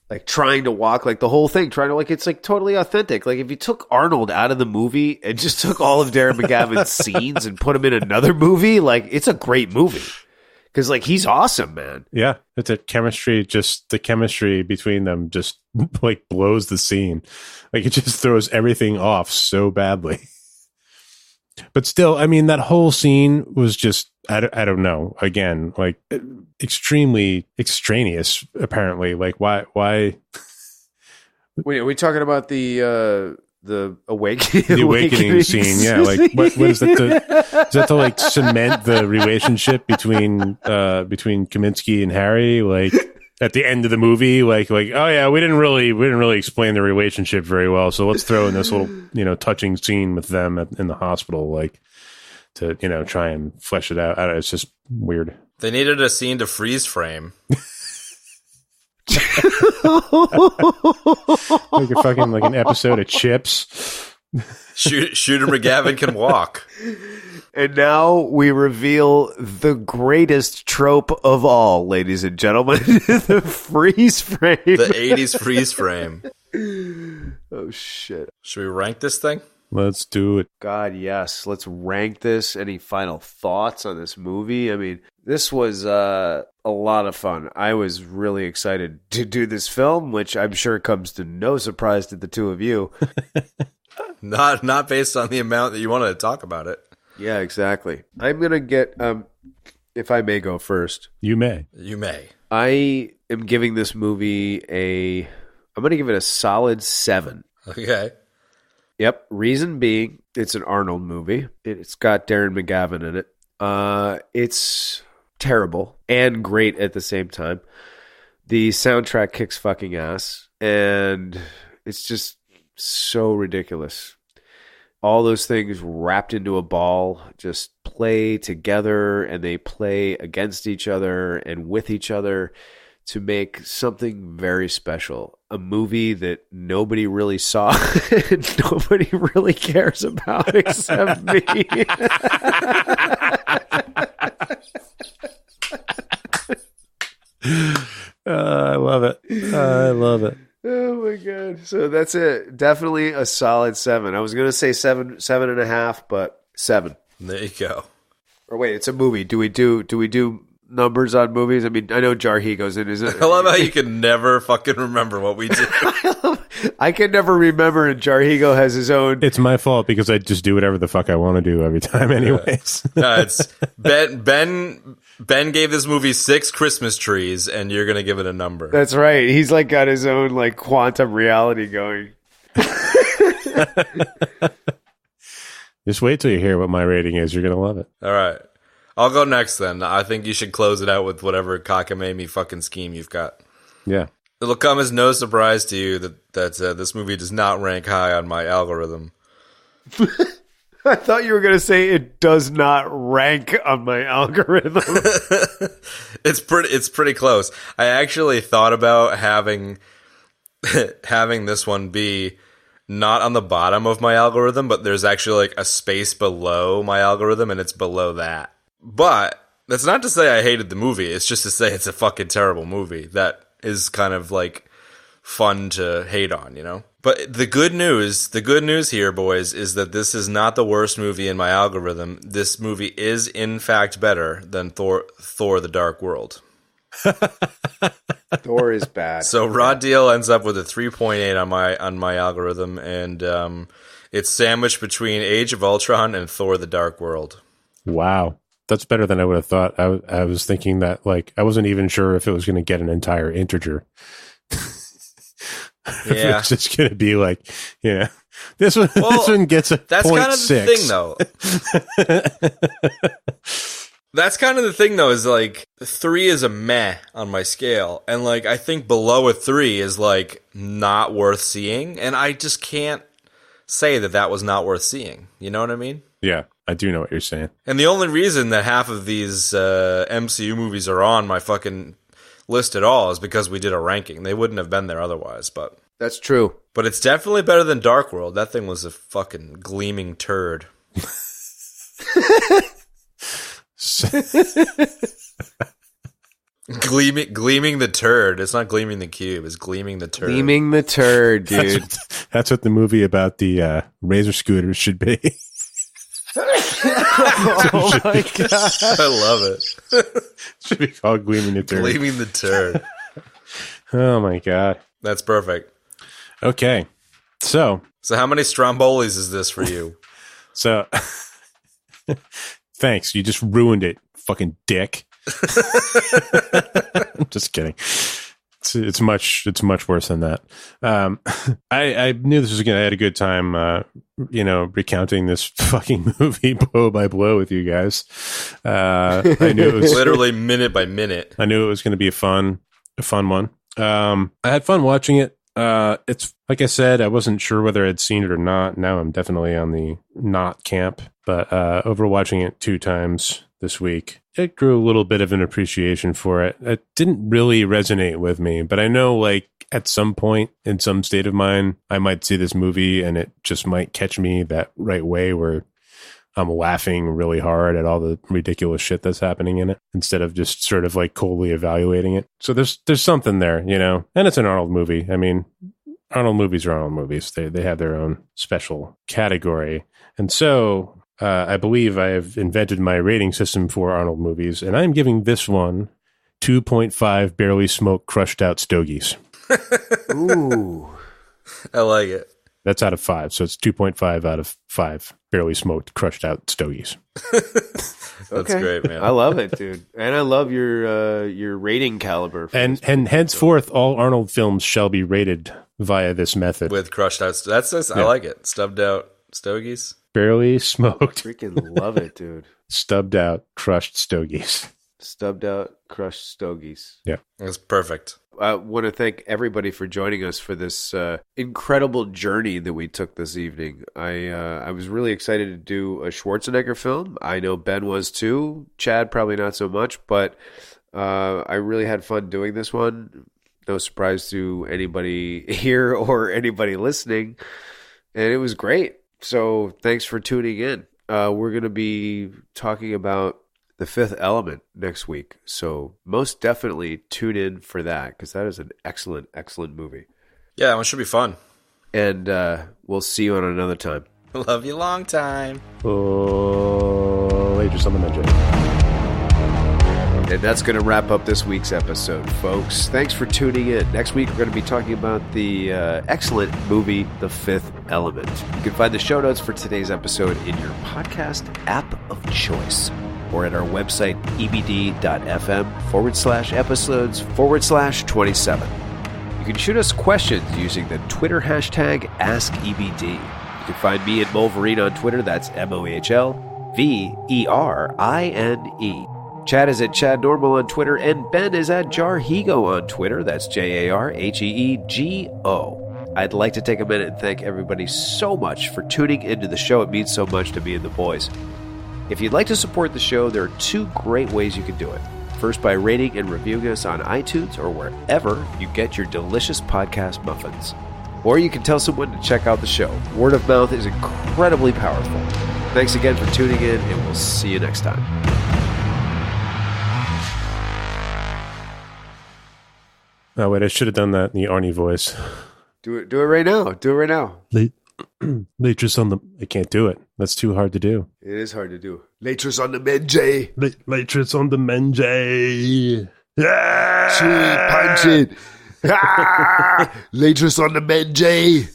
Like, trying to walk, like, the whole thing, trying to, like, it's like totally authentic. Like, if you took Arnold out of the movie and just took all of Darren McGavin's scenes and put him in another movie, like, it's a great movie. Because, like, he's awesome, man. Yeah. It's the chemistry between them just like blows the scene. Like, it just throws everything off so badly. But still, I mean, that whole scene was just, I don't know, again, like extremely extraneous, apparently. Like, why? Wait, are we talking about the awakening? The awakening scene, yeah. Like, what is that? Is that to like cement the relationship between Kaminsky and Harry? Like, at the end of the movie, like, oh yeah, we didn't really explain the relationship very well, so let's throw in this little, touching scene with them in the hospital, like, to try and flesh it out. I don't know, it's just weird. They needed a scene to freeze frame. Like a fucking like an episode of Chips. Shooter McGavin can walk. And now we reveal the greatest trope of all, ladies and gentlemen. The freeze frame. The 80s freeze frame. Oh, shit. Should we rank this thing? Let's do it. God, yes. Let's rank this. Any final thoughts on this movie? I mean, this was a lot of fun. I was really excited to do this film, which I'm sure comes to no surprise to the two of you. Not based on the amount that you wanted to talk about it. Yeah, exactly. I'm going to get, if I may go first. You may. You may. I am giving this movie I'm going to give it a solid 7. Okay. Yep. Reason being, it's an Arnold movie. It's got Darren McGavin in it. It's terrible and great at the same time. The soundtrack kicks fucking ass, and it's just so ridiculous. All those things wrapped into a ball just play together, and they play against each other and with each other to make something very special. A movie that nobody really saw and nobody really cares about except me. I love it. I love it. Oh my god. So that's it. Definitely a solid 7. I was gonna say 7.5, but 7. There you go. Or wait, it's a movie. Do we do numbers on movies? I mean, I know Jarhigo's in. Is it? I love how you can never fucking remember what we do. I can never remember, and Jarhigo has his own. It's my fault because I just do whatever the fuck I want to do every time, anyways. It's Ben gave this movie 6 Christmas trees, and you're gonna give it a number. That's right. He's like got his own like quantum reality going. Just wait till you hear what my rating is. You're gonna love it. All right. I'll go next then. I think you should close it out with whatever cockamamie fucking scheme you've got. Yeah. It'll come as no surprise to you that this movie does not rank high on my algorithm. I thought you were going to say it does not rank on my algorithm. It's pretty close. I actually thought about having this one be not on the bottom of my algorithm, but there's actually like a space below my algorithm, and it's below that. But that's not to say I hated the movie. It's just to say it's a fucking terrible movie that is kind of like fun to hate on, you know? But the good news here, boys, is that this is not the worst movie in my algorithm. This movie is in fact better than Thor the Dark World. Thor is bad. So Raw Deal ends up with a 3.8 on my algorithm, and it's sandwiched between Age of Ultron and Thor the Dark World. Wow. That's better than I would have thought. I was thinking that, like, I wasn't even sure if it was going to get an entire integer. Yeah. It's just going to be like, this one gets a that's 0.6. kind of the thing, though. That's kind of the thing, though, is like 3 is a meh on my scale, and like I think below a 3 is like not worth seeing, and I just can't say that was not worth seeing. You know what I mean? Yeah, I do know what you're saying. And the only reason that half of these MCU movies are on my fucking list at all is because we did a ranking. They wouldn't have been there otherwise, but That's true. But it's definitely better than Dark World. That thing was a fucking gleaming turd. Gleaming the turd. It's not gleaming the cube. It's gleaming the turd. Gleaming the turd, dude. That's what the movie about the razor scooters should be. Oh my god! I love it. Should be called Gleaming the Turd. Gleaming the turd. Oh my god. That's perfect. Okay. So how many Strombolis is this for you? So thanks. You just ruined it, fucking dick. I'm just kidding. It's much worse than that. I knew this was I had a good time, recounting this fucking movie blow by blow with you guys. I knew it was literally minute by minute. I knew it was going to be a fun one. I had fun watching it. It's like I said, I wasn't sure whether I'd seen it or not. Now I'm definitely on the not camp, but over watching it 2 times this week, it grew a little bit of an appreciation for it. It didn't really resonate with me, but I know like at some point in some state of mind, I might see this movie and it just might catch me that right way where I'm laughing really hard at all the ridiculous shit that's happening in it instead of just sort of like coldly evaluating it. So there's something there, and it's an Arnold movie. I mean, Arnold movies are Arnold movies. They have their own special category. And so I believe I have invented my rating system for Arnold movies, and I'm giving this one 2.5 barely smoked crushed out stogies. Ooh. I like it. That's out of 5, so it's 2.5 out of 5 barely smoked crushed out stogies. That's great, man. I love it, dude, and I love your rating caliber. And henceforth, all Arnold films shall be rated via this method with crushed out. I like it. Stubbed out stogies. Barely smoked. Freaking love it, dude. Stubbed out crushed stogies. Stubbed out crushed stogies. Yeah, that's perfect. I want to thank everybody for joining us for this incredible journey that we took this evening. I was really excited to do a Schwarzenegger film. I know Ben was too. Chad probably not so much, but I really had fun doing this one. No surprise to anybody here or anybody listening. And it was great. So thanks for tuning in. We're going to be talking about The Fifth Element next week. So most definitely tune in for that because that is an excellent, excellent movie. Yeah, it should be fun. and we'll see you on another time. Love you long time. Later, on the Menjay. And that's going to wrap up this week's episode, folks. Thanks for tuning in. Next week, we're going to be talking about the excellent movie, The Fifth Element. You can find the show notes for today's episode in your podcast app of choice or at our website, ebd.fm/episodes/27. You can shoot us questions using the Twitter hashtag AskEBD. You can find me at Wolverine on Twitter. That's MOHLVERINE. Chad is at Chad Normal on Twitter, and Ben is at Jarhigo on Twitter. That's JARHEEGO. I'd like to take a minute and thank everybody so much for tuning into the show. It means so much to me and the boys. If you'd like to support the show, there are two great ways you can do it. First, by rating and reviewing us on iTunes or wherever you get your delicious podcast muffins. Or you can tell someone to check out the show. Word of mouth is incredibly powerful. Thanks again for tuning in, and we'll see you next time. Oh, wait, I should have done that in the Arnie voice. Do it right now. Do it right now. Latest on the... I can't do it. That's too hard to do. It is hard to do. Latest on the Menjay. Latest on the Menjay. Punch it. Latest on the Menjay.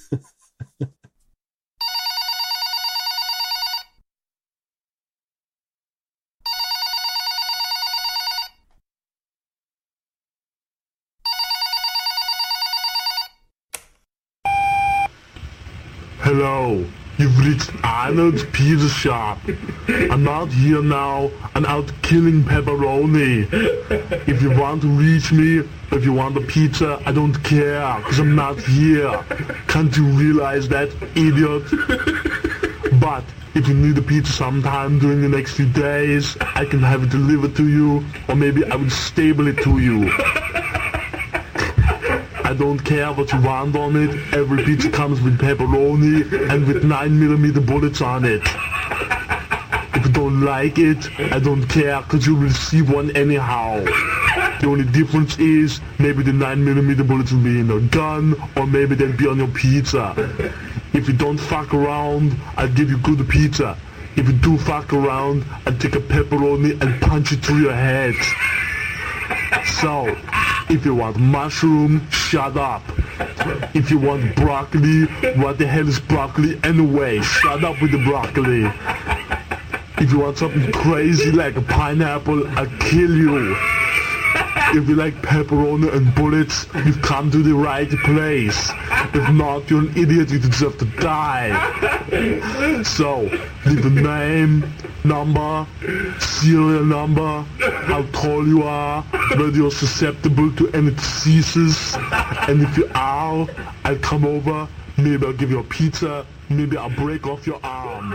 Hello, you've reached Arnold's Pizza Shop. I'm not here now, I'm out killing pepperoni. If you want to reach me, if you want a pizza, I don't care, because I'm not here. Can't you realize that, idiot? But if you need a pizza sometime during the next few days, I can have it delivered to you, or maybe I will stable it to you. I don't care what you want on it. Every pizza comes with pepperoni and with 9mm bullets on it. If you don't like it, I don't care, because you'll receive one anyhow. The only difference is maybe the 9mm bullets will be in a gun, or maybe they'll be on your pizza. If you don't fuck around, I'll give you good pizza. If you do fuck around, I'll take a pepperoni and punch it through your head. So, if you want mushroom, shut up. If you want broccoli, what the hell is broccoli anyway? Shut up with the broccoli. If you want something crazy like a pineapple, I'll kill you. If you like pepperoni and bullets, you've come to the right place. If not, you're an idiot, you deserve to die. So, leave a name, number, serial number, how tall you are, whether you're susceptible to any diseases, and if you are, I'll come over, maybe I'll give you a pizza, maybe I'll break off your arm.